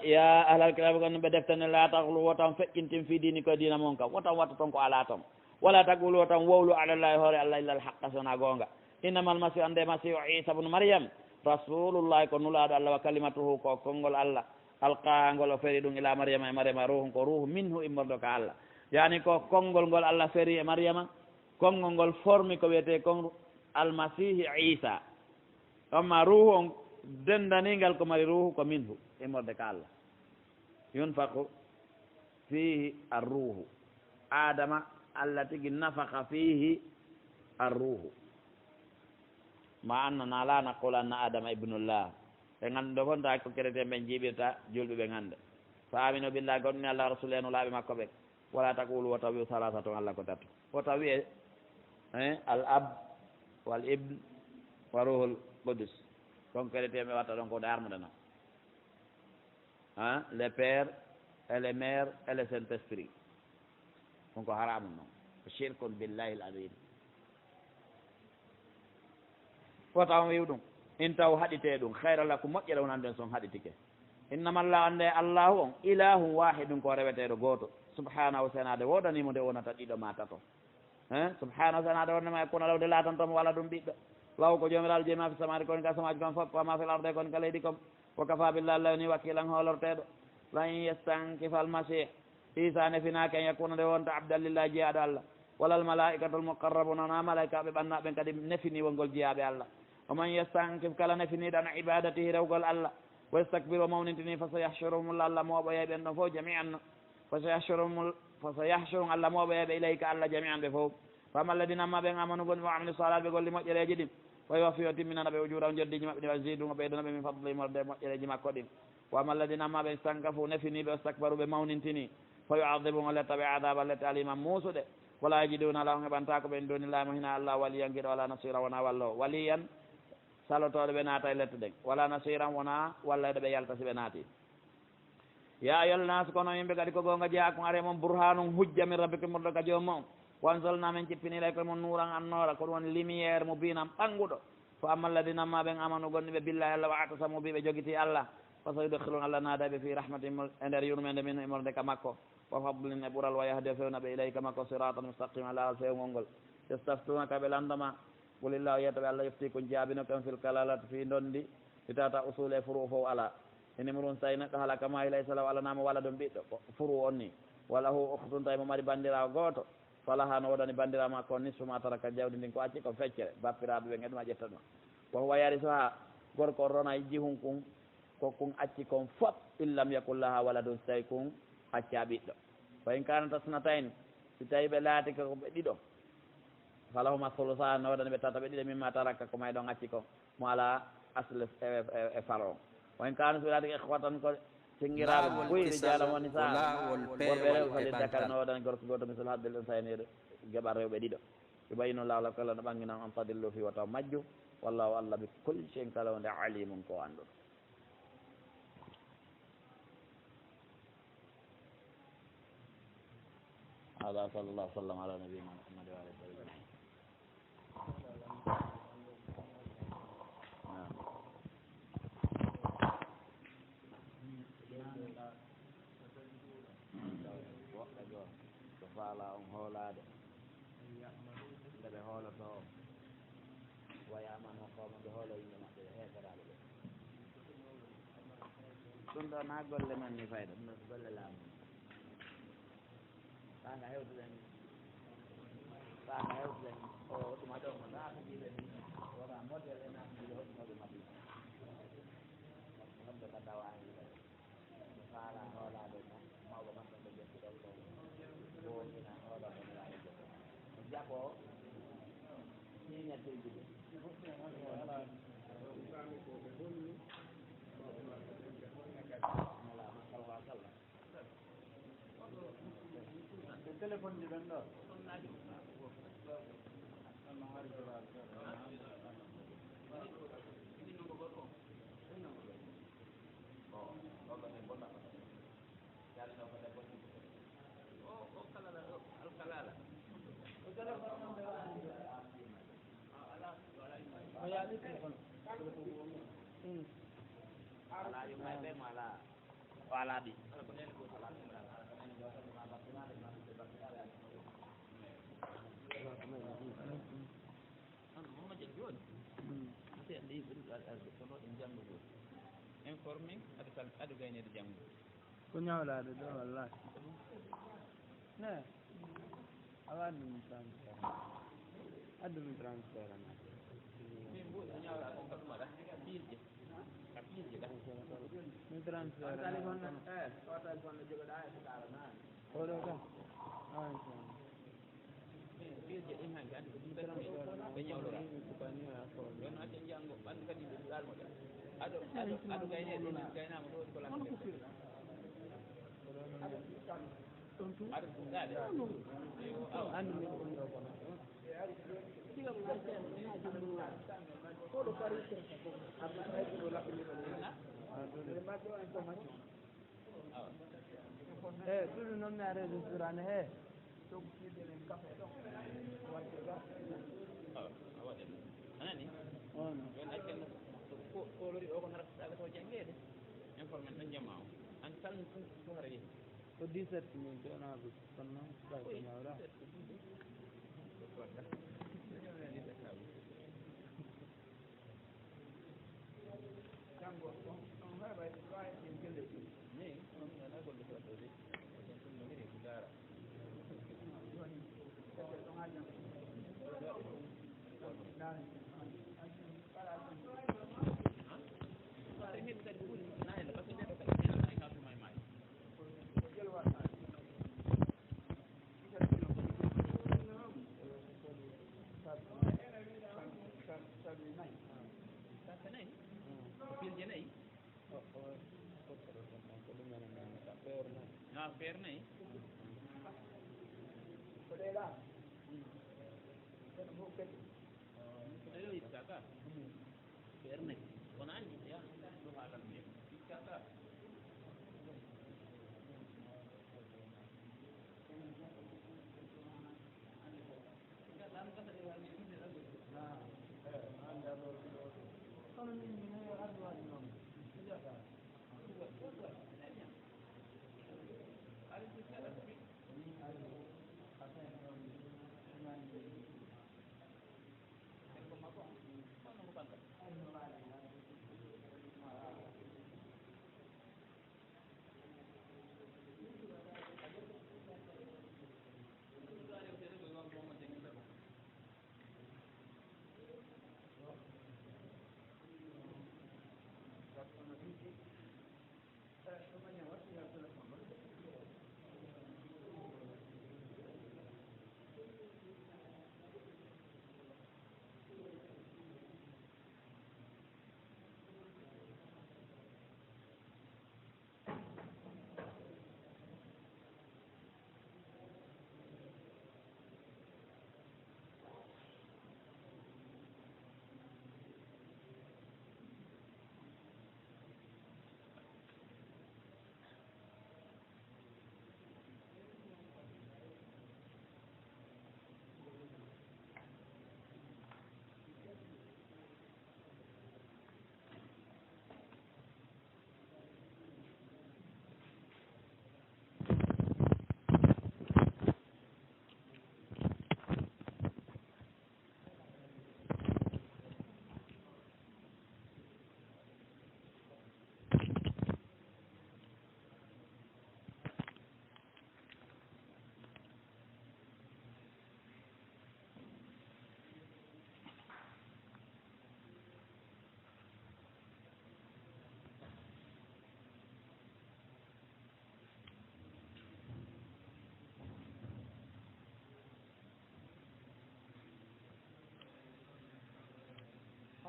ya ahlal kitabe gon ɓe deftane la tahlu wotan feƴƴintin fi dini koye dina mon kam wotan watta toon ko ala toon wala taqulu wotan wowlu alallahi hoore allah illa al haqqa sona gonga innama almasihu ande masihu isa bnu maryam rasulullahi ko nulaɗo allah wa kalimatuhu ko konngol allah alqahangol o feri ɗum ila mariama e mariama ruhum ko ruhu minhu immorɗo ka allah yani ko konngol ngol allah feri e mariama konngol ngol formi ko wiyete kon almasihi isa amma ruhu on dendanigal ko mari ruhu ko minhu immorde ka allah yunfaku fihi arruhu adama allah tigi nafaka fihi arruhu ma annana la naqul anna adama ibnullah ɓe ganduɗo fof ta ko crétien ɓen jiiɓirta julɓe ɓe ganda fa amino billahi gonɗini allah rasul en laaɓe makko ɓe wala taqulu wo taw wi salasa ton allah ko tatto wo taw wiye al ab wal ibne wa ruhul qudus donc crétien ɓe watta ɗon ko ɗe armude noon le père et le mère et le saint esprit ɗum ko haramu noon ko shirkun billahi l azim fotaw wiw ɗum in taw haɗite ɗum hayra la ko moƴƴere wonanden son haɗitike innamallah ande allahu on ilahu wahidum ko reweteɗo goto subhanahu senade wodanimo nde wonata ɗiɗo ma tato subhanahu senade wonnema e kono lawde latantomo walla ɗum ɓiɗɗo law ko jomiraɗo jeema fi samari koni ka samaji kon fof wama fel arde koni ka leydi kom wa kafa billah allah ni wakkilan holorteɗo lan yastankifa almasih isa nefinaki en yakuna nde wonta abdallillahi jeyaɗo allah wala almalaikatu almuqarrabuna na malaikaɓe ɓannaɓen kadi nefini wongol jeyaɓe allah oman yastankif kala nefiniɗo an ibadatihi rewgol allah wa yastakbir o mawnintini fa sayahshuruhumullah allah moɓoye ɓen ɗon fof jami'an fa sayahshurum allah moɓoyeɓe ilayka allah jami'an ɓe fof fama alladina amma ɓen amanu gonɗi wa amilu salat ɓe golli moƴƴereji ɗin wa yuwaffi o timminana ɓe ujura joddiji maɓɓe ɗi wa zidum o ɓeydonoɓe min fadli morde moƴƴereji makko ɗin wama alladina amma ɓen stankafu nefiniɓe o stakbaru ɓe mawnintini fa yuadibum o letta ɓe adaba lette aliman muusuɗe wala yajiduna lahum heɓanta ko ɓen donillahi mo hina allah waliyan guiɗo wala nasira wona wallo waliyan salotoɗo ɓe naata e lette ɗen wala nasiran wona walla ɗo ɓe yalta si ɓe naati ya ayol nas kono yimɓe kadi ko gonga jeeya kon are moon bourhanum hujja min rabbi ko murɗo ka joom on wansolna men cippinilay koye mon nuran annora ko ɗum woni lumiére mo binam ɓanguɗo fo amma alladina amma ɓen amanu gonɗi ɓe billahi allah wa atasamu ɓiɓe jogiti allah fa sa yudkhilun allah naadaɓe fi rahmatim e nder yurmede min imorde ka makko wa fadlin e ɓuural wa yahde fewna ɓe ilayka makko siratan mustaqima lawol fewgol ngol yastaftunaka ɓe landama qulillahu yiyataɓe allah yefti ko jaabino kam fil kalalat fi ndondi si tawata usul e furu fof ala ini muɗum so tawi neɗɗo halaka ma ilay salaw allah nama walla ɗum ɓiɗɗo furu on ni walla hu uktun tawi mo mari bandirawo goto falaha no waɗani bandiramakko ko nisfu ma taraka jawdi ndin ko acci ko feccere bappiraɓe ɓe geɗuma ƴetta ɗuma ko wayari so ha gorko rona jihun kun ko kun acci kon fop illam yakul laha waladun so tawi kun acca ɓiɗɗo fa in kanata snatayni si tawi ɓe laati ko ɓe ɗiɗo falahuma sulusa no waɗani ɓe tata ɓe ɗiɗo mimma taraka ko may ɗon acci ko mo ala asle e falo wa in kanu so ɓe laati ko ihwatan ko singiraɓe ɓuyri jalam woni sa worɓe rewɓe fali dakar no waɗani gorko goto misol haddel ɗum saynir geɓa rewɓe ɗiɗo yubayinu llahu lakum kala no ɓanginan on tadillu fi wataw majju wallahu allah bi kulli cheyin kala wonde alimum ko anduɗo هذا صلى الله وسلم على نبينا محمد وعلى اله وصحبه ko faala on hoolade nde ɓe hooloto o wayamano kowma ɓe hoolo yimɓe maɓɓe ɓe heeseraɓe ɓe ɗum ɗo na golle men ni fayda ɗum ɗo golle laamu sanga hewtuɗen o ɗuma ɗo mo naataɗiɓe ni wona modèle e naataɗiɓe hoɗunoɓe maɓɓe honɓe gadda wawiɓe ɓe faala hoolade mawɓe maɓɓe ɓe jettiɗon ɗo wonina hoɗoɓe wawi jogo jaɓo siñatiji ɗe téléphone ji ɗon ɗo ala yumay ɓe mo ala o ala ɗi informé aɗa gaynede janggo ko ñawlade ɗo wallahi ne a waɗum transfert addum transfert ana min mbuɗo ñawlade ko ɗum waɗa piirje ka piirje ɗa min transfert téléphone o téléphone no jogoɗa e ko ɗaranani oɗo kam piirje ɗin hanke andi ko ɗum ɓe ñawlora yon acca janggo ɓandu kadi ɓe ɗalmo ɗa aɗo gaynede ɗin gaynama ɗo waɗi ko lakde aɗa ɗuɗɗade andu min ɗum ɗo kono siga mo garten ha jumɗuma koɗo parite aɗo laɓɓiniɗo mbaɗɗo information e ɗuɗu noon mi a registrane he donc siɗenen café ɗo wadde ga a waɗe anani on yon accen kolori o ko narataɓe to janggede informé tan jamma o an tan suhara yehi ko 17 min jonaɓe kono noon ɓay ko ñawɗa janggo on heɓay wawi ɗin gelle ɗi ni on ala golle ko waɗɗo de ɗum no wiri ko dara joni ɗon ha janggo heɓi kadi ɓuuri nayla par ce que ɓeɗo kadi ñaala hay kasuma e maaji saka nayyi ko pilje nayyi feere nayyi ko ɗeɗa kono fof kadi ɗeɗo yitta ka feere nayyi kono anni ya ɗo haalan mi yitta ka kono min mino ardu waɗi noon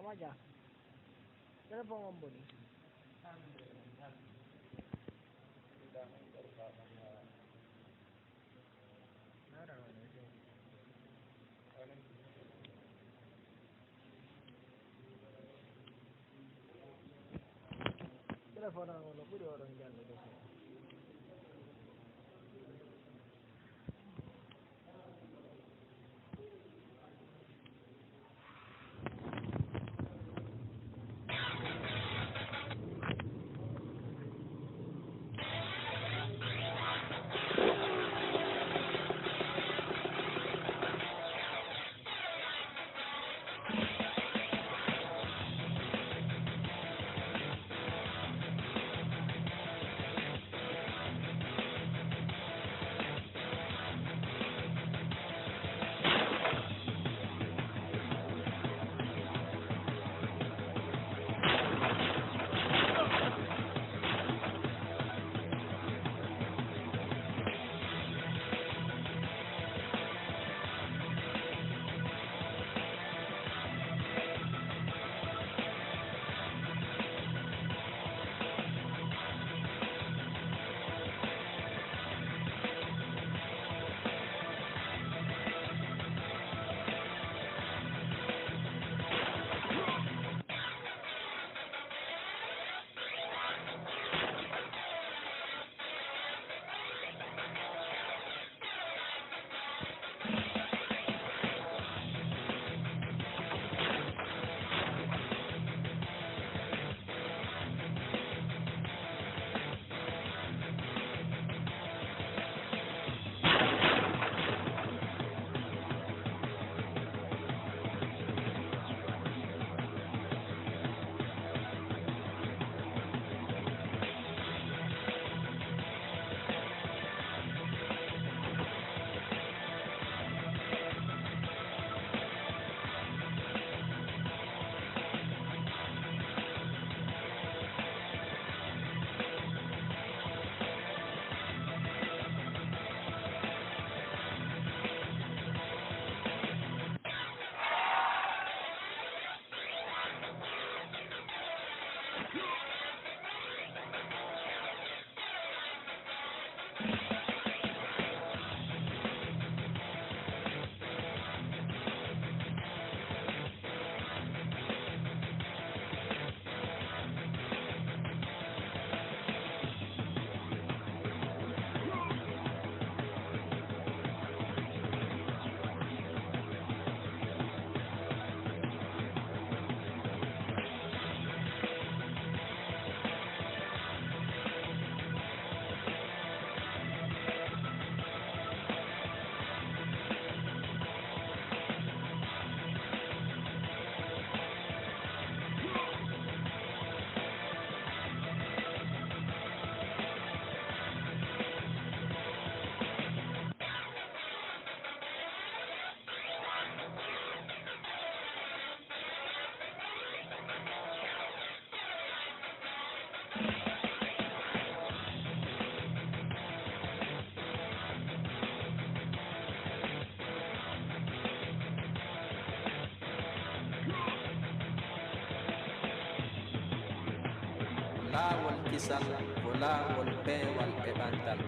Kamaja. Telepon ngamboni. Telepon ngono kuwi orang jalan itu. laawol kisal ko laawol peewal e ɓantal.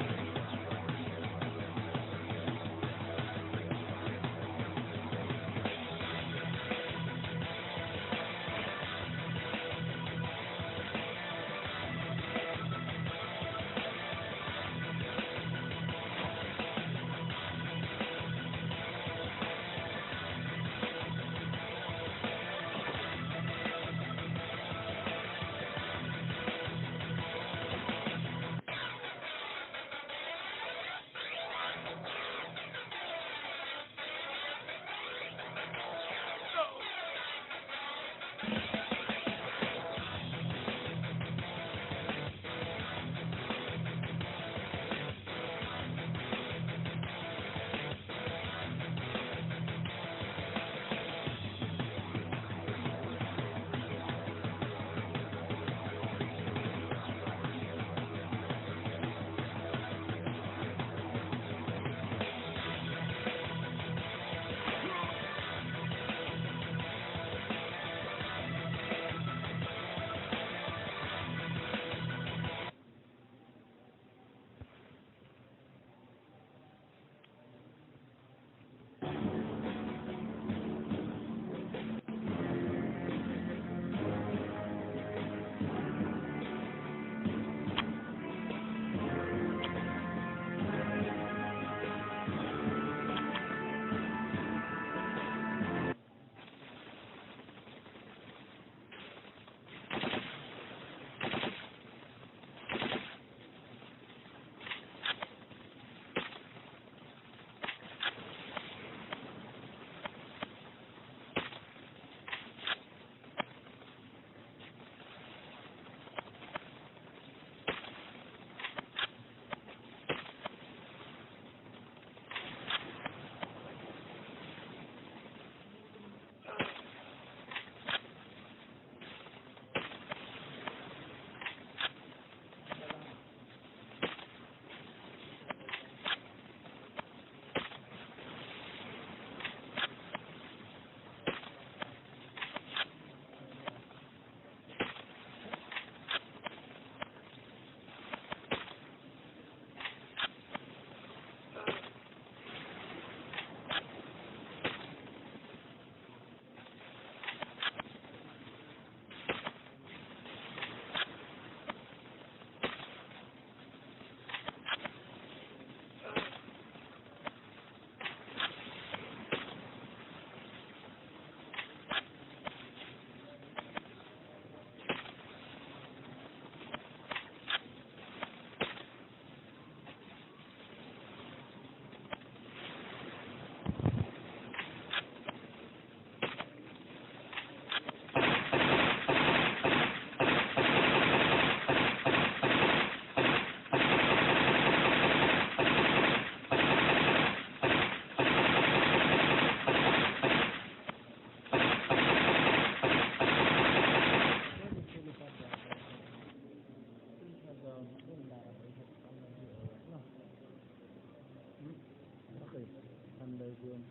joni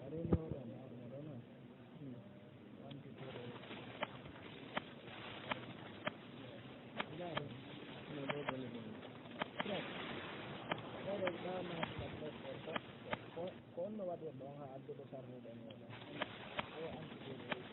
areni hoɗon moɗona wanti tore ilaɗo no ɗo dole ɗon oɗon ɗama ko onno waɗi ɗon ha adduɗo sarnuɗe moɗon o anti tore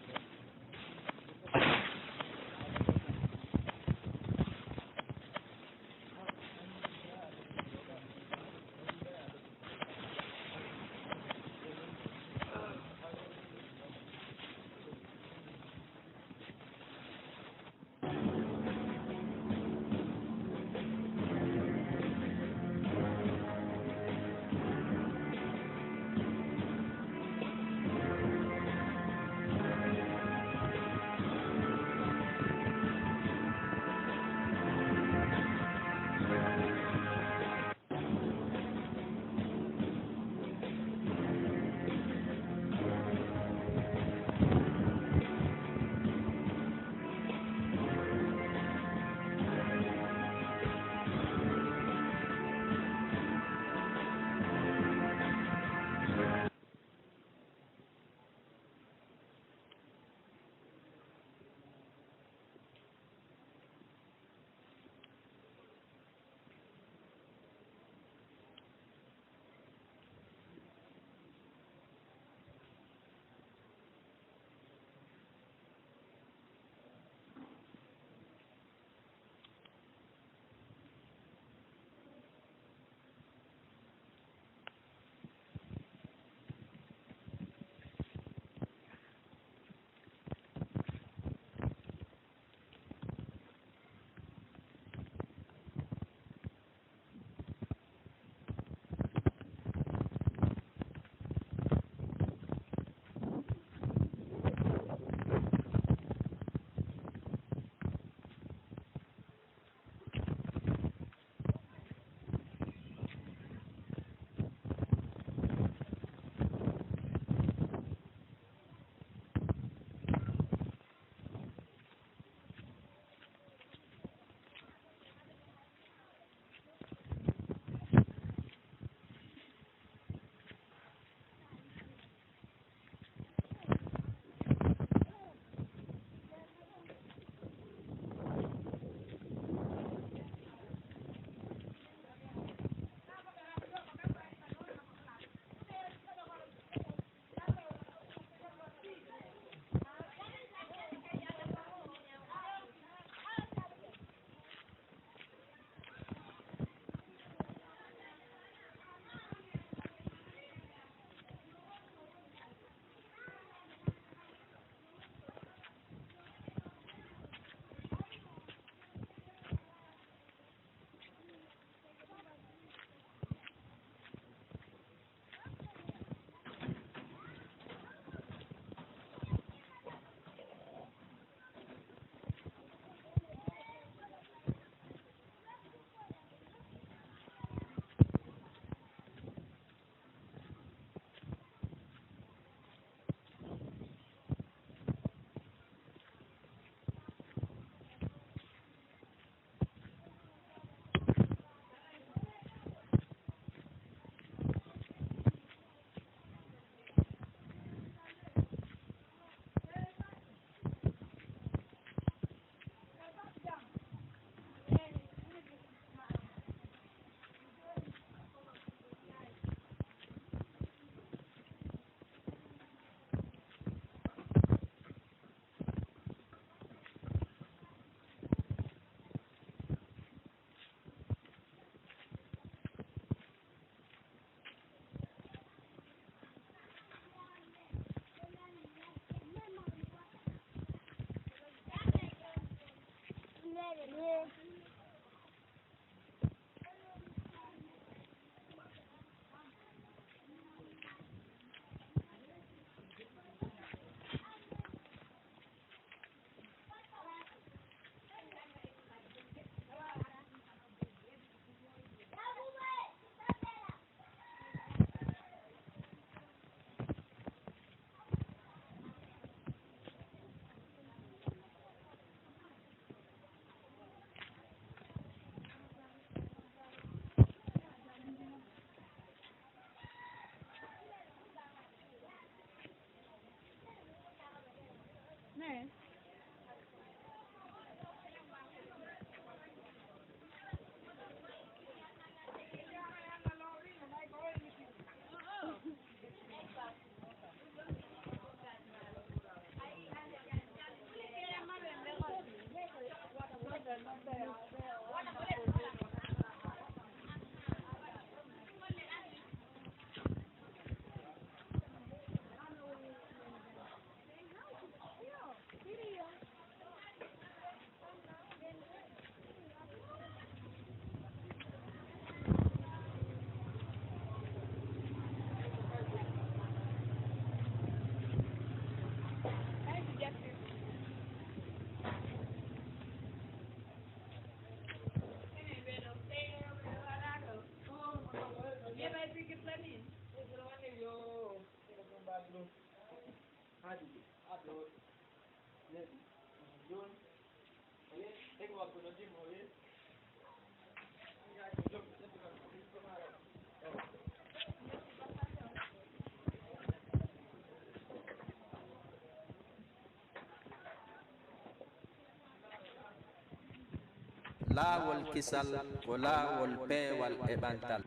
haajiji aɗo leydi joni o ye ego wakko no ndimo o ye laawol kisal ko laawol peewal e ɓantal.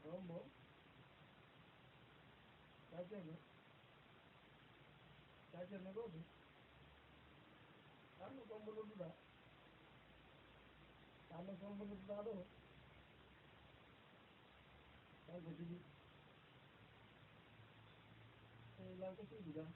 Rombo. Cacerne goto. Anno kombo nodduɗa. Anno kombo nodduɗa ɗo. Kanko tigi. Lanko suudu kam.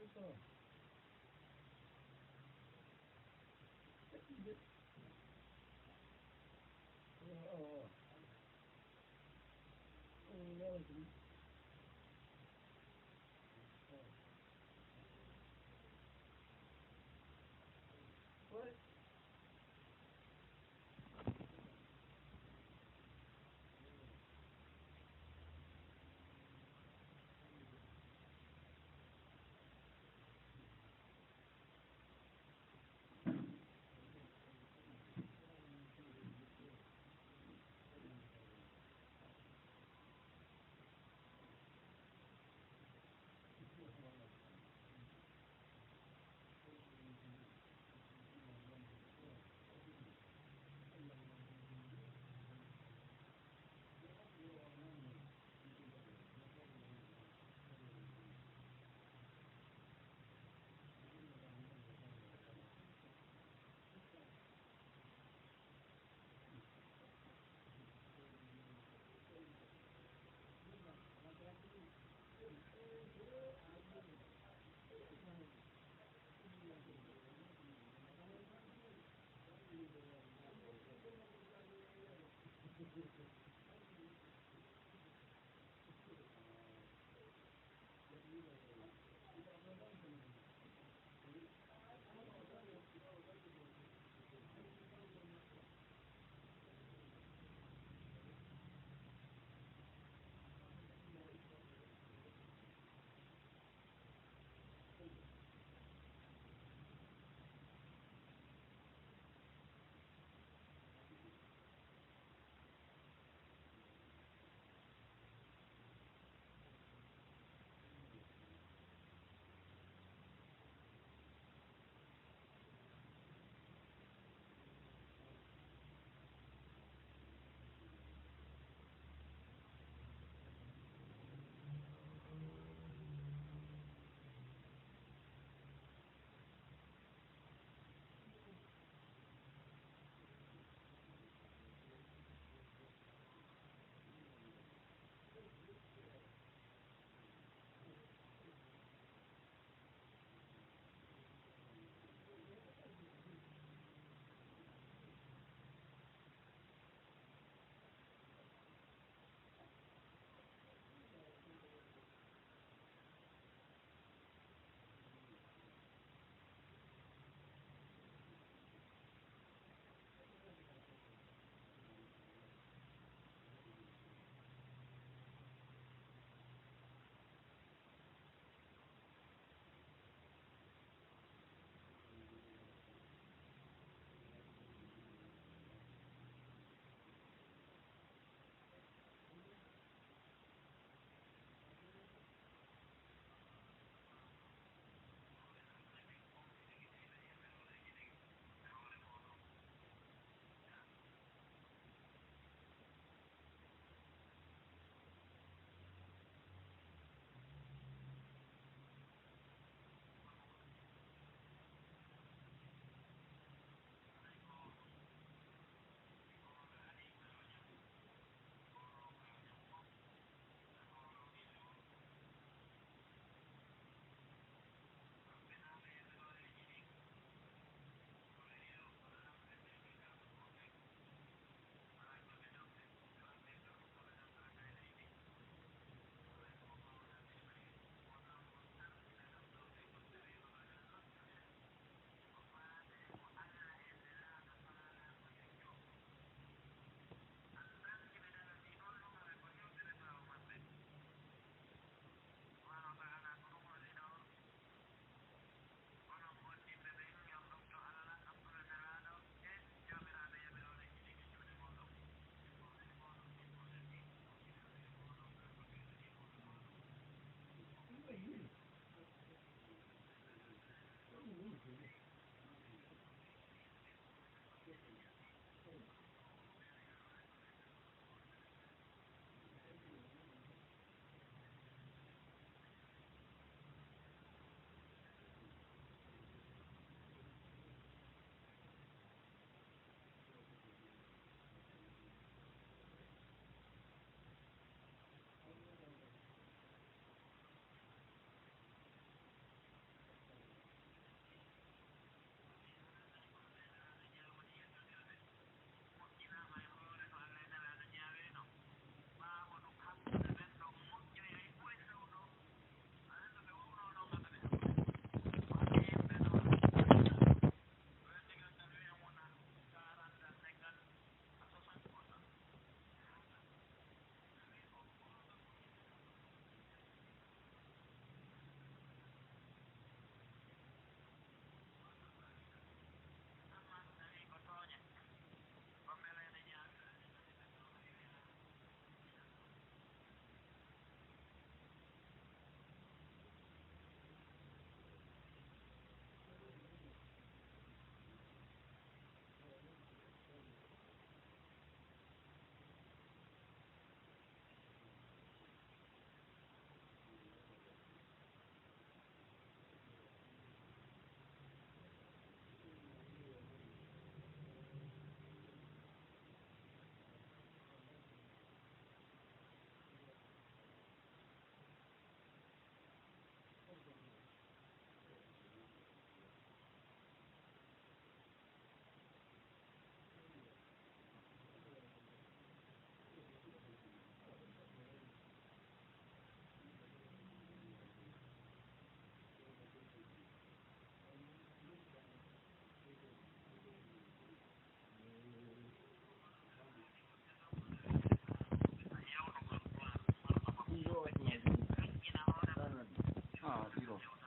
Então,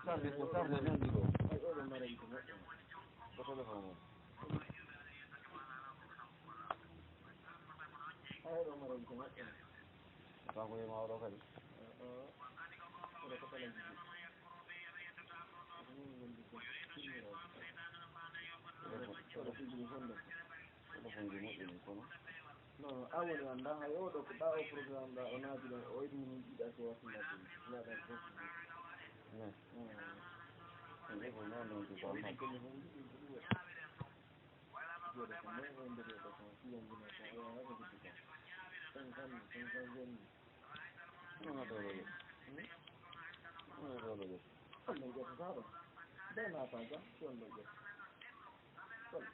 sarde men ɗiɗo ay oɗo maranki moƴƴo ko téléphone o ay oɗo maranki moƴƴo kanko yima oɗo kadi oɗo ko tala jigi oɗo fijini fonde téléphone ji moƴƴini kono non a woni annda hay oɗo ko ɗa o programme ɗa o naati ɗon o waɗi min ɗiɗa so wasinade naɗa procédure mais ko noon ɗon ko téléphone jiɗi ko ɗum waɗi joɗo ko mai o ndeɗeɗo kon fiyangina kon o yaha ko jiddi kon 50 joni non ɗolo de non ɗolo de kolle ƴettata ɗo nde naata jam colle ƴetta kon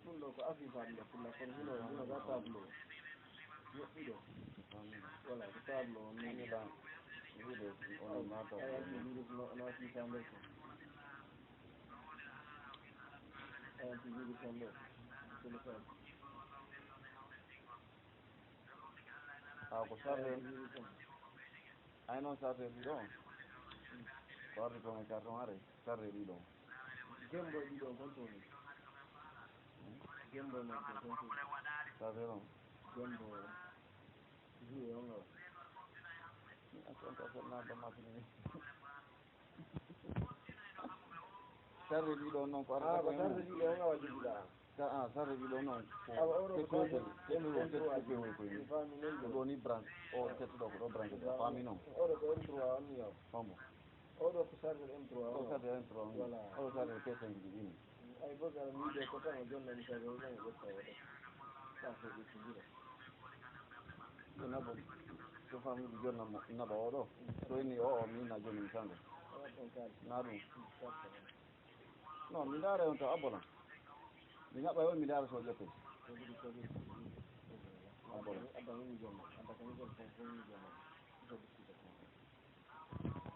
ɗum ɗo ko affichage nde fulla kono hino ga tableau moƴƴiɗo voilà ko tableau o ni ɗan wiide ono naata ay addi virus na fiisa nder ko ay anti virus an ɗo téléphone ko sarde virus on ay noon sarde ɗiɗo ko arde toon e carton are sarde ɗiɗo gembo ɗiɗo kon tooni gembo majje kon tooni sarde ɗon gembo joué on ngawa naɗamatini sarde ɗiɗo noon ko ko sarde ɗiɗo on ngawa jogiɗa sarde ɗiɗo noon awa oɗo ko keɓoy koye ni fami non ko ɗo ni branche o kettoɗo ko ɗo branche ɗo faami noon oɗo ko M3 on ni yaw hombo oɗo ko sarde M3 o on sarde en tro voilà o sarde P5 ji ɗini ay fof gara mi wiide ko tan o jonnani sarde o ɗon e ƴetta oɗo sa so ƴettodira ɓe naɓo so famille jonna naɓa oɗo so inni o mina joni mi sango waɗon kaali na ɗum non mi ndaara on taw abbola mi naɓa on mi ndaara so ƴette abbola adda mi jonna adda ko mi jon fon fo mi jonna so discuta ko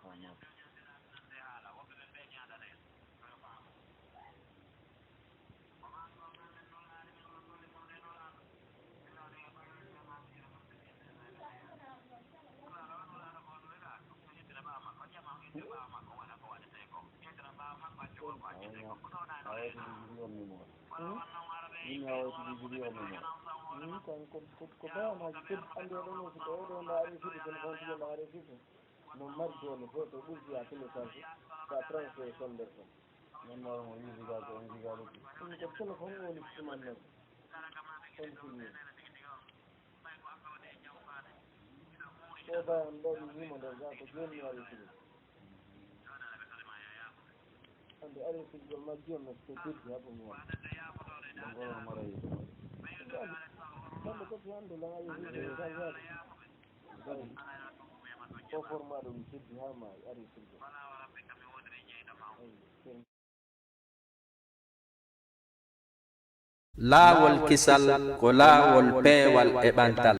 bayanaji kadi ande ɗon o so tawiɗo nda ari fiɗi téléphone tigo nda ari fiɗi no mari joni fof to ɓurti ha télécharge sa transféré son nder ton memore mo 8 giga ko 1 giga lukki ɗum ko téléphone woni sumannede on filmi o bayan ɗo ɗum yimo nder ga ko joni mi ari fiɗi ande ari fiɗigol majji on no so ɓurti ha ɗum wona ɗon golono marayi hande koti hande lan ari fiɗi chargeade kadi o format ɗum heddi ha ma ari fiɗigol laawol kisal ko laawol peewal e ɓantal